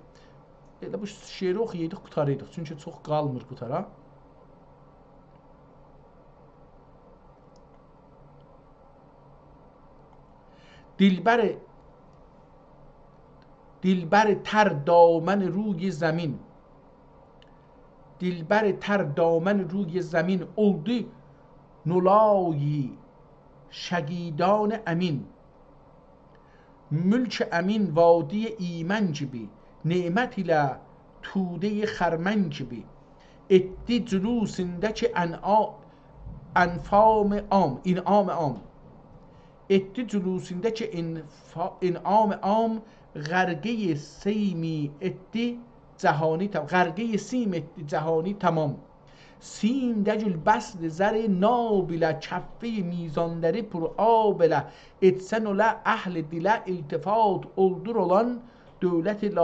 Elə bu şeiri oxuyaydıq, qutarıydıq. Çünki çox qalmır qutara. Dilber تر دامن روی زمین. دلبر تر دامن روی زمین oldu نولایی şəgidan əmin. Mülk əmin vadi ایمن gibi, nemət ilə tude xərmən gibi. Etdi cülusindəki ənfam am, inam am. Etdi cülusindəki inam am. غرقه سیمی ادی جهانی تمام. غرقه سیم ادی جهانی تمام. سیم دجل بسل زر نابله کفه میزاندری پر آبله. etsen ola اهل dile iltifat oldur olan dövleti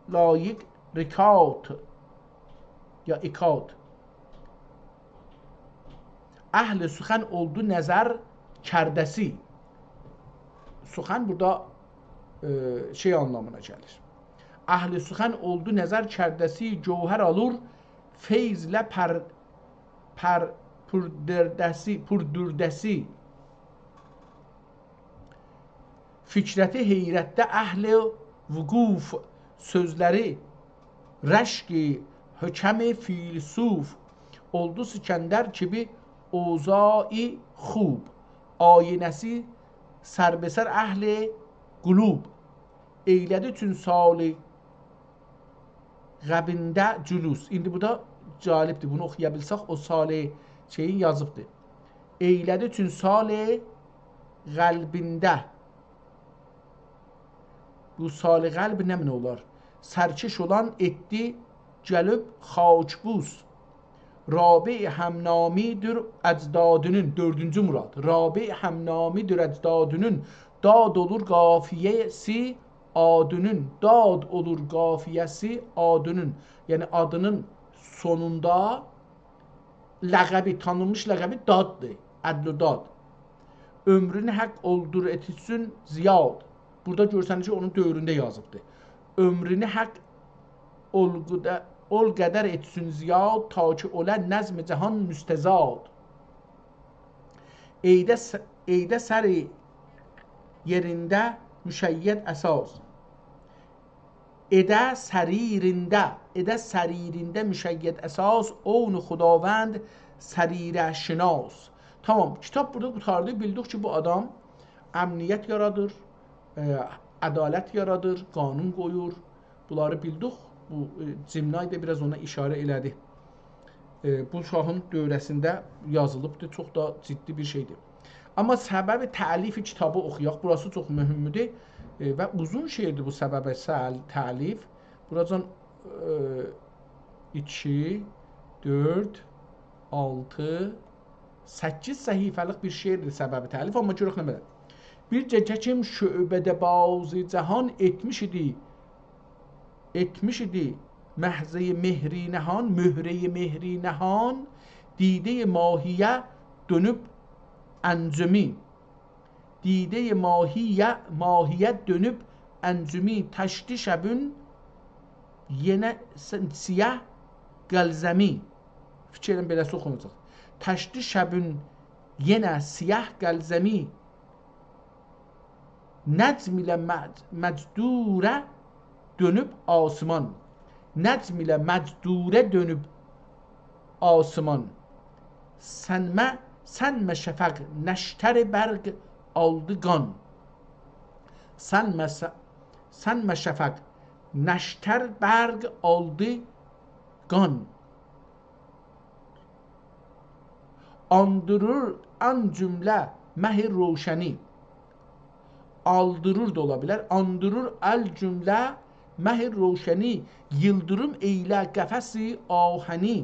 layık rikat ya ikat. Əhl-i suxan oldu nəzər kərdəsi. Suxan burada şey anlamına gəlir. Əhl-i suxan oldu nəzər kərdəsi, gövhər alır feyzlə pürdürdəsi. fikrəti heyrətdə əhli vüquf, sözləri rəşqi hökəmi filsuf, oldu Sikəndər kimi oza'i xub, ayinəsi sərbesər əhli qulub, eylədi tün sali qəbində cülus. İndi bu da calibdir, bunu oxuya bilsək o sali şeyin yazıbdır. Eylədi tün sali qəlbində. Bu sali qəlb nə min olar? Sərkeş olan etdi gəlib xaçbuz. Rabi həmnamidir əcdadının, dördüncü murad. Rabi həmnamidir əcdadının, dad olur qafiyesi adının, dad olur qafiyesi adının. Yəni adının sonunda ləqəbi, tanınmış ləqəbi daddır, ədl-i dad. Ömrünü haqq oldur etsin ziyad. Burada görsəniz ki, onun dövründə yazıbdır. Ömrünü haqq ol qədər etsin ziyad, ta ki olə nəzm cəhan müstəzad. Eydə səri yerində müşəyyəd əsas. Edə sərirində müşəyyəd əsas, onu xudavənd sərirə şinas. Tamam, kitap burada qurtardı. Bildik ki, bu adam əmniyyət yaradır, ədalət yaradır, qanun qoyur. Bunları bildik. Bu Cimnay da biraz ona işarə elədi. Bu şahın dövrəsində yazılıbdır. Çox da ciddi bir şeydir. Amma səbəbi təlif kitabı oxuyaq. Burası çox mühümdür və uzun şeydir bu səbəbi təlif. Buracan 2, 4, 6, 8 səhifəlik bir şeirdir səbəbi təlif. Amma görək nə qədər. Bir gecə kim şöbədə bazı cəhan etmiş idi məhzəyi mehri nəhan, möhrəyi mehri nəhan, didə mahiyə dönüb əncümi. Didə mahiyə dönüb əncümi, təşdi şəbün yenə siyah qəlzəmi. Fikirlərim beləsi oxunacaq. Təşdi şəbün yenə siyah qəlzəmi, nəcm ilə məcdurə dönüb asman. Nəcm ilə məcdurə dönüb asman. Sənmə şəfəq nəştər bərq aldı qan. Sənmə şəfəq nəştər bərq aldı qan. Andırır an cümlə məhir roşəni. Aldırır da ola bilər. Andırır əl cümlə məhir roşəni. Yıldırım eylə qəfəsi ahəni.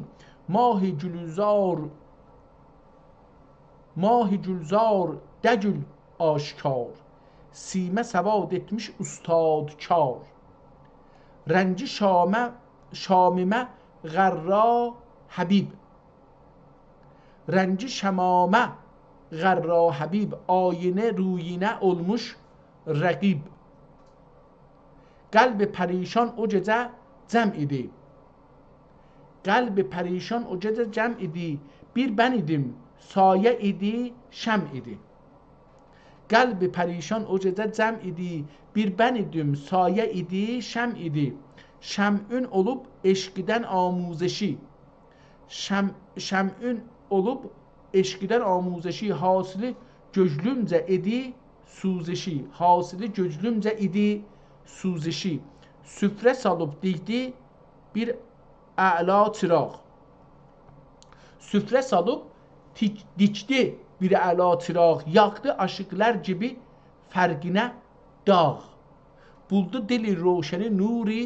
Mahi gülzar dəgül aşkar. Simə səvad etmiş ustadkar. Rənci şamimə qərra həbib. Rənci şəmamə qərra həbib. Ayinə ruyinə olmuş rəqib. Qəlb pərişan o gecə cəm idi. Qəlb pərişan o gecə cəm idi. Bir bən idim, sayə idi, şəm idi. Qəlb pərişan o gecə cəm idi. Bir bən idim, sayə idi, şəm idi. Şəmün olub eşqidən amuzəşi. Şəmün olub eşqidən amuzəşi. Hasili gözlümcə idi suzəşi. Hasili gözlümcə idi suzəşi. Süfrə salıb dikdi bir əla çıraq. Süfrə salıb dikdi bir əla çıraq. Yaktı aşıqlar gibi fərqinə dağ. Buldu dili roşəni nuri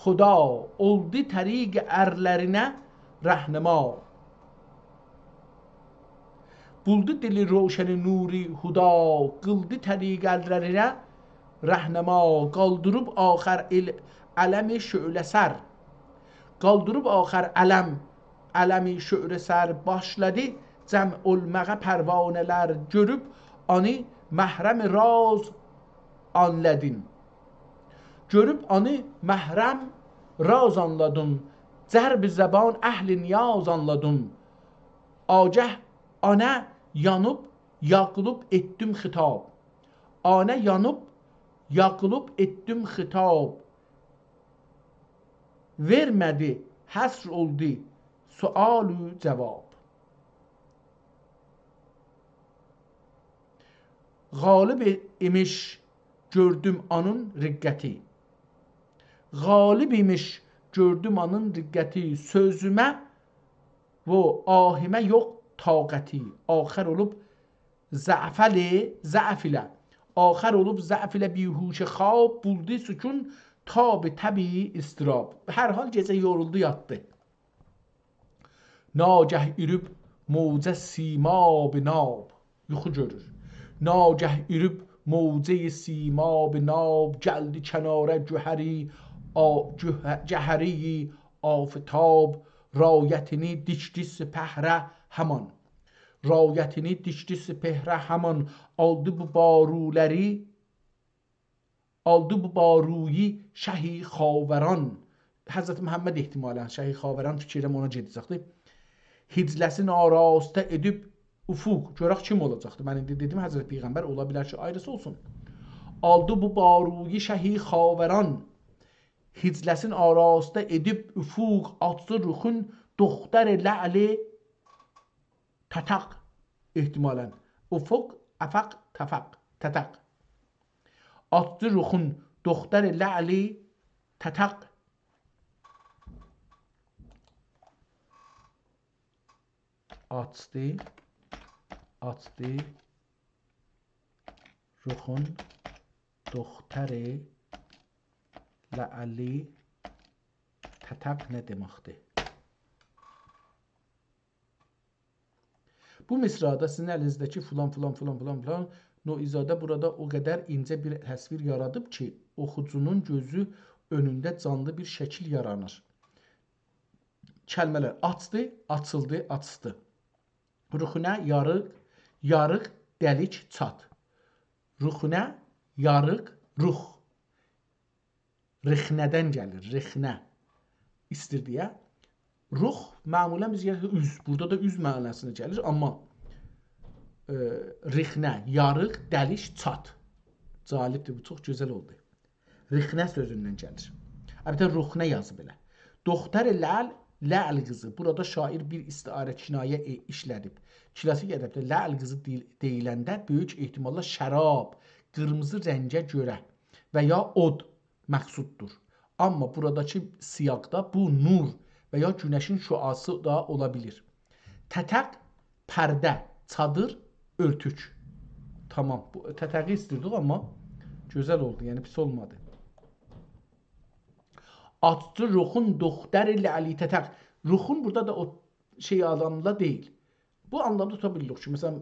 xuda. Oldu təriq ərlərinə rəhnəma. Buldu dili roşəni nuri huda. Qıldı təriq ərlərinə rəhnəma. Qaldırıb axər ələmi şöləsər. Qaldırıb axər ələmi şöləsər. Başladı cəm olmağa pərvanələr. Görüb anı məhrəm raz anladın. Görüb anı məhrəm raz anladım. Zərb zəban əhli niyaz anladım. Agah ana yanıb yaqılıb etdim xitab. Anə yanıb, yaqılıb etdim xitab. Vermədi, həsr oldu, sualü cavab. Qalib imiş, gördüm anın riqqəti. Qalib imiş, gördüm anın riqqəti. Sözümə və ahimə yox taqəti. Axər olub zəf ilə. Axər olub zəf ilə bihuş xab. Buldu sükun tab təbii istirab. Hər hal gecə yoruldu yatdı. Nagəh ürüb mövcə simab nab. Yuxu görür. Nagəh ürüb mövcə simab nab. Gəldi kənarə cəhəri aftab. Rayətini dikdi sipehrə həman. Rayətini dikdi sipehrə həman. Aldı bu baruləri, aldı bu baruyi şəhi xavəran. Həzrət Məhəmməd ehtimalən şəhi xavəran fikirəm ona gedəcəkdir. Hicləsini arastə edib ufuq. Görək kim olacaqdır? Mən indi dedim Həzrət Peyğəmbər ola bilər ki, ayrısı olsun. Aldı bu baruyi şəhi xavəran. Hicləsini arastə edib ufuq. Atsı ruxun doxtər lə'li tətaq. ehtimalən. Ufuq, əfaq, təfaq, tətaq. Atdı ruxun doxtər lə'li tətaq. Atdı ruxun doxtər lə'li tətaq nə deməkdir? Bu misrada sizin əlinizdəki filan Noizadə burada o qədər incə bir təsvir yaradıb ki, oxucunun gözü önündə canlı bir şəkil yaranır. Kəlmələr açdı, açıldı, açdı. Ruxunə yarıq, dəlik, çat. Ruxunə yarıq, rux. Rixnədən gəlir, rixnə. İstir deyə. Rux məmulən biz üz. Burada da üz mənasına gəlir, amma rixnə, yarıq, dəliş, çat. Calibdir, bu çox gözəl oldu. Rixnə sözündən gəlir. Əlbəttə ruxnə yazıb elə. Doxtər ləl, ləl qızı. Burada şair bir istiarə kinayə işlədib. Klasik ədəbdə ləl qızı deyiləndə böyük ehtimalla şərab, qırmızı rəngə görə və ya od məqsuddur. Amma buradakı siyaqda bu nur və ya günəşin şüası da ola bilir. Tətəq, pərdə, çadır, örtük. Tamam. Bu tətəqi istirdik, amma gözəl oldu. Yəni pis olmadı. Atdı ruxun doxtər lə'li tətəq. Ruxun burada da o şey anlamda deyil. Bu anlamda tuta bilirik ki, məsələn,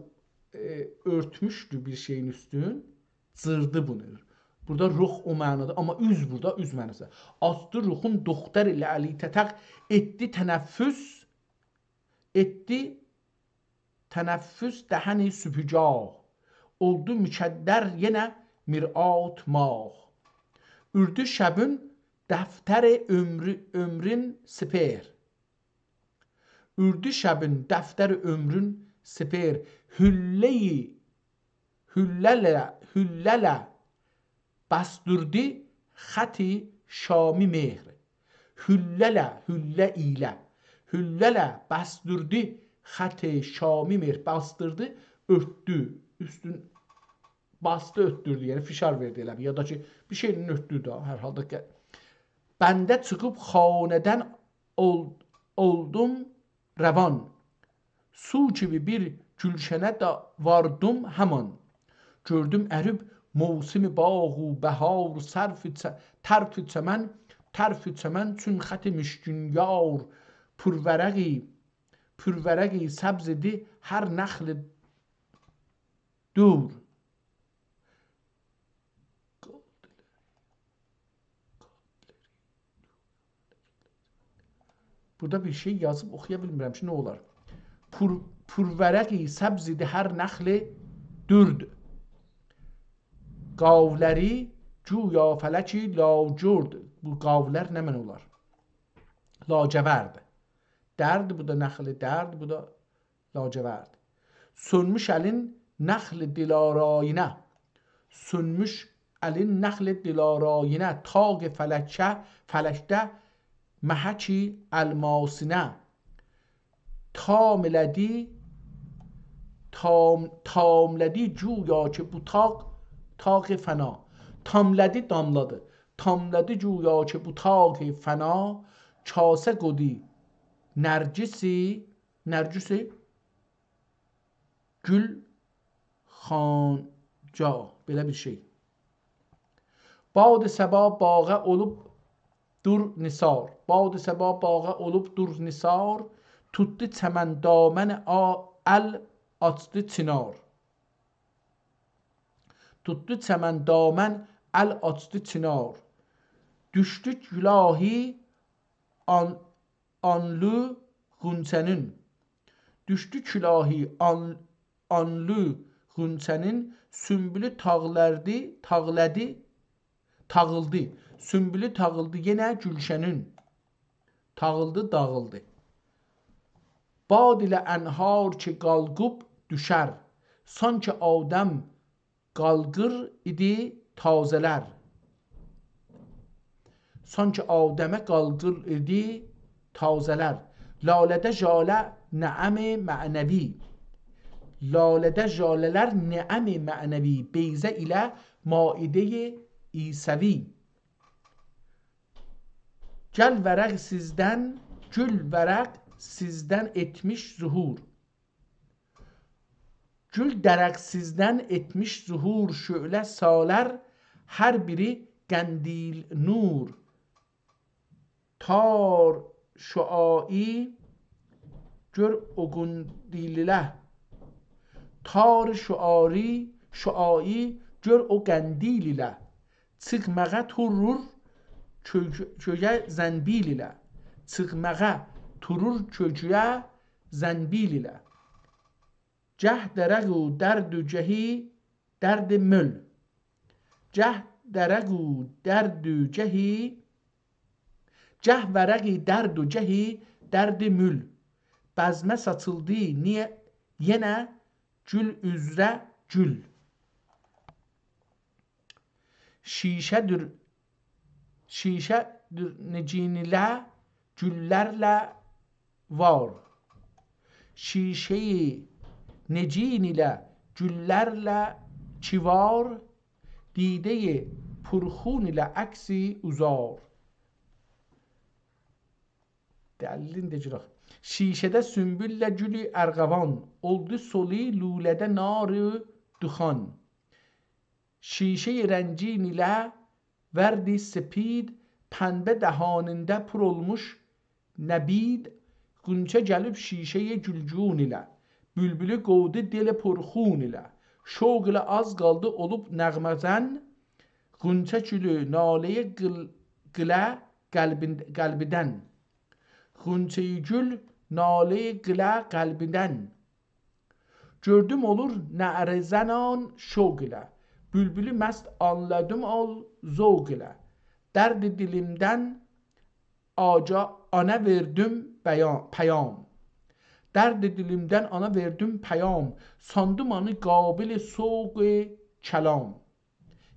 örtmüşdü bir şeyin üstün, cırdı bunu. Burada ruh o mənada, amma üz burada üz mənası. Atdı ruxun doxtər lə'li tətəq. Etdi tənəffüs dəhəni süpügah. Oldu mükəddər yenə mir'at mah. Ürdü şəbün dəftər ömrün siper. Ürdü şəbün dəftər ömrün siper. Hüllələ bastırdı xəti şami mehr. Hüllə ilə. Hüllələ bastırdı xəti şami mehr. Bastırdı, örtdü. Üstün bastı, örtdürdü. Yəni fişar verdi elə. Ya da ki, bir şeyin örtdü da hər halda. Bəndə çıxıb xanədən oldum rəvan. Su kimi bir gülşənə də vardım həman. Gördüm ərib mövsimi bağu bəhar tərf çəmən çün xəti müşkünyar pürvərəqi səbzidi hər nəxli dur. Burada bir şey yazıb oxuya bilmirəm ki, nə olar? Pürvərəqi səbzidi hər nəxli dürd. Qavləri güya fələki lacurd. Bu qavlər nə mən olar? Lacəvərd. Dərd, bu da nəxli dərd, bu da lacəvərd. Sönmüş əlin nəxli dilarayinə. sönmüş elin nəxl dilarayinə, taq fələkdə məhəki elmasinə, tamlədi cuya ki bu taq fəna, tamlədi damladı, tamlədi cuya ki bu taq fəna, kase qodi nərcisi gül xanca, belə bir şey. Bad səba bağa olub dur nisar, bad səba bağa olub dur nisar, tutdu çəmən damən əl açdı çınar, tutdu çəmən damən əl açdı çınar, düşdü gülahi anlı xunçənin, düşdü külahi anlı xunçənin, sümbülü tağıldı, sümbülü tağıldı yenə gülşənin, tağıldı, dağıldı. Bad ilə ənhar ki qalqıb düşər, sanki Adəm qalqır idi tazələr, sanki Adəmə qalqır idi tazələr. Lalədə jalə nəəm-i mənəvi, lalədə jalələr nəəm-i mənəvi, beyzə ilə maidə-i İsəvi. Gül vərəq sizdən etmiş zuhur, gül dərəq sizdən etmiş zuhur, şölə salər hər biri qəndil nur, tar şüai gör o qundilə, tar şüai gör o qəndil ilə, çıxmağa turur köyə zənbil ilə, çıxmağa turur köyə zənbil ilə. Cəh dərəqu dərdü cəhi dərdi möl, cəh dərəqu dərdü cəhi, cəh vərəqi dərdü cəhi dərdi mül, bəzmə saçıldı yenə gül üzrə gül. Şişədir necinilə güllərlə var, şişəyi necin ilə güllərlə çivar, didə-i purxun ilə əksi uzar. Dəlilin decirək. Şişədə sümbüllə gülü ərğavan, oldu soli lulədə narı duxan. Şişəyi rəncin ilə verdi sepid, pənbə dəhanində pur olmuş nəbid, qunçə gəlib şişəyi gülcun ilə, bülbülü qovdu dil purxun ilə, şoq ilə az qaldı olub nəğməzən, qunçə gülü naləyi qılə qəlbidən, qunçəyi gül naləyi qılə qəlbidən, gördüm olur nərəzənan şoq ilə, bülbülü məst anladım ol zovq ilə, dərdi dilimdən ana verdim pəyam, dərdi dilimdən ana verdim pəyam, sandım anı qabil soğq kəlam,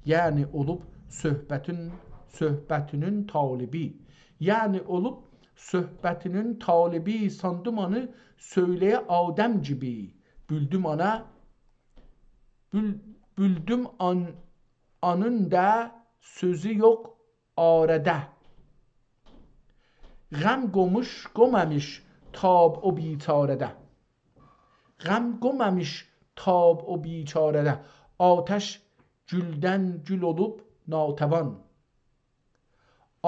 yəni olub söhbətinin talibi, yəni olub söhbətinin talibi, sandım anı söyləyə Adəm gibi, büldüm anın da sözü yox arədə, غم گمش تاب o بیچارədə, غم گمش تاب o بیچارədə, atəş güldən gül olub natəvan,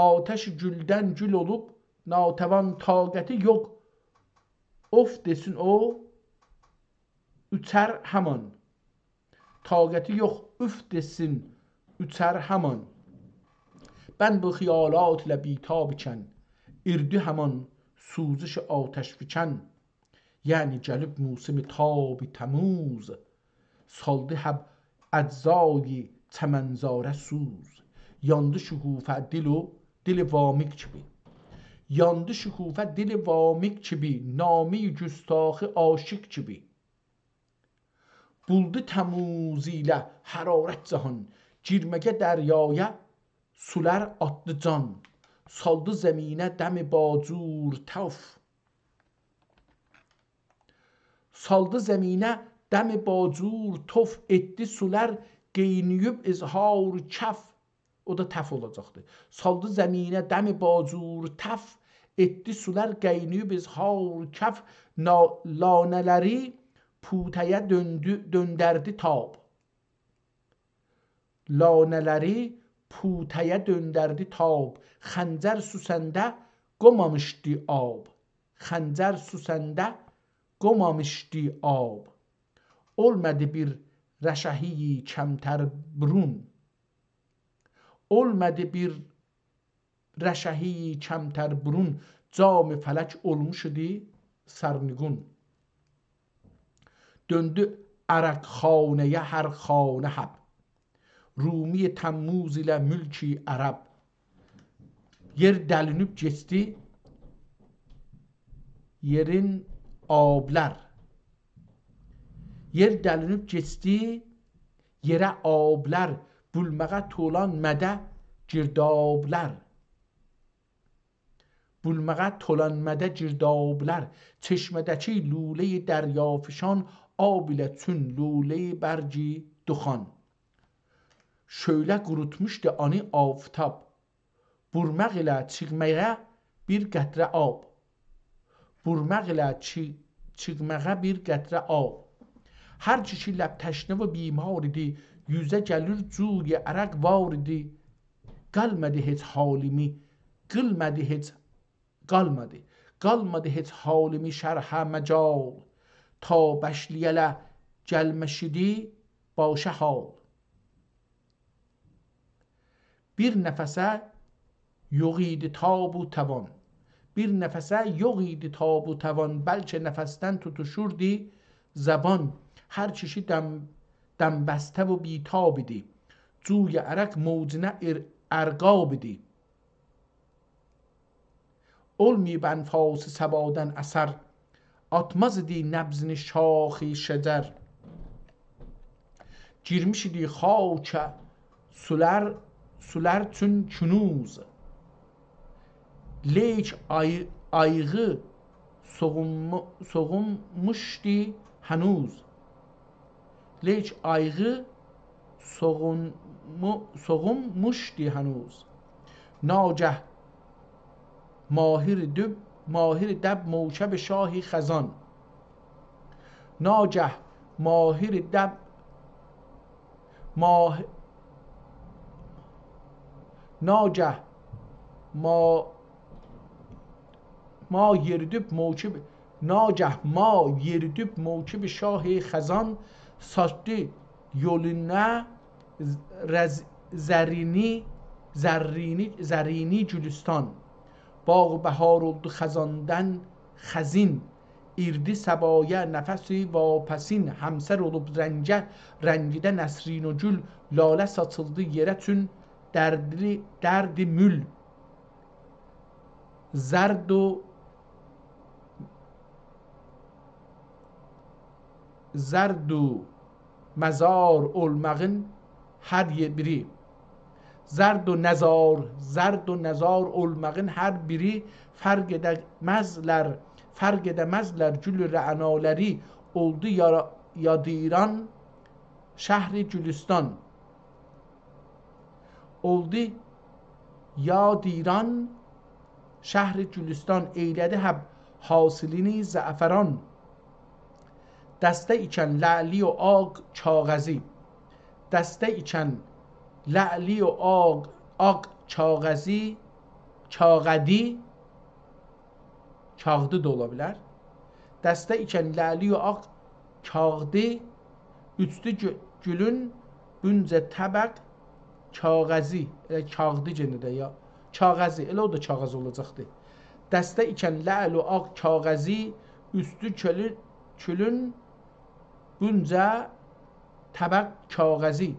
atəş güldən gül olub natəvan, taqəti yox of desin o üçər həman, taqəti yox üf desin üçər həman. Ben bu xiyalات ilə بیتاب ikən, irdü həman suzش آتش فکن, yəni gəlib musim tabi təmuz, saldı həb əczai çəmənzarə suz, yandı şühufə dil vamik kimi, yandı şühufə dil vamik kimi, nami güstaxı aşık kimi, buldu Təmuz ilə hərarət cahan, girməgə dəryaya sulər atdı can, saldı zəminə dəmi bacur taf, saldı zəminə dəmi bacur tof etdi sulər qeyniyib izhar kəf, o da təf olacaqdır. Saldı zəminə dəmi bacur təf etdi sulər qeyniyib izhar kəf, lanələri putəyə döndərdi tab, lanələri putəyə döndərdi tab, xəncər süsəndə qomamışdı ab, xəncər süsəndə qomamışdı ab, olmadı bir rəşəhi kəmtər burun, olmadı bir rəşəhi kəmtər burun, cam-ı fələk olmuş idi sərniqun, döndü ərəqxanəyə hər xanə həb, Rumi Təmmuz ilə mülki ərəb, yer dəlinib geçdi yerin ablər, yer dəlinib geçdi yerə ablər, bulməğə tolan mədə girdablər, bulməğə tolan mədə girdablər, çeşmədəki lulə-i dəryafşan, ab ilə çün lulə-i bərgi duxan, şöylə qurutmuşdu anı aftab, burmaq ilə çıxməyə bir qətrə ab, burmaq ilə çıxməyə bir qətrə ab, hər kişi ləb təşnə və bimar idi, yüzə gəlir cuy ərəq var idi, qalmadı heç halimi, qılmadı heç qalmadı heç halimi şərhə məcal, ta bəşliyələ gəlməşidi başə hal, bir nəfəsə yox idi tab و توان, bir nəfəsə yox idi tab و توان, bəlkə nəfəsdən tutuşurdu zəban, hər kişi dəmbəstə və bitab idi, cuy ərəq mövcünə ərqab idi, olmayıb ənfas səbadən əsər, atmaz idi nəbzini şaxi şəcər, girmiş idi xakə sulər çün künuz, لیک ayğı soğunmuşdu hənuz, لیک ayğı soğunmuşdu hənuz, nاگه ماهر دب موکب شاهی خزان، ناگه ماهر دب ناگه ما yeridib موکب شاه خزان، saçdı yoluna زرینی گلستان، باغ بهار oldu xəzandan xəzin, irdi səbaya nəfəsi vapasin, həmsər olub rəngidə nəsrin o gül, lalə saçıldı yerə çün dərdi mül, zərd و məzar olmağın hər biri, zərd و nəzar olmağın hər biri, fərq edəməzlər gül rənaləri, oldu yadiran şəhri Gülüstan, oldu yadiran şəhri Gülüstan, eylədi həb hasilini zəfəran, dəstə ikən ləli و ağ kağəzi, dəstə ikən ləli و ağ kağədi, kağdı da ola bilər, dəstə ikən ləli و ağ kağdı, üçdü gülün büncə təbəq kağəzi, elə kağdı genə də ya kağəzi, elə o da kağız olacaqdır, dəstə ikən ləli و ağ kağəzi, üstü külün büncə təbəq kağəzi,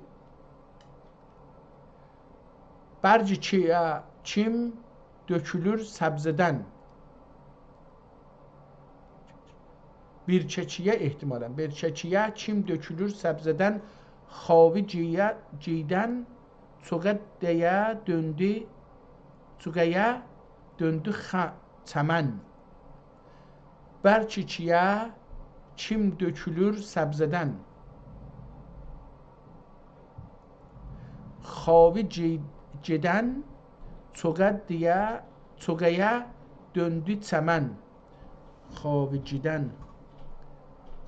bərci kim dökülür səbzədən, Bir keçiyə ehtimalən, bir keçiyə çim dökülür səbzədən, xavi ciydən, çöqəyə döndü çəmən. Bər keçiyə çim dökülür səbzədən, xavi ciydən, çöqəyə döndü çəmən.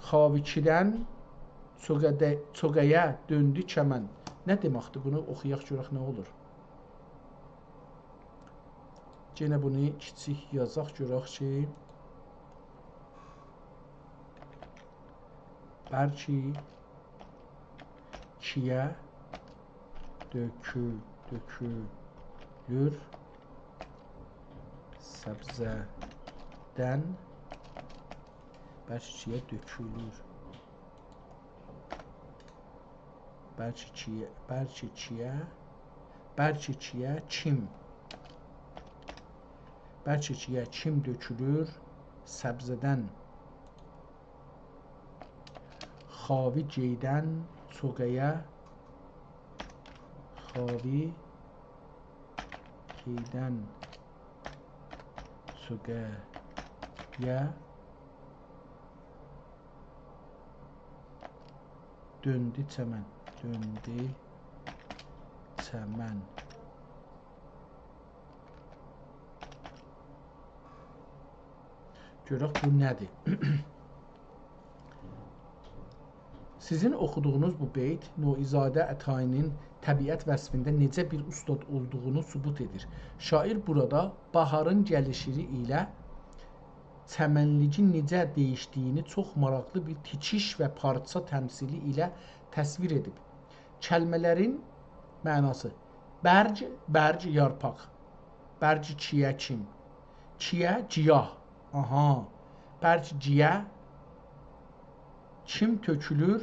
Xaviçidən çöqəyə döndü çəmən. Nə deməkdir? Bunu oxuyaq görək nə olur. Yenə bunu kiçik yazaq görək ki, bəlkə kiyə dökülür səbzədən, bəlkə dökülür. Bəlkə çim dökülür səbzədən. Xavi ciydən çöqəyə döndü çəmən. Görək bu nədir? Sizin oxuduğunuz bu beyt Noizadə Ətayinin təbiət vəsfində necə bir ustad olduğunu sübut edir. Şair burada baharın gəlişi ilə çəmənliyin necə dəyişdiyini çox maraqlı bir tikiş və parça təmsili ilə təsvir edib. Kəlmələrin mənası: bərc yarpaq, bərc kiyə çim, kiyə ciyah, bərc ciyə, çim tökülür,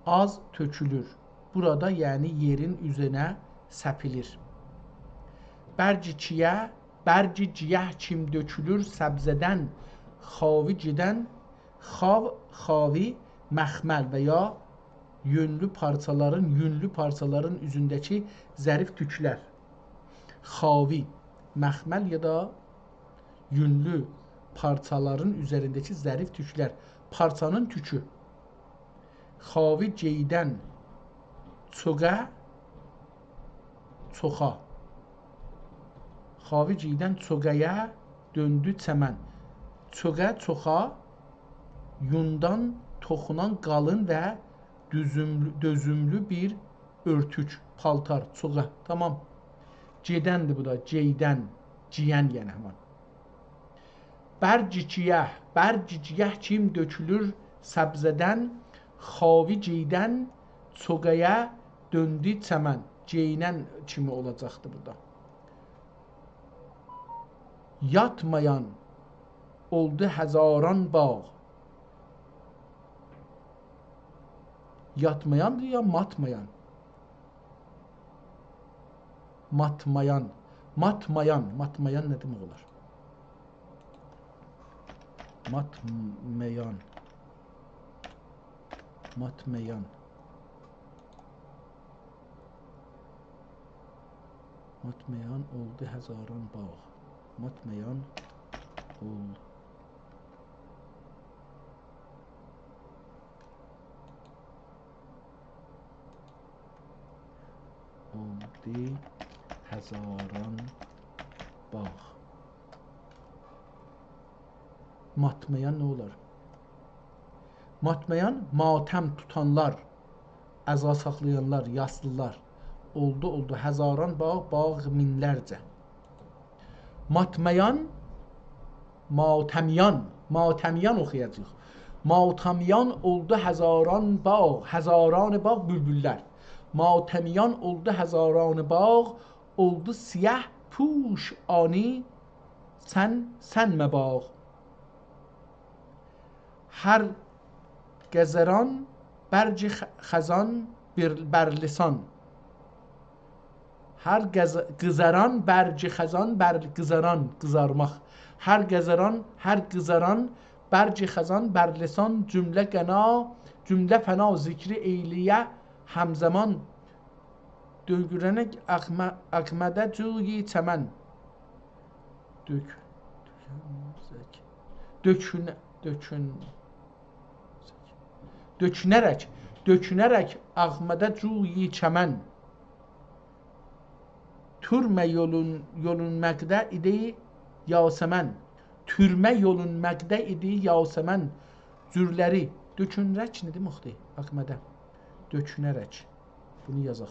az tökülür. Burada yəni yerin üzerinə səpilir. Bərc ciyəh çim dökülür səbzədən, xavi cidən, xavi məxməl və ya yünlü parçaların üzündəki zərif tüklər. Xavi, məxməl ya da yünlü parçaların üzərindəki zərif tüklər. Parçanın tükü. Xavi ciydən çoxa. Xavi ciydən çöqəyə döndü çəmən. Çoxa, yundan toxunan qalın və dözümlü bir örtük, paltar, çoğa. Tamam. Cedəndir bu da, ceydən, ciyən yəni həman. Bərc ciyəh çim dökülür səbzədən, xavi ciydən çöqəyə döndü çəmən. Ceynən kimi olacaqdır burada. Yatmayan oldu həzaran bağ. Yatmayandır ya matmayan? Matmayan nə demək olar? Matmayan oldu həzaran bağ. Matmayan oldu həzaran bağ. Matmayan nə olar? Matmayan matəm tutanlar, əza saxlayanlar, yaslılar. Oldu həzaran bağ, bağ minlərcə. Matmayan, matəmyan oxuyacaq. Matəmyan oldu həzaran bağ, həzaran bağ bülbüllər. Matəmyan oldu həzaran bağ, oldu siyah puş ani, sən məbağ. Hər gəzəran bərci xəzan bər lisan. Hər qızaran bərci xəzan bər qızaran, qızarmaq. Hər qızaran برج خزان بر لسان جمله گنا جمله فنا ذکر ایلیه همزمان دögürenek akmede tüyi çemen dökünerek akmede tüyi çemen türme yolun mekde idi Yasemen türme yolun mekde idi Yasemen zürleri dökünerek nedir muhti akmede dökünerek bunu yazaq.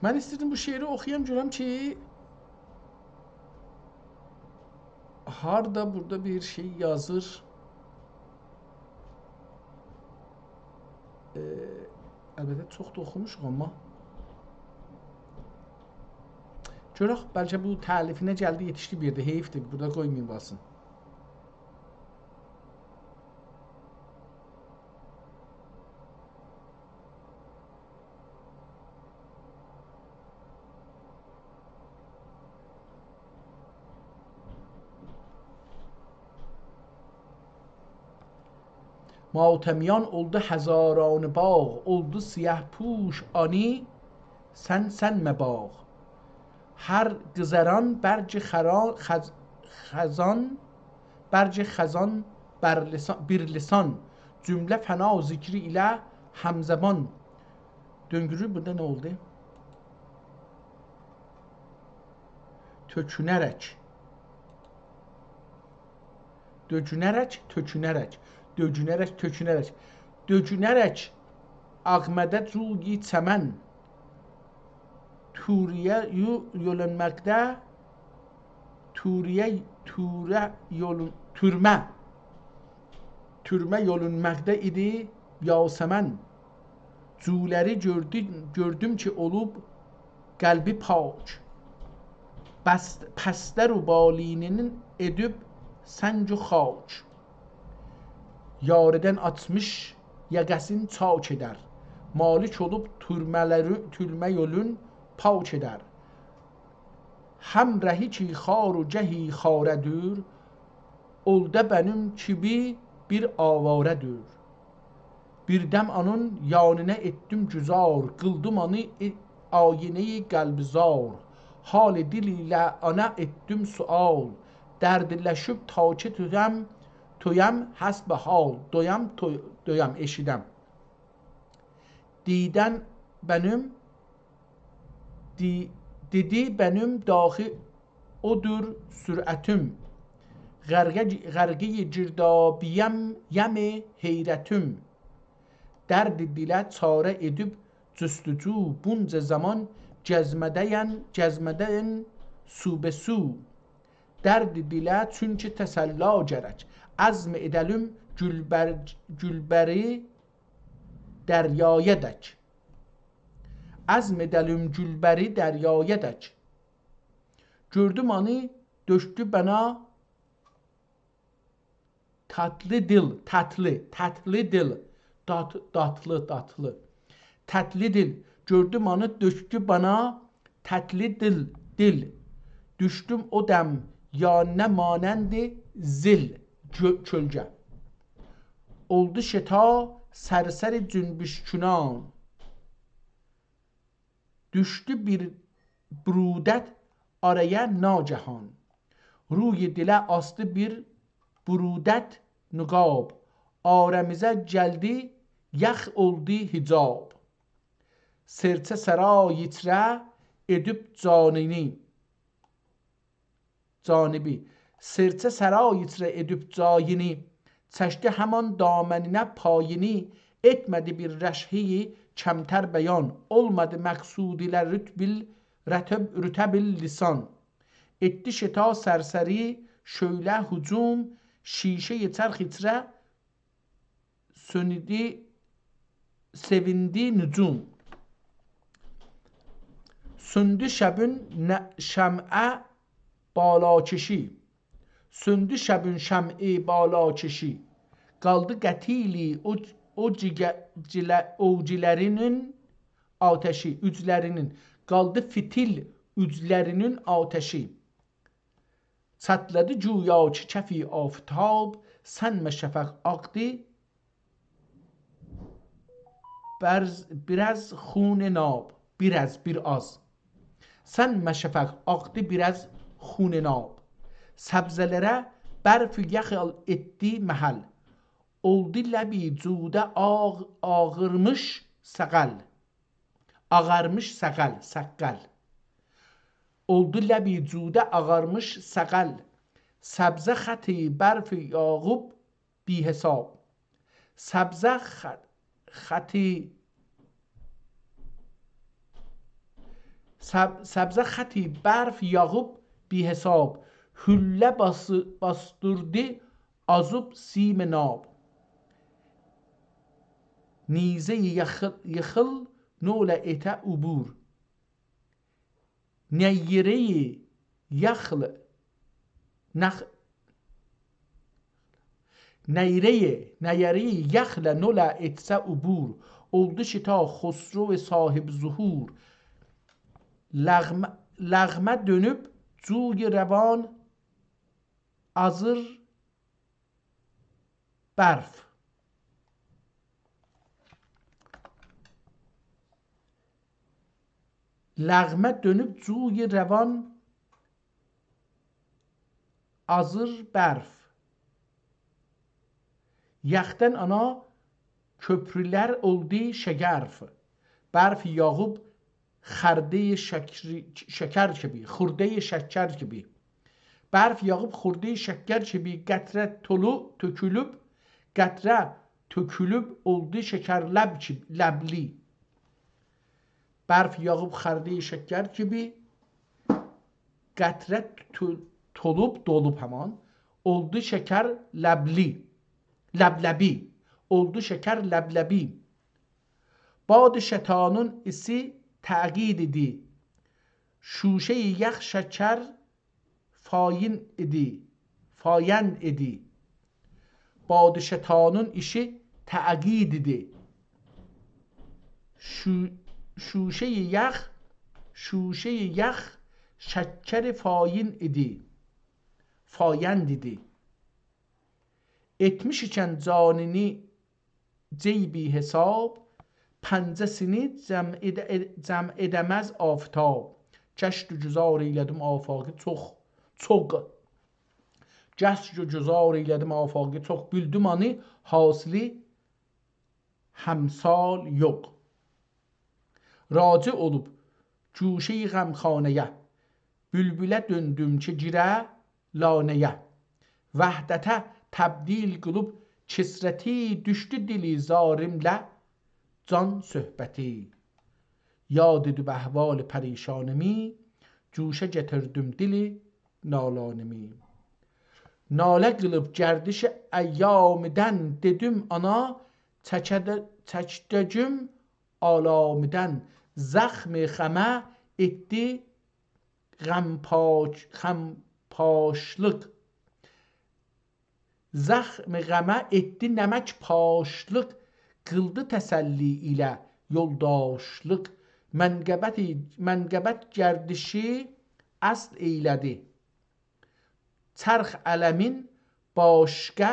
Mən istədim bu şeiri oxuyam, görəm ki, harda burada bir şey yazır. Əlbəttə, çox da oxumuşuq, amma. Görək, bəlkə bu təlifinə gəldi, yetişdi bir yerdə, heyifdir, burada qoymayın basın. ماتمیان oldu هزاران باغ oldu siyah پوش آنی sen مباغ هر گذران برج خزان bir lisan cümle fena zikri ile hamzaban döngürü burada ne oldu? Tökünerek akmedet rugi çemen turiye yolunmakta türme yolunmakta idi Yasemen zuleri gördüm ki olup kalbi pak pester u balininin edip sencu xaç yareden atmış yəqəsin çaç eder malik olup türme yolun paç eder hem rehi ki xar u cehi xaredur olda benim kibi bir avaredur bir dem anın yanine ettim güzar kıldım anı ayine-i qalbizar hal dil ile ana ettim sual derdleşip taçı toyam hasb hal doyam eşidem diden benim dedi benim dahi odur süratim غرقه girdabiyem yemi heyretim derdi dile çare edip cüstücü bunca zaman cezmedeyen su be su derdi dile çünkü tesella gerek azm edelim gülberi deryaya dek azm edelim gülberi deryaya dek gördüm anı döştü bana tatlı dil gördüm anı döştü bana tatlı dil düştüm o dem yanına manendi zil çölce oldu şeta serseri cünbüş künan düştü bir brudet araya nacehan ruy dile astı bir brudet nugab aremize geldi yax oldu hicab serçe sera yitre edip canibi serçe sera yitre edip cayini çeşti hemen damenine payini etmedi bir reşhi kemter beyan olmadı maksud ile rütebil lisan etti şeta serseri şöyle hücum şişe çarx içre sevindi nücum söndü şebün şem'e balakeşi Söndü şəbün şəm'i bala çeşi. Qaldı qətili ovcilərinin ateşi, üclərinin. Qaldı fitil üclərinin ateşi. Çatladı güya ki kəfi aftab. Sənmə şəfəq aqdi biraz خون ناب. biraz. Sənmə şəfəq aqdi biraz خون ناب. Səbzələrə bərf yaxal etdi məhəl. Oldu ləbi cudə ağırmış səqəl. Ağarmış səqqəl. Oldu ləbi cudə ağarmış səqəl. Səbzə xəti bərf yağıb bi hesab. Səbzə xəti bərf yağıb bi hesab. Hüllə bastırdı azıb سیم ناب. نیزه یخل نول ete عبور. نیره یخل نول ete عبور. oldu şita خسرو صاحب ظهور. لغمه dönüp جوی روان azır برف. لغمه dönüp جوی روان azır برف. Yaxdan ana köprülər oldu şəgərf. Bərf yağıb xurde şeker gibi. Bərf yağıb xurde şeker gibi. Qətrə tökülüb oldu şeker ləbli. Bərf yağıb xurde şeker gibi. Qətrə dolub həman. Oldu şeker leblebi. Oldu şeker leblebi. Bad şətanın isi təqid idi. Şuşe yax şeker fayin idi. Bad şətanın işi təqid idi. Şuşe yax şeker fayin idi. Fayənd idi. Etmiş ikən canini ceybi hesab. Pəncəsini cəm edəməz aftab. Cəşd güzar eylədim afaqı çox. Cəşd güzar eylədim afaqı çox. Bildim ani hasili həmsal yox. Raci olub cuşe-i qəmxanəyə. Bülbülə döndüm ki girə lanəyə. Vəhdətə təbdil qılıb kisrəti. Düşdü dili zarimlə can söhbəti. Yad edib əhval pərişanimi. Cuşə gətirdim dili nalanimi. Nalə qılıb gərdiş əyyamidən. Dedim ana çəkdəcüm alamidən. Zəxm xəmə etdi غمپاشلıq. Zəxm qəmə etdi nəmək paşlıq. Qıldı təsəlli ilə yoldaşlıq. Mənqəbət gərdişi əsl eylədi. Çərx ələmin başqəcə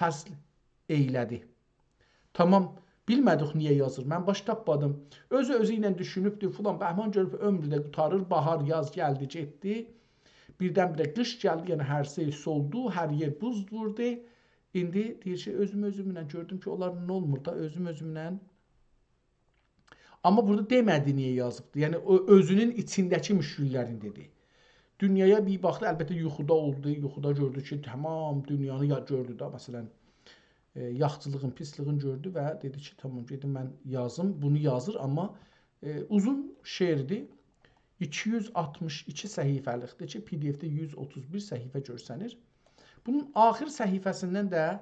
fəsl eylədi. Tamam. Bilmədik niyə yazır. Mən baş tapmadım. Özü ilə düşünübdür. Filan bəhman görüb ömrü də qutarır. Bahar, yaz gəldi, getdi. Birdən-birə qış gəldi. Yəni hər şey soldu. Hər yer buz vurdu. İndi deyir ki, özümlə gördüm ki, onlar nə olmur da özümlə. Amma burada demədi niyə yazıbdı. Yəni özünün içindəki müşkillərini dedi. Dünyaya bir baxdı. Əlbəttə yuxuda oldu. Yuxuda gördü ki, tamam dünyanı gördü da. Məsələn, yaxçılığın, pislığın gördü və dedi ki, tamam gedim mən yazım. Bunu yazır, amma uzun şeirdir. 262 səhifəlikdir ki, PDF-də 131 səhifə görsənir. Bunun axır səhifəsindən də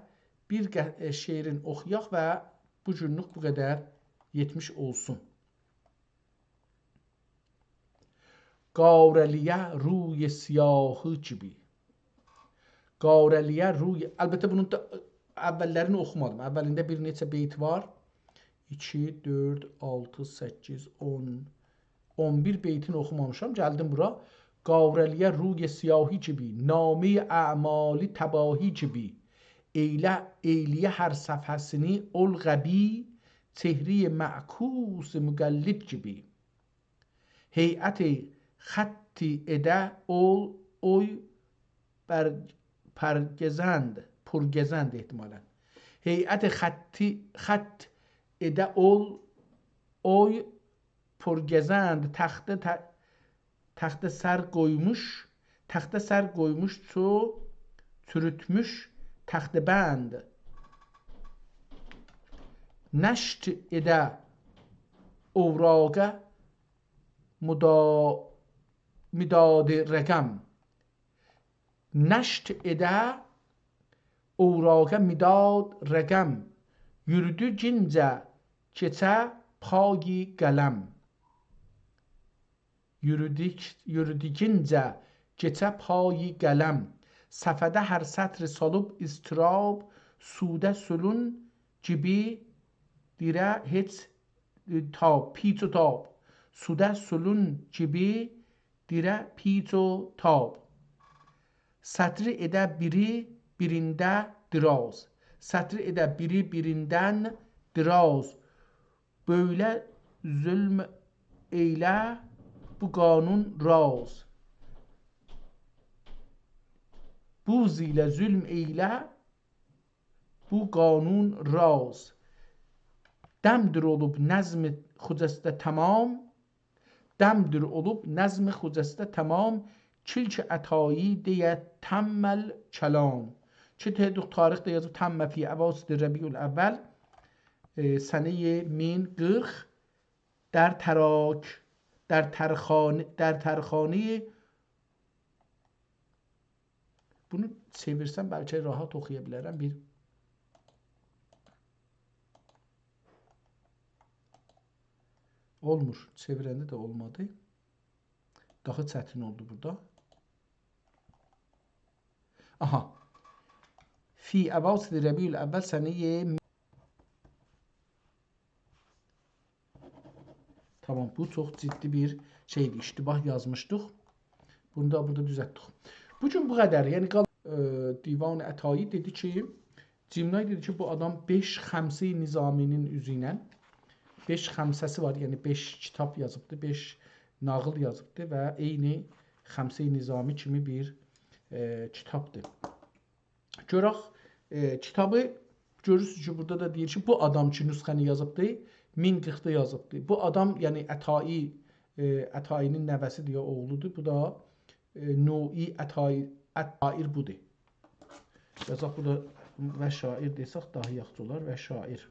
bir şeirin oxuyaq və bu günlük bu qədər yetmiş olsun. Qarəliyə ruy siyahı gibi. Qarəliyə ruy... Əlbəttə bunun da əvvəllərini oxumadım. Əvvəlində bir neçə beyt var. 2, 4, 6, 8, 10, 11 beytini oxumamışam. Gəldim bura. Qarəliyə ruy siyahı gibi. Name əmali təbahi gibi. Eyliyə hər səfhəsini ol qəbi. Çehri mə'kus müqəllid gibi. Heyət xətti edə ol oy purgezند احتمالا هیئت خط اده ol oy purgezend taxta ser koymuş ço çürütmüş taxta bend neşt ede ovraga midad rekam نشت اده اوراق میداد رقم yürüdü cince keçə payı qələm yürüdükcə keçə payı qələm səfədə hər sətr salıb istirab sudə sülün gibi dirə heç tab piç و tab sudə sülün gibi dirə piç و tab Satri ede birinde diraz. Satri ede birinden diraz. Böyle zulm eyle bu kanun raz. Bu zile zulm eyle bu kanun raz. Demdir olup nazm xudeste tamam. Demdir olup nazm xudeste tamam. Çilç ətayı deyə təmməl kəlam. Ki tarixdə yazıb təmmə fi əvasıd Rəbiül əvvəl sənəyə 1040 در tərxanə bunu çevirsəm bəlkə rahat oxuya bilərəm bir olmur. Çevirəndə də olmadı. Daha çətin oldu burada. Aha. Fi əvasıd Rəbiül əvvəl sənəyə Tamam, bu çox ciddi bir şeydir. İştibah yazmışdıq. Bunu da burada düzəltdik. Bu gün bu qədər. Yəni Divan Ətai dedi ki, Cimnay dedi ki, bu adam 5 xəmsə nizaminin üzü ilə 5 xəmsəsi var. Yəni 5 kitab yazıbdı, 5 nağıl yazıbdı və eyni xəmsə nizami kimi bir kitabdır. Görək kitabı görürsünüz ki, burada da deyir ki, bu adam ki, nüsxəni yazıbdı, 1040-da yazıbdı. Bu adam, yəni Ətainin nəvəsi deyə oğludur. Bu da Nui Ətair budur. Yazaq, bu da və şair desək daha yaxşı olar. Və şair.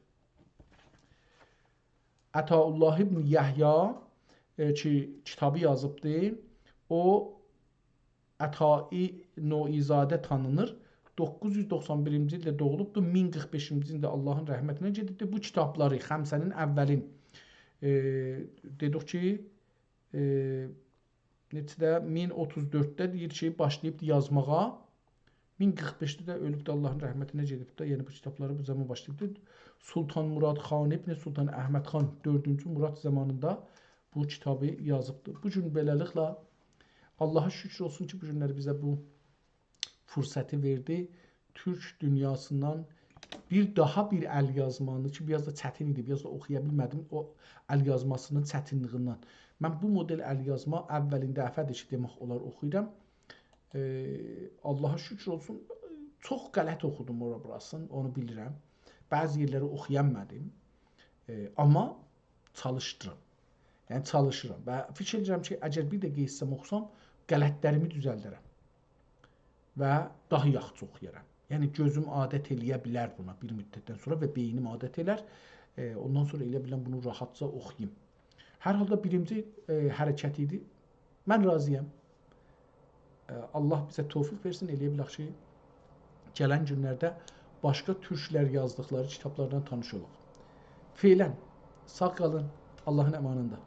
Ətaullah ibn Yəhya ki, kitabı yazıbdı. O Ətai Noizadə tanınır. 991-ci ildə doğulubdur. 1045-ci ildə Allahın rəhmətinə gedibdir. Bu kitabları xəmsənin əvvəlin dedik ki, neçədə 1034-də deyir ki, başlayıb yazmağa. 1045-də də ölübdə Allahın rəhmətinə gedibdə. Yəni bu kitabları bu zaman başlayıbdır. Sultan Murad Xan ibn Sultan Əhməd Xan 4-cü Murad zamanında bu kitabı yazıbdır. Bu gün beləliklə Allaha şükür olsun ki, bu günləri bizə bu fürsəti verdi. Türk dünyasından daha bir əl yazmanı ki, biraz da çətin idi, biraz da oxuya bilmədim o əl yazmasının çətinliyindən. Mən bu model əl yazma əvvəlində dəfədir ki, demək olar oxuyuram. Allaha şükür olsun, çox qələt oxudum ora burasını, onu bilirəm. Bəzi yerləri oxuyanmədim, amma çalışdıram. Yəni çalışıram və fikir edirəm ki, əgər bir də qeysəm oxusam, qələtlərimi düzəldərəm və daha yaxşı oxuyaram. Yəni gözüm adət eləyə bilər buna bir müddətdən sonra və beynim adət elər. Ondan sonra elə biləm bunu rahatca oxuyayım. Hər halda birinci hərəkət idi. Mən razıyam. Allah bizə tövfiq versin, eləyə bilək ki, gələn günlərdə başqa türklər yazdıqları kitablardan tanış olaq. Feylən, sağ qalın, Allahın əmanında.